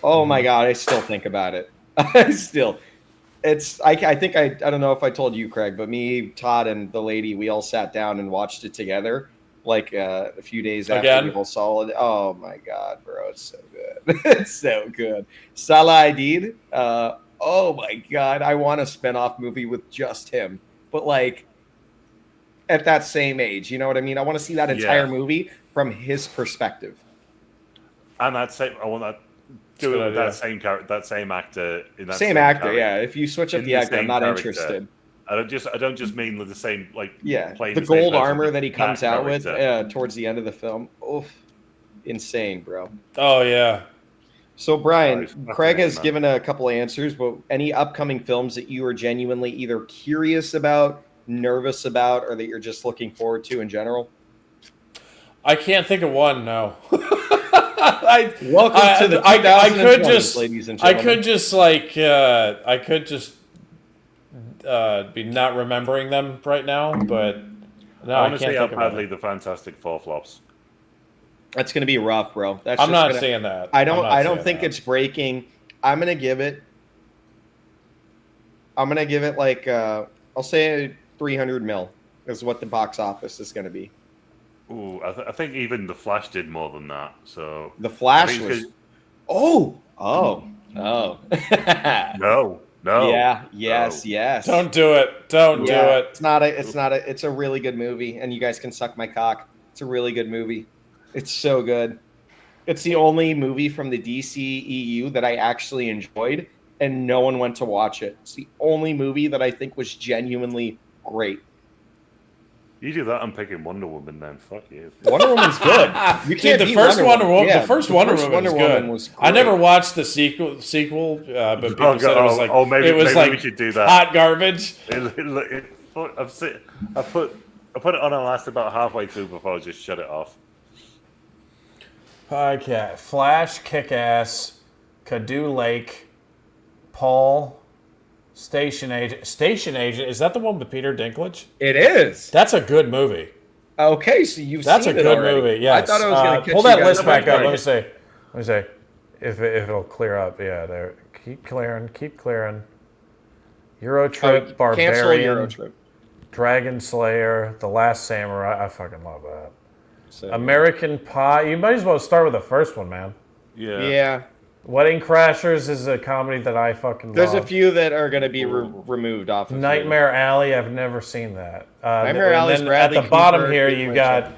Oh my God, I still think about it. I think I don't know if I told you, Craig, but me, Todd, and the lady, we all sat down and watched it together, like a few days after Again? we all saw it. Oh my God, bro, it's so good. It's so good. Salah Hadid, oh my God, I want a spinoff movie with just him, but like at that same age, you know what I mean? I want to see that entire Yeah. movie from his perspective. And I want that. Do Good it with idea. that same character, that same actor in that Same actor, character. yeah. If you switch up In the the actor, I'm same not character. interested. I don't just mean with the same Yeah, playing the same gold person, armor that he comes out with character. towards the end of the film. Oof, insane, bro. Oh yeah. So Brian, Nice. That's Craig has amazing, man. given a couple of answers, but any upcoming films that you are genuinely either curious about, nervous about, or that you're just looking forward to in general? I can't think of one. No. Welcome to the I could 2020s, just ladies and I gentlemen. could just be not remembering them right now, but no, I I want to can't see how think about badly it. the Fantastic Four flops. That's going to be rough, bro. That's I'm just not gonna, seeing that. I I'm don't. not I don't seeing think that. it's breaking. I'm gonna give it. Like I'll say 300 mil is what the box office is going to be. Ooh, I think even the Flash did more than that. So The Flash I think was. it's- Oh. no. Yeah. Yes. no. Yes. Don't do it. Don't do Yeah, it. It's not a. It's not a. It's a really good movie, and you guys can suck my cock. It's a really good movie. It's so good. It's the only movie from the DCEU that I actually enjoyed, and no one went to watch it. It's the only movie that I think was genuinely great. You do that, I'm picking Wonder Woman then. Fuck you. Wonder Woman's good. You Dude, can't the beat first Wonder Woman. Yeah, The first Wonder Woman was good. was I never great. watched the sequel, but people said it was like maybe we should do that. hot garbage. I put it on and lasted about halfway through before I just shut it off. Okay, Flash, Kick-Ass, Cadu Lake, Paul, Station Agent. Station Agent, is that the one with Peter Dinklage? It is. That's a good movie. Okay, so you've That's a seen it good already. movie. Yes. I thought I was going to catch pull you that guys list up back on up. it. Let me see if it'll clear up. Yeah, there. Keep clearing. Euro Trip, Cancel Barbarian. Euro Trip. Dragon Slayer, The Last Samurai. I fucking love that. So, American Pie. You might as well start with the first one, man. yeah. Wedding Crashers is a comedy that I fucking There's love. a few that are going to be removed off of here. Nightmare Alley. I've never seen that. Nightmare Alley's and then Bradley at the bottom Cooper, here, Kate you Blanchett.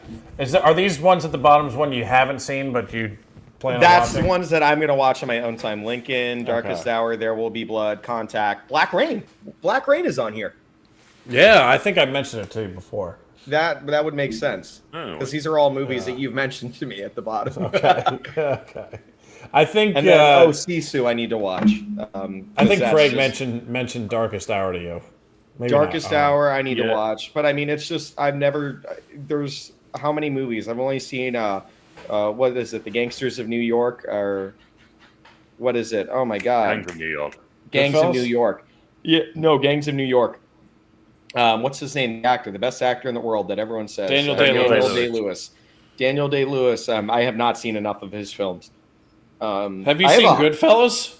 got. Are these ones at the bottom? Is one you haven't seen, but you plan on That's the watching? ones that I'm going to watch on my own time. Lincoln, Darkest Hour, There Will Be Blood, Contact, Black Rain. Black Rain is on here. Yeah, I think I mentioned it to you before. That would make sense Oh. because these are all movies that you've mentioned to me at the bottom. Okay. I think. And then Sisu, I need to watch. I think Craig just- mentioned Darkest Hour to you. Maybe Darkest not. Hour, I need to Yeah. watch. But I mean, it's just I've never. There's how many movies? I've only seen. What is it? The Gangsters of New York, or what is it? Oh my God, Gangs of New York. Gangs of Goodfellas? New York. Yeah, no, Gangs of New York. What's his name? The actor, the best actor in the world that everyone says. Daniel Day-Lewis. Daniel Day-Lewis. Daniel Day-Lewis. I have not seen enough of his films. Have you I seen have a- Goodfellas?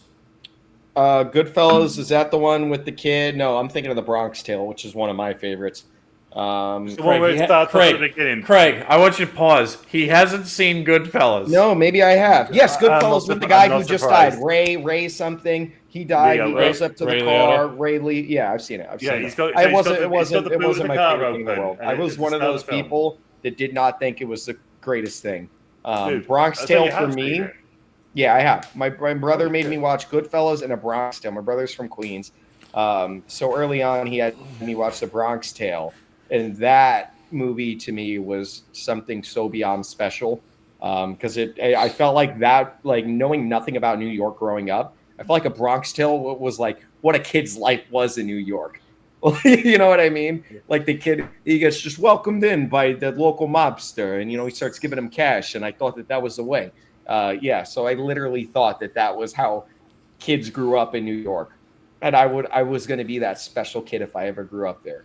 Goodfellas, is that the one with the kid? No, I'm thinking of The Bronx Tale, which is one of my favorites. The one where it starts at the beginning. Craig, I want you to pause. He hasn't seen Goodfellas. No, maybe I have. Yes, I'm not Goodfellas with the surpri- guy I'm who not just surprised. died. Ray something. He died. Leo, He Ray- goes up to Ray the car. Liotta. Ray Lee. Yeah, I've seen it. I've Yeah, seen he's it. got- I he's got the- it wasn't he's got the boot of my the car favorite thing in the open, world. and I it was is one of the those start of the film. people that did not think it was the greatest thing. Dude, Bronx I Tale thought you for had me. seen it. Yeah, I have. My brother made me watch Goodfellas and A Bronx Tale. My brother's from Queens. So early on, he had me watch The Bronx Tale. And that movie to me was something so beyond special. Because I felt like that, like knowing nothing about New York growing up, I felt like A Bronx Tale was like what a kid's life was in New York. You know what I mean? Like the kid, he gets just welcomed in by the local mobster, and he starts giving him cash. And I thought that was the way. So I literally thought that was how kids grew up in New York, and I was going to be that special kid if I ever grew up there.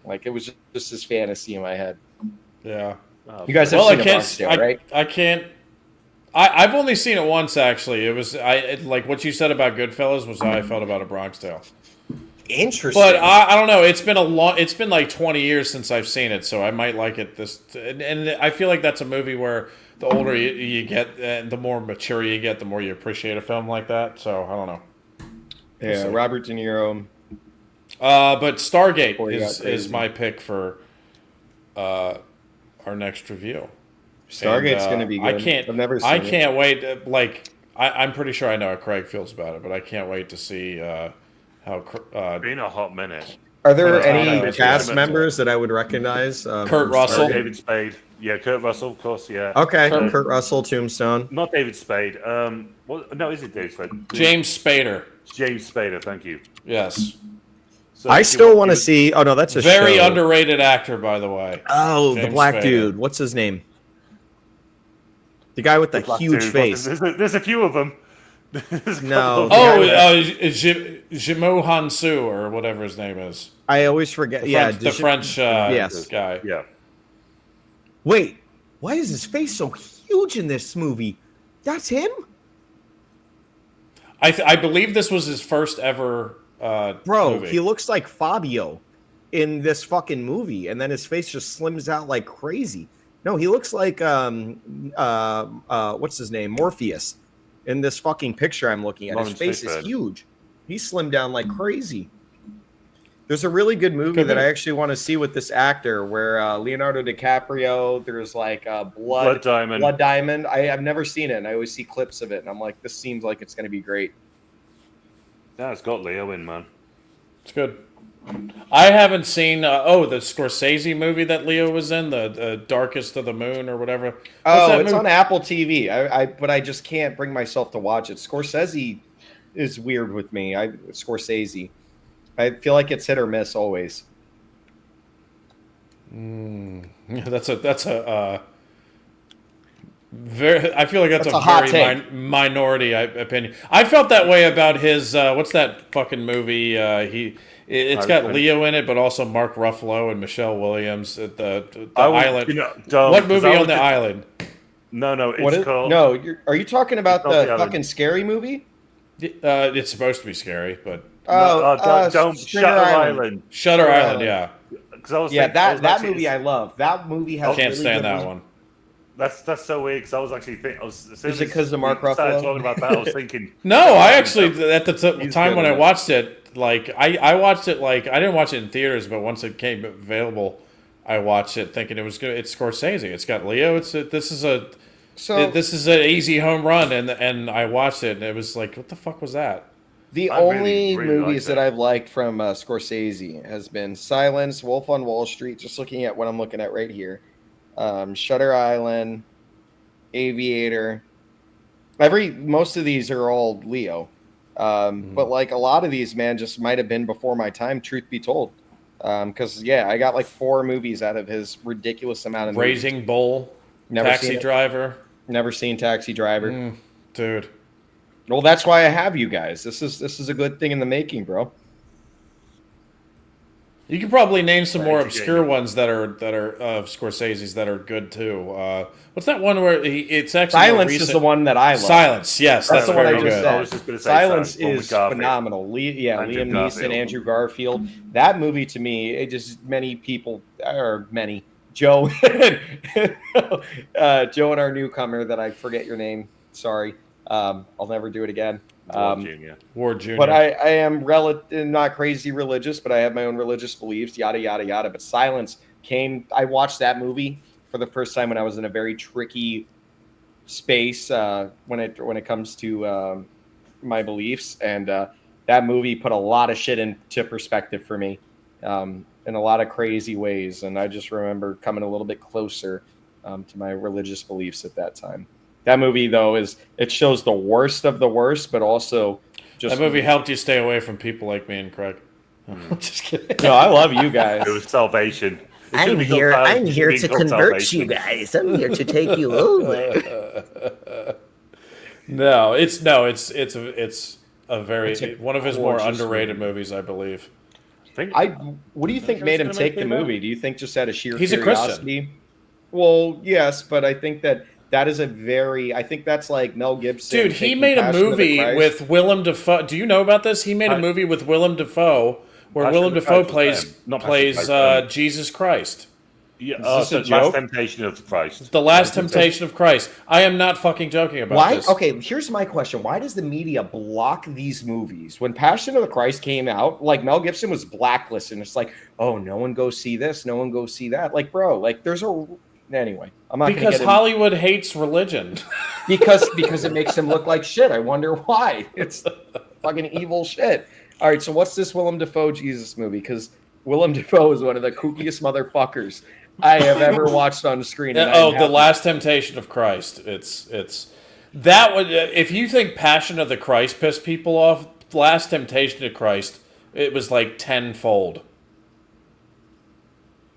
Like it was just this fantasy in my head. Yeah. You guys have Well, seen The Bronx Tale, right? I can't. I've only seen it once actually. It was like what you said about Goodfellas was how I felt about A Bronx Tale. Interesting. But I don't know. It's been like 20 years since I've seen it, so I might like it. And I feel like that's a movie where the older you get, and the more mature you get, the more you appreciate a film like that. So I don't know. Yeah, Robert De Niro. But Stargate Before he got is crazy. my pick for our next review. Stargate's And, going to be good. I can't. I've never seen I it. can't wait. I'm pretty sure I know how Craig feels about it, but I can't wait to see how. Been a hot minute. Are there I any know. cast members that I would recognize? Kurt from Russell. Stargate? David Spade. Yeah, Kurt Russell, of course. Yeah. Okay, Kurt- Kurt Russell, Tombstone. Not David Spade. No, is it David Spade? James Spader. James Spader. Thank you. Yes. So I he still was- want he to was- see. Oh no, that's a Very show. underrated actor, by the way. Oh, the James black Spader. dude. What's his name? The guy with the Black huge dude. face. There's a few of them. There's a No. couple of them. Jimo Hansu or whatever his name is. I always forget. The French Yes. guy. Yeah. Wait, why is his face so huge in this movie? That's him, I believe this was his first ever bro. movie. He looks like Fabio in this fucking movie, and then his face just slims out like crazy. No, he looks like what's his name, Morpheus, in this fucking picture I'm looking at. His Lawrence face is Fishburne. huge. He's slimmed down like crazy. There's a really good movie Could that be. I actually want to see with this actor, where Leonardo DiCaprio. There's like Blood Diamond. Blood Diamond. I've never seen it, and I always see clips of it, and I'm like, this seems like it's going to be great. Yeah, it's got Leo in, man. It's good. I haven't seen the Scorsese movie that Leo was in, the Darkest of the Moon or whatever. What's Oh, that it's movie? on Apple TV. But I just can't bring myself to watch it. Scorsese is weird with me. Scorsese. I feel like it's hit or miss always. That's a very. I feel like that's That's a a hot very take. minority opinion. I felt that way about his. What's that fucking movie? It's got Irishman. Leo in it, but also Mark Ruffalo and Michelle Williams at the I would- island. don't, What 'cause movie I on would the ju- island? No, it's What is? called. No, are you talking about It's not the the other- fucking scary movie? It's supposed to be scary, but don't Shutter Shutter Island. Shutter Island, yeah. because I was Yeah, thinking, I was that actually- movie I love. That movie has Can't really stand good that one. That's so weird because I was actually thinking. Is it 'cause of Mark we started Ruffalo? talking about that. I was thinking. No, I actually at the He's time good when in I it. watched it, like I watched it like I didn't watch it in theaters, but once it came available, I watched it thinking it was good. It's Scorsese. It's got Leo. This is an easy home run, and I watched it and it was like, what the fuck was that? The I only really movies liked that it. I've liked from Scorsese has been Silence, Wolf on Wall Street, just looking at what I'm looking at right here, Shutter Island, Aviator. Most of these are all Leo. But like a lot of these, man, just might have been before my time, truth be told. Because, yeah, I got like 4 movies out of his ridiculous amount of movies. Raising Bull, Never Taxi seen it. Driver, Never seen Taxi Driver. dude. Well, that's why I have you guys. This is a good thing in the making, bro. You could probably name some more Right, obscure ones that are of Scorsese's that are good too. What's that one where it's actually more Silence recent? is the one that I love. Silence, yes, That's that's the one I very just good. said. I was just gonna say Silence one with is Garfield. phenomenal. Andrew Liam Neeson, Garfield. Andrew Garfield. That movie to me, it just many people Joe, Joe and our newcomer that I forget your name. Sorry, I'll never do it again. Junior. Ward Jr. But I am not crazy religious, but I have my own religious beliefs. Yada yada yada. But Silence I watched that movie for the first time when I was in a very tricky space when it comes to my beliefs, and that movie put a lot of shit into perspective for me in a lot of crazy ways, and I just remember coming a little bit closer to my religious beliefs at that time. That movie though it shows the worst of the worst, but also just That movie helped you stay away from people like me and Craig. Just kidding. No, I love you guys. It was salvation. It should I'm be called here. salvation. I'm It should here be to called convert salvation. you guys. I'm here to take you over. No, it's a very It's a one of his more gorgeous underrated movie. movies, I believe. What do you think Who's made him gonna take make the me that? movie? Do you think just out of sheer He's a Christian. curiosity? Well, yes, but I think that is I think that's like Mel Gibson. Dude, he taking made a Passion of the movie Christ. with Willem Dafoe. Do you know about this? He made a movie with Willem Dafoe where Passion Willem of the Dafoe Christ was them. Not Passion of the plays Christ, Jesus Christ. Yeah, this a Last joke? Temptation of Christ. The Last Temptation of Christ. I am not fucking joking about Why? this. Okay, here's my question. Why does the media block these movies? When Passion of the Christ came out, like Mel Gibson was blacklisted. And it's like, oh, no one go see this, no one go see that. Like, bro, like there's anyway. I'm not gonna Because get in- Hollywood hates religion. because it makes him look like shit. I wonder why. It's fucking evil shit. All right, so what's this Willem Dafoe Jesus movie? Because Willem Dafoe is one of the kookiest motherfuckers I have ever watched on screen. and I'm The happy. Last Temptation of Christ. It's that would if you think Passion of the Christ pissed people off, Last Temptation of Christ, it was like tenfold.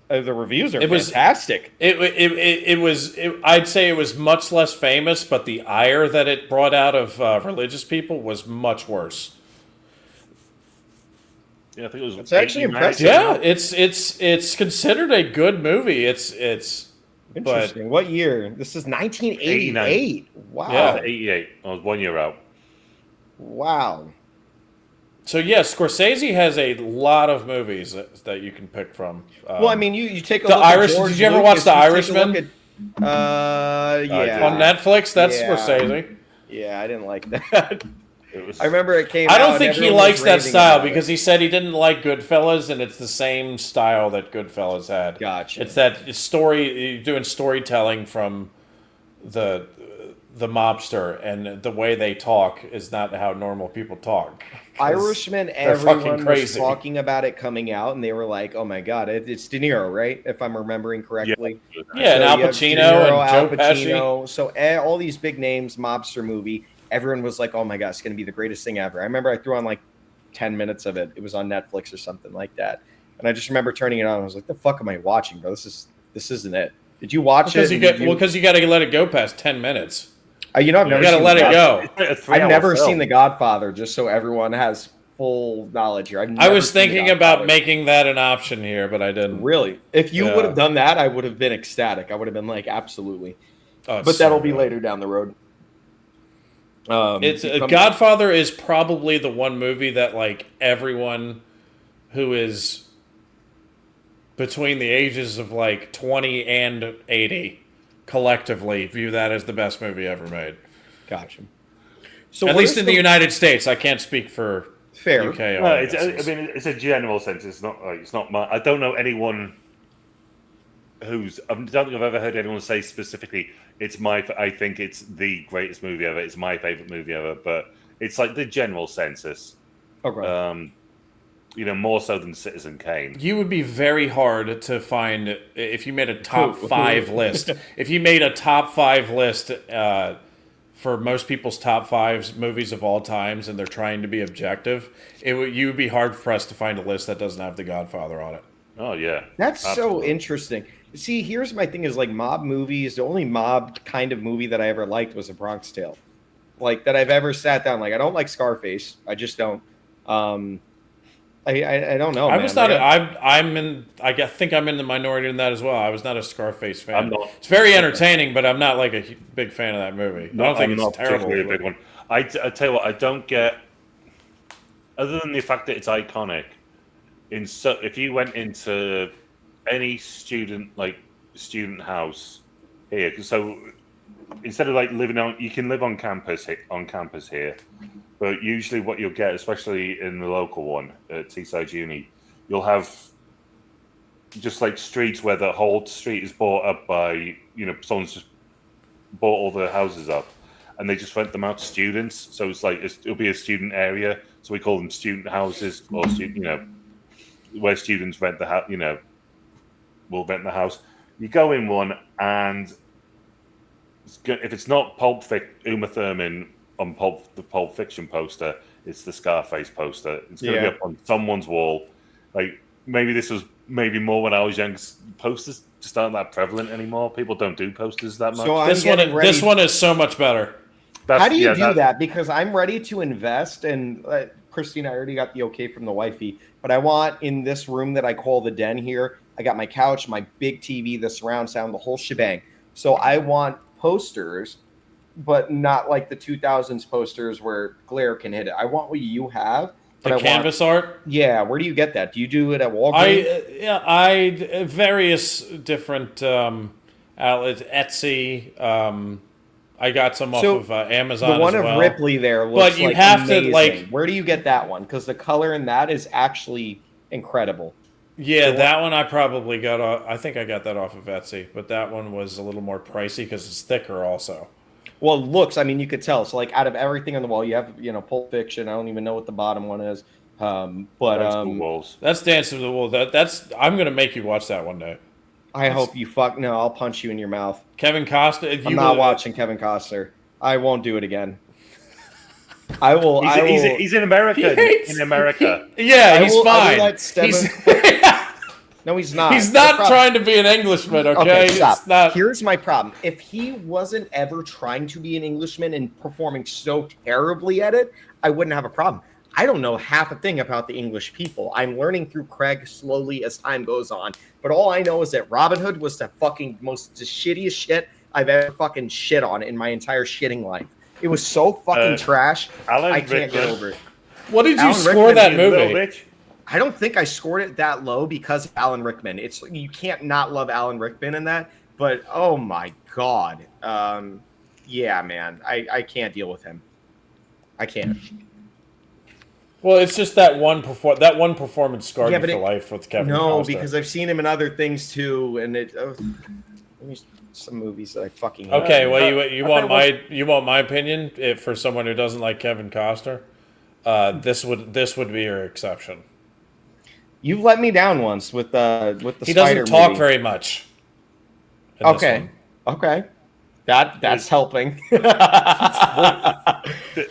The reviews are It was- fantastic. I'd say it was much less famous, but the ire that it brought out of religious people was much worse. Yeah, I think it was. It's actually 89. impressive. Yeah, it's considered a good movie. It's Interesting. What year? This is 1988. Wow. Yeah. 88. I was 1 year out. Wow. so yeah, Scorsese has a lot of movies that you can pick from. Well, I mean, you take a The look Irish- at George did you ever watch Lucas, The you take a Irishman? look at- yeah. on Netflix, that's Yeah. Scorsese. Yeah, I didn't like that. It was. I remember it came I out don't and think he everyone was likes that raving style about it. because he said he didn't like Goodfellas, and it's the same style that Goodfellas had. Gotcha. It's that story, you're doing storytelling from the mobster, and the way they talk is not how normal people talk. 'Cause Irishman, they're fucking everyone was crazy. talking about it coming out, and they were like, "Oh my god, it's De Niro, right? If I'm remembering correctly." Yeah, and So Al you have Pacino De Niro, and Al Joe Pesci. Pacino. So all these big names, mobster movie. Everyone was like, "Oh my god, it's going to be the greatest thing ever." I remember I threw on like 10 minutes of it. It was on Netflix or something like that, and I just remember turning it on. I was like, "The fuck am I watching, bro? This isn't it." Did you watch Because it? you got to let it go past 10 minutes. I've You never got to seen let The it Godfather. go. I've never seen The Godfather. Just so everyone has full knowledge here. I was thinking about making that an option here, but I didn't. Really, if you Yeah. would have done that, I would have been ecstatic. I would have been like, absolutely. Oh, it's But so that'll be good. later down the road. It's Godfather is probably the one movie that like everyone who is between the ages of like 20 and 80 collectively view that as the best movie ever made. Gotcha. So At what least are in the some- United States. I can't speak for Fair. UK No, it's, audiences. I mean, it's a general sense. It's not. It's not my. I don't know anyone who's. I don't think I've ever heard anyone say specifically. It's my. I think it's the greatest movie ever. It's my favorite movie ever. But it's like the general census. Okay. More so than Citizen Kane. You would be very hard to find if you made a top 5 list. If you made a top 5 list for most people's top 5 movies of all times, and they're trying to be objective, you would be hard pressed to find a list that doesn't have The Godfather on it. Oh yeah, That's absolutely. so interesting. See, here's my thing: is like mob movies. The only mob kind of movie that I ever liked was A Bronx Tale, like that I've ever sat down. Like I don't like Scarface. I just don't. I don't know. I man. was not. Like, I'm in. think I'm in the minority in that as well. I was not a Scarface fan. I'm not. It's very entertaining, but I'm not like a big fan of that movie. I don't think I'm it's not terrible. particularly a big one. I tell you what, I don't get. Other than the fact that it's iconic, if you went into any student house here, so instead of like you can live on campus here, but usually what you'll get, especially in the local one at Teesside Uni, you'll have just like streets where the whole street is bought up by someone's just bought all the houses up, and they just rent them out to students. So it's like it'll be a student area, so we call them student houses, or where students rent the house. Will rent the house. You go in one, and if it's not Uma Thurman on the Pulp Fiction poster, it's the Scarface poster. It's going to be up on someone's wall. Like maybe this was more when I was young. Posters just aren't that prevalent anymore. People don't do posters that much. So I'm This getting ready. one is so much better. How do you do that? Because I'm ready to invest, and Christine, I already got the okay from the wifey, but I want in this room that I call the den here, I got my couch, my big TV, the surround sound, the whole shebang. So I want posters, but not like the 2000s posters where glare can hit it. I want what you have. The canvas art? Yeah, where do you get that? Do you do it at Walgreens? Various different outlets, Etsy. I got some off of Amazon. The one as well. of Ripley there looks but you like have amazing. to like. Where do you get that one? Because the color in that is actually incredible. Yeah, that one I probably got. I think I got that off of Etsy, but that one was a little more pricey because it's thicker also. Well, it looks. I mean, you could tell. So, like, out of everything on the wall, you have, Pulp Fiction. I don't even know what the bottom one is. Walls. That's Dance of the Wolves. That's. I'm gonna make you watch that one day. I hope you fuck. No, I'll punch you in your mouth. Kevin Costner. I'm not watching Kevin Costner. I won't do it again. I will. He's in America. In America. He's fine. No, he's not. He's not trying to be an Englishman, okay? Okay, stop. It's not... Here's my problem. If he wasn't ever trying to be an Englishman and performing so terribly at it, I wouldn't have a problem. I don't know half a thing about the English people. I'm learning through Craig slowly as time goes on. But all I know is that Robin Hood was the fucking the shittiest shit I've ever fucking shit on in my entire shitting life. It was so fucking trash. I can't get over it. What did you score that movie? I don't think I scored it that low because of Alan Rickman. It's you can't not love Alan Rickman in that. But oh my god, yeah, man, I can't deal with him. I can't. Well, it's just that one performance scarred me for life with Kevin Costner. No, because I've seen him in other things too, and some movies that I fucking hate. Okay, well, you want my opinion for someone who doesn't like Kevin Costner. This would be your exception. You've let me down once with the He Spider doesn't talk movie. very much. Okay, that's helping.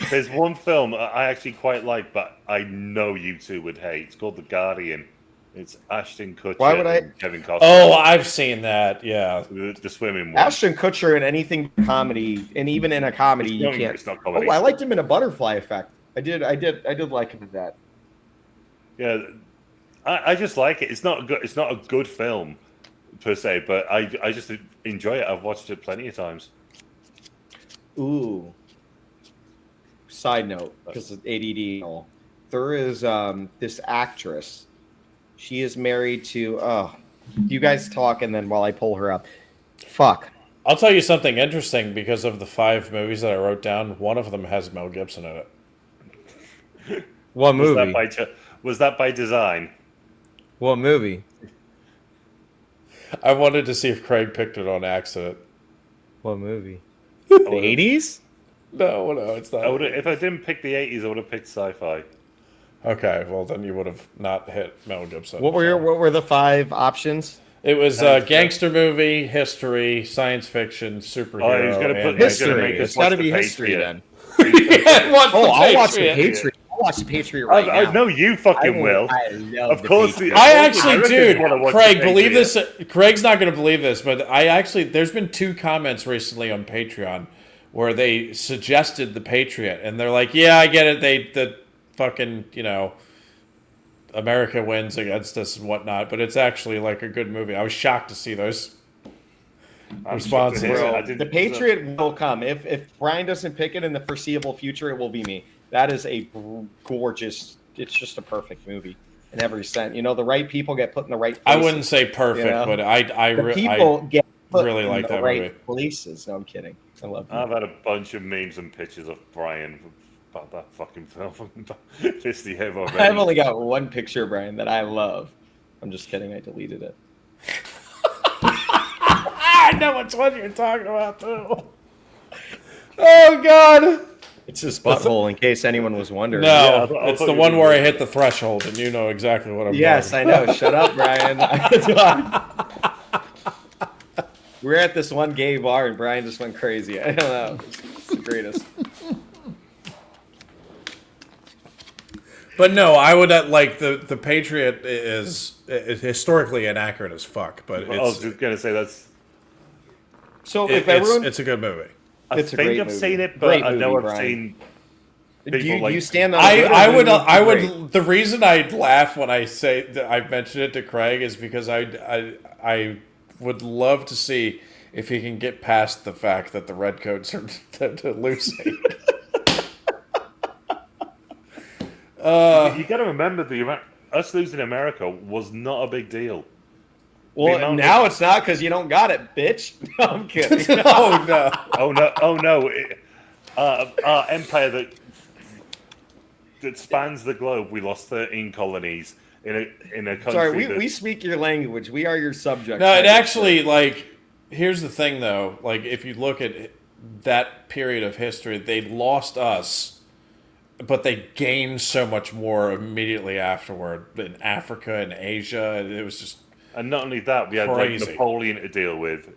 There's one film I actually quite like, but I know you two would hate. It's called The Guardian. It's Ashton Kutcher and Kevin Costner. Oh, I've seen that. Yeah, the swimming one. Ashton Kutcher in anything comedy, and even in a comedy, you can't. It's not comedy. Oh, I liked him in A Butterfly Effect. I did like him in that. Yeah, I just like it. It's not a good film per se, but I just enjoy it. I've watched it plenty of times. Ooh. Side note, because of ADD and all, there is this actress. She is married to You guys talk, and then while I pull her up. Fuck. I'll tell you something interesting. Because of the 5 movies that I wrote down, one of them has Mel Gibson in it. What movie? Was that by design? What movie? I wanted to see if Craig picked it on accident. What movie? The 80s? No, it's not. If I didn't pick the 80s, I would have picked sci-fi. Okay, well then you would have not hit Mel Gibson. What were the 5 options? It was gangster movie, history, science fiction, superhero. Oh, he's gonna put History. It's It's got to be history then. What's Oh, the I'll watch the Patriot? Patriot. I'll watch the Patriot right now. I know you fucking will. I love Of the course, Patriot. I Well, actually, Americans dude, wanna watch Craig, the believe Patriot. this. Craig's not going to believe this, but there's been 2 comments recently on Patreon where they suggested the Patriot, and they're like, "Yeah, I get it. The fucking, America wins against us and whatnot, but it's actually like a good movie." I was shocked to see those responses. shocked to hear it. Bro, I didn't- the Patriot will come. If Brian doesn't pick it in the foreseeable future, it will be me. That is a gorgeous. It's just a perfect movie in every sense. The right people get put in the right places. I wouldn't say perfect, You know? but I The people get put really in like the that right movie. places. No, I'm kidding. I love it. I've had a bunch of memes and pictures of Brian about that fucking film this year already. I've only got one picture, Brian, that I love. I'm just kidding. I deleted it. I know which one you're talking about too. Oh God! It's his butthole, in case anyone was wondering. No, I it's thought the you one were where I doing hit the threshold, and you know exactly what I'm Yes, doing. I know. Shut up, Brian. We're at this one gay bar, and Brian just went crazy. I don't know. It's the greatest. But no, I would like the Patriot is historically inaccurate as fuck, but I was it's just gonna say So if everyone, it's a good movie. I It's a think great I've movie. seen it, but Great I know movie, I've Brian. seen do people you, like you stand on? I would Great. the reason I laugh when I say that I mentioned it to Craig is because I would love to see if he can get past the fact that the Redcoats are losing. you got to remember us losing America was not a big deal. Well, amount now of- it's not because you don't got it, bitch. No, I'm kidding. Oh no! Oh no! Our empire that spans the globe, we lost 13 colonies in a country. Sorry, that, we speak your language. We are your subject. No, it actually here's the thing though. Like if you look at that period of history, they lost us, but they gained so much more immediately afterward in Africa and Asia. It was just and not only that, we had like Crazy. Napoleon to deal with.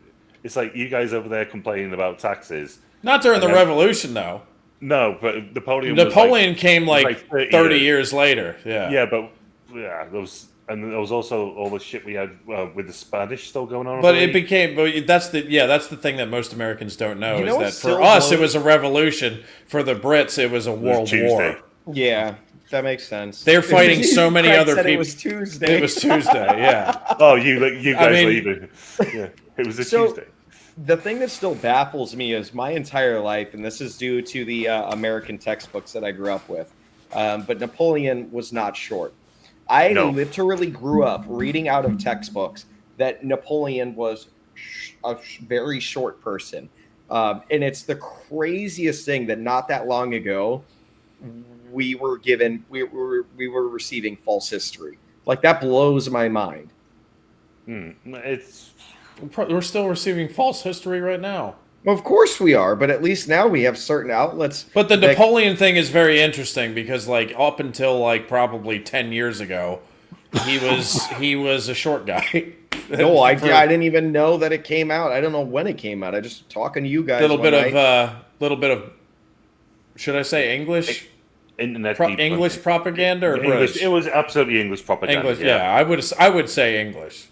It's like you guys over there complaining about taxes. not during the And then- Revolution though. No, but Napoleon. Napoleon came like like 30 30 years. years later. Yeah, but there was also all the shit we had with the Spanish still going on. I But it believe. became, but that's the thing that most Americans don't know You know is what that still for us it blows- was a revolution. For the Brits, it was a world Tuesday. war. Yeah, that makes sense. They're fighting so many Craig other said people. It was Tuesday. It was Tuesday, yeah. Oh, you guys I mean- leaving? Yeah, it was a So- Tuesday. The thing that still baffles me is my entire life, and this is due to the American textbooks that I grew up with. But Napoleon was not short. I No. literally grew up reading out of textbooks that Napoleon was a very short person. And it's the craziest thing that not that long ago we were receiving false history. Like that blows my mind. It's We're still receiving false history right now. Well, of course we are, but at least now we have certain outlets. But the that- Napoleon thing is very interesting because, like, up until like probably 10 years ago, he was a short guy. No, I didn't even know that it came out. I don't know when it came out. I just talking to you guys. little one bit night. of should I say English internet English propaganda or English. British? It was absolutely English propaganda. English, yeah. I would say English.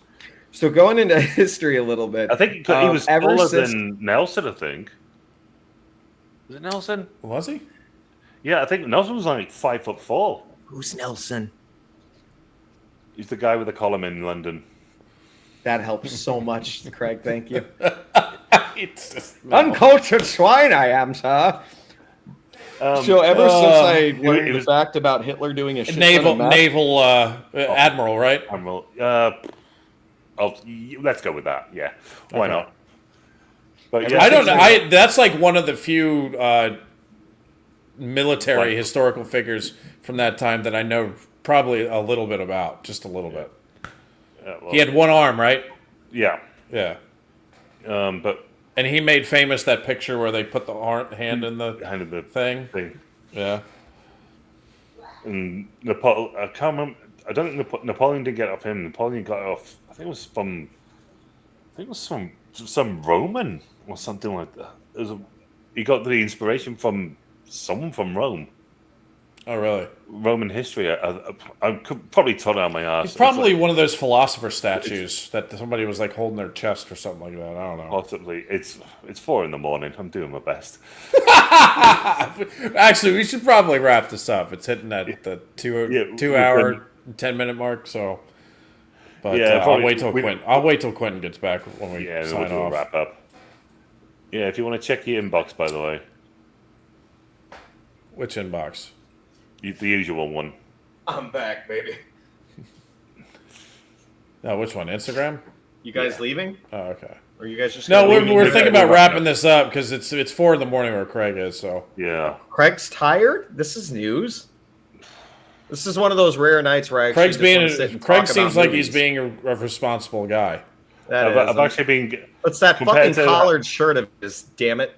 So going into history a little bit. I think he was ever taller since- than Nelson. I think. Was it Nelson? Was he? Yeah, I think Nelson was like 5'4". Who's Nelson? He's the guy with the column in London. That helps so much, Craig. Thank you. It's just, Uncultured swine, I am, sir. So ever since I learned it the was- fact about Hitler doing a shit ton naval of math- admiral, right? Admiral. let's go with that. Yeah, why Okay. not? But yeah, I don't know. That's like one of the few military Like- historical figures from that time that I know probably a little bit about, just a little bit. well, He had one arm, right? yeah, Yeah. but And he made famous that picture where they put the hand in the kind of the thing. Yeah. And Napoleon, I can't remember. I don't think Napoleon didn't get it off him. Napoleon got it off. I think it was from. I think it was some Roman or something like that. He got the inspiration from someone from Rome. Oh, really? Roman history. I could probably tell it on my ass. It's probably one of those philosopher statues that somebody was like holding their chest or something like that. I don't know. Possibly. It's 4 a.m. I'm doing my best. Actually, we should probably wrap this up. It's hitting that the Yeah, 2 hour, 10-minute mark. So, but Yeah, I'll probably- wait till Quentin. I'll wait till Quentin gets back when we Yeah, then sign we'll do a off. wrap up. Yeah, if you want to check your inbox, by the way, Which inbox? the usual one. I'm back, baby. No, which one? Instagram? You guys leaving? Oh, okay. Or you guys just No, gonna we're, leave? we're leave thinking it. about We'll wrap wrapping this up because it's 4 in the morning where Craig is. So Yeah. Craig's tired? This is news. This is one of those rare nights where I actually Craig's just being wanna sit and Craig talk seems about like he's movies. being a responsible guy. That I've is. actually been. It's that compared fucking to- collared shirt of his, damn it.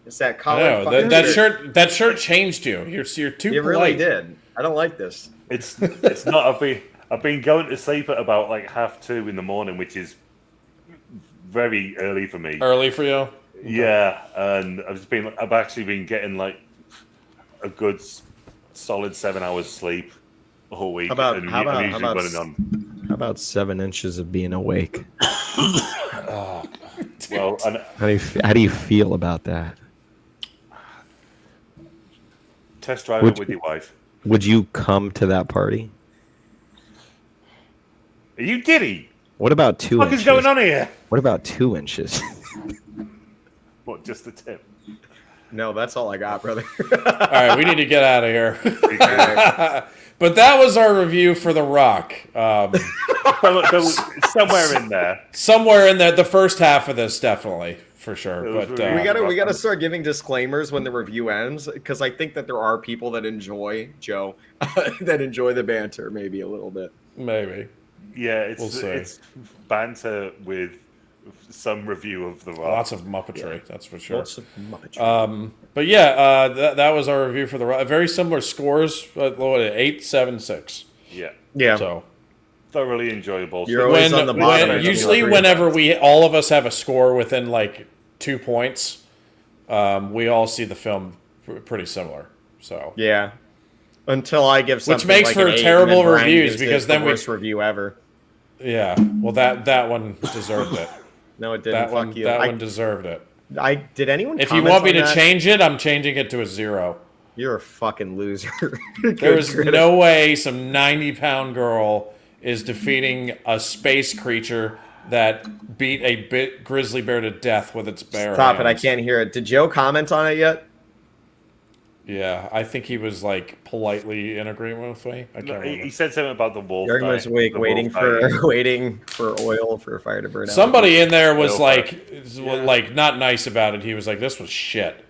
It's that I collared know fucking that shirt changed you. You're too It polite. really did. I don't like this. It's not. I've been going to sleep at about like 2:30 in the morning, which is very early for me. Early for you. Yeah, and I've actually been getting like a good solid 7 hours sleep all week. How about- and how about- I'm usually how about- running on. How about 7 inches of being awake? Well, and How do you feel about that? test drive Would it with your wife. Would you come to that party? Are you giddy? What about 2 What the inches? fuck is going on here? What about 2 inches? What? Just the tip? No, that's all I got, brother. All right, we need to get out of here. But that was our review for The Rock. Somewhere in there. Somewhere in the first half of this, definitely for sure. It was But really- we gotta start giving disclaimers when the review ends, because I think that there are people that enjoy Joe, that enjoy the banter maybe a little bit. maybe. Yeah, We'll see. it's banter with some review of the Rock. Lots of Muppetry, that's for sure. Lots of Muppetry. But yeah, that was our review for The Rock. Very similar scores, 8, 7, 6. Yeah, yeah. So thoroughly enjoyable. You're always on the bottom end. usually whenever all of us have a score within like 2 points, we all see the film pretty similar. So Yeah. Until I give something makes like for an 8, terrible and then Brian reviews, gives it because the then we- worst review ever. yeah, well that one deserved it. No, it didn't. That Fuck one you. that one deserved it. I did anyone? If you comment want me on to that? change it, I'm changing it to a 0. You're a fucking loser. There is no way some 90-pound girl is defeating a space creature that beat a grizzly bear to death with its bare Stop it! I hands. can't hear it. Did Joe comment on it yet? Yeah, I think he was like politely in agreement with me. I can't He remember. said something about the wolf. Jurgen was awake, the waiting wolf dying. for waiting for oil for a fire to burn out. Somebody in there was Well, like not nice about it. He was like, "This was shit."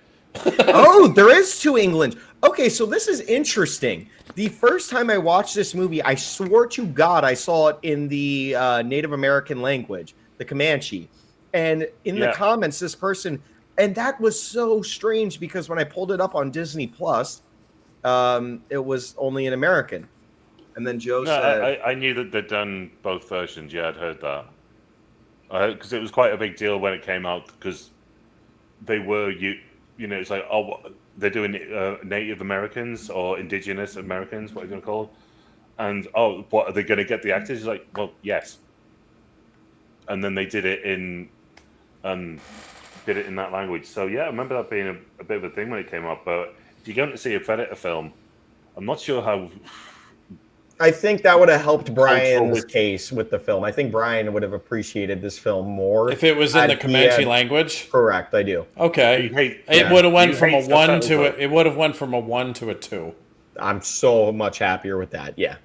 Oh, there is 2 England. Okay, so this is interesting. The first time I watched this movie, I swore to God I saw it in the Native American language, the Comanche. And in the Yeah. comments, this person, and that was so strange because when I pulled it up on Disney Plus, it was only in American. And then Joe No, said, I knew that they'd done both versions. Yeah, I'd heard that. Because it was quite a big deal when it came out, because they were, it's like, oh, they're doing Native Americans or Indigenous Americans, what are you going to call them? And, oh, what, are they going to get the actors? He's like, well, yes. And then they did it in that language. So, yeah, I remember that being a bit of a thing when it came out. But if you're going to see a Predator film, I'm not sure how... I think that would have helped Brian's Cultural- case with the film. I think Brian would have appreciated this film more. If it was in had the he Comanche had- language, Correct, I do. okay, You hate- it yeah. would have went You from a hate 1 to subtitles, it would have went from a 1 to a 2. I'm so much happier with that. Yeah.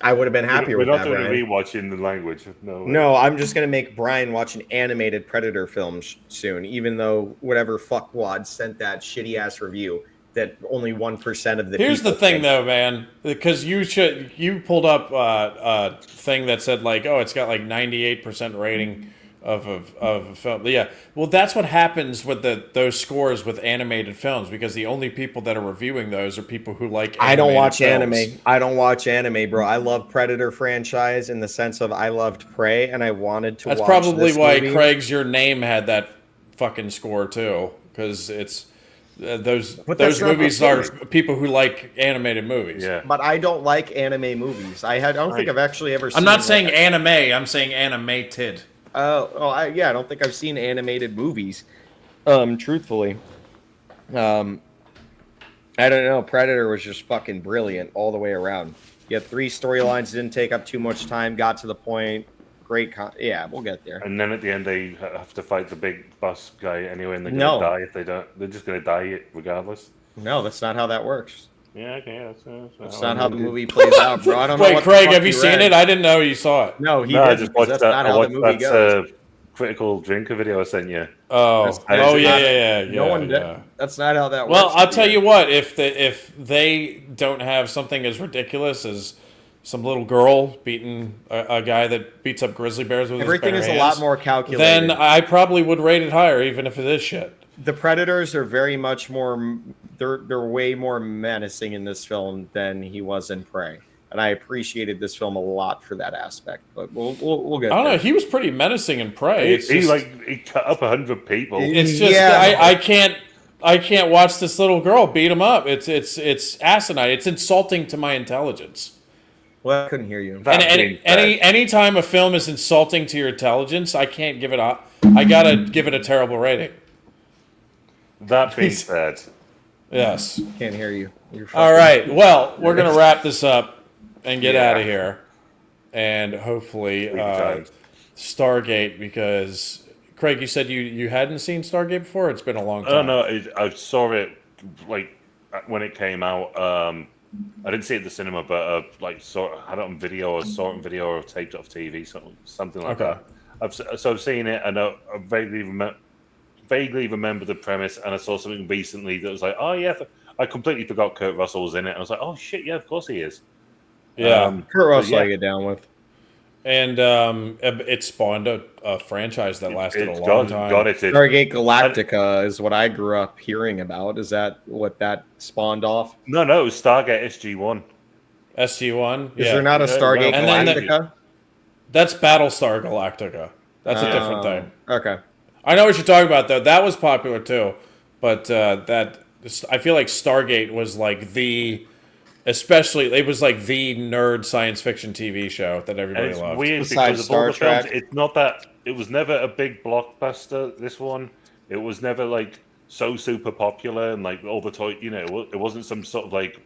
I would have been happier We're with not that, doing a Brian. rewatch in the language. No. No, I'm just gonna make Brian watch an animated Predator film soon, even though whatever fuckwad sent that shitty ass review that only 1% of the Here's the people thing, think. though, man, because you pulled up a thing that said like, oh, it's got like 98% rating of a film. Yeah, well, that's what happens with those scores with animated films, because the only people that are reviewing those are people who like. I don't watch films. anime. I don't watch anime, bro. I love Predator franchise in the sense of I loved Prey and I wanted to That's watch probably this why movie. Craig's Your Name had that fucking score too, because it's those that's not movies the are point. people who like animated movies. Yeah. But I don't like anime movies. I don't think I've actually ever seen I'm not saying like, anime. I'm saying animated. I don't think I've seen animated movies. Truthfully. I don't know. Predator was just fucking brilliant all the way around. You had 3 storylines, didn't take up too much time, got to the point. Great yeah, we'll get there. And then at the end, they have to fight the big boss guy anyway, and they're No. gonna die if they don't. They're just gonna die regardless. No, that's not how that works. Yeah, okay, That's not how the movie plays out, bro. I don't know. Wait, what the Craig, fuck have you seen read. it? I didn't know you saw it. No, he No, I didn't. just Because watched that's that. not I how the watched movie goes. that critical drinker video I sent you. Oh, That's oh not- yeah. No one did. yeah. That's not how that works. Well, I'll tell you what. If they don't have something as ridiculous as some little girl beating a guy that beats up grizzly bears with Everything his is bare a lot hands, more calculated. then I probably would rate it higher, even if it is shit. The Predators are very much more. They're way more menacing in this film than he was in Prey, and I appreciated this film a lot for that aspect. But we'll get. I don't know. there. He was pretty menacing in Prey. He cut up 100 people. It's just Yeah. I can't watch this little girl beat him up. It's asinine. It's insulting to my intelligence. Well, I couldn't hear you. That And being said, anytime a film is insulting to your intelligence, I can't give it up. I gotta give it a terrible rating. that being said, Yes. Can't hear you. You're All right. Well, we're gonna wrap this up and get Yeah. out of here, and hopefully times. Stargate, because Craig, you said you hadn't seen Stargate before. It's been a long time. oh no, I saw it like when it came out. I didn't see it at the cinema, but had it on video, or saw it on video, or taped it off TV, something like Okay. that. I've seen it, and I vaguely remember the premise, and I saw something recently that was like, oh yeah, I completely forgot Kurt Russell was in it. I was like, oh shit, yeah, of course he is. Yeah. Kurt Russell, yeah. I get down with. And it spawned a franchise that lasted a It's long time. got it. Stargate Galactica is what I grew up hearing about. Is that what that spawned off? No, it was Stargate SG-1. SG-1. Is Yeah. there not a Yeah, Stargate and then Galactica? That's Battlestar Galactica. That's a different thing. Okay. I know what you're talking about, though. That was popular too, but I feel like Stargate was like it was like the nerd science fiction TV show that And everybody it's loved. weird Besides because of all the Star films. Trek. It's not that it was never a big blockbuster. This one, it was never like so super popular and like all the toy. It wasn't some sort of like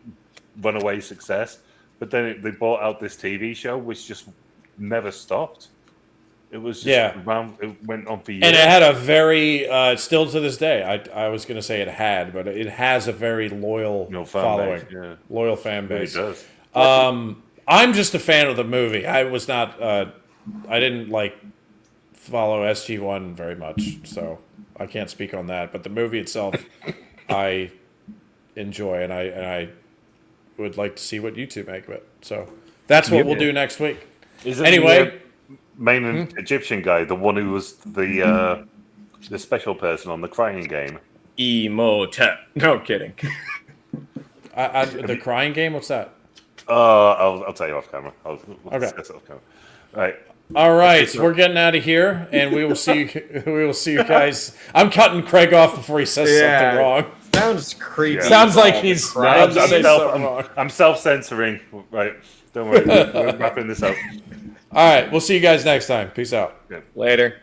runaway success. But then they bought out this TV show, which just never stopped. It was just around. It went on for years. And it had a very, still to this day, I was going to say it had, but it has a very loyal fan following, base, yeah. loyal fan It really base. does. I'm just a fan of the movie. I was not, I didn't follow SG-1 very much, so I can't speak on that. But the movie itself, I enjoy, and I would like to see what you two make of it. So that's what we'll do next week. Isn't Anyway. the main Egyptian guy the one who was the special person on the Crying Game? Emotep. No kidding. The Crying Game. What's that? I'll tell you off camera. We'll Okay. discuss it off camera. Right. All right, so we're getting out of here, and we will see. We will see you guys. I'm cutting Craig off before he says something wrong. Sounds creepy. Yeah. Sounds like he's about to say something wrong. I'm self-censoring. Right. Don't worry. We're wrapping this up. All right, we'll see you guys next time. Peace out. Later.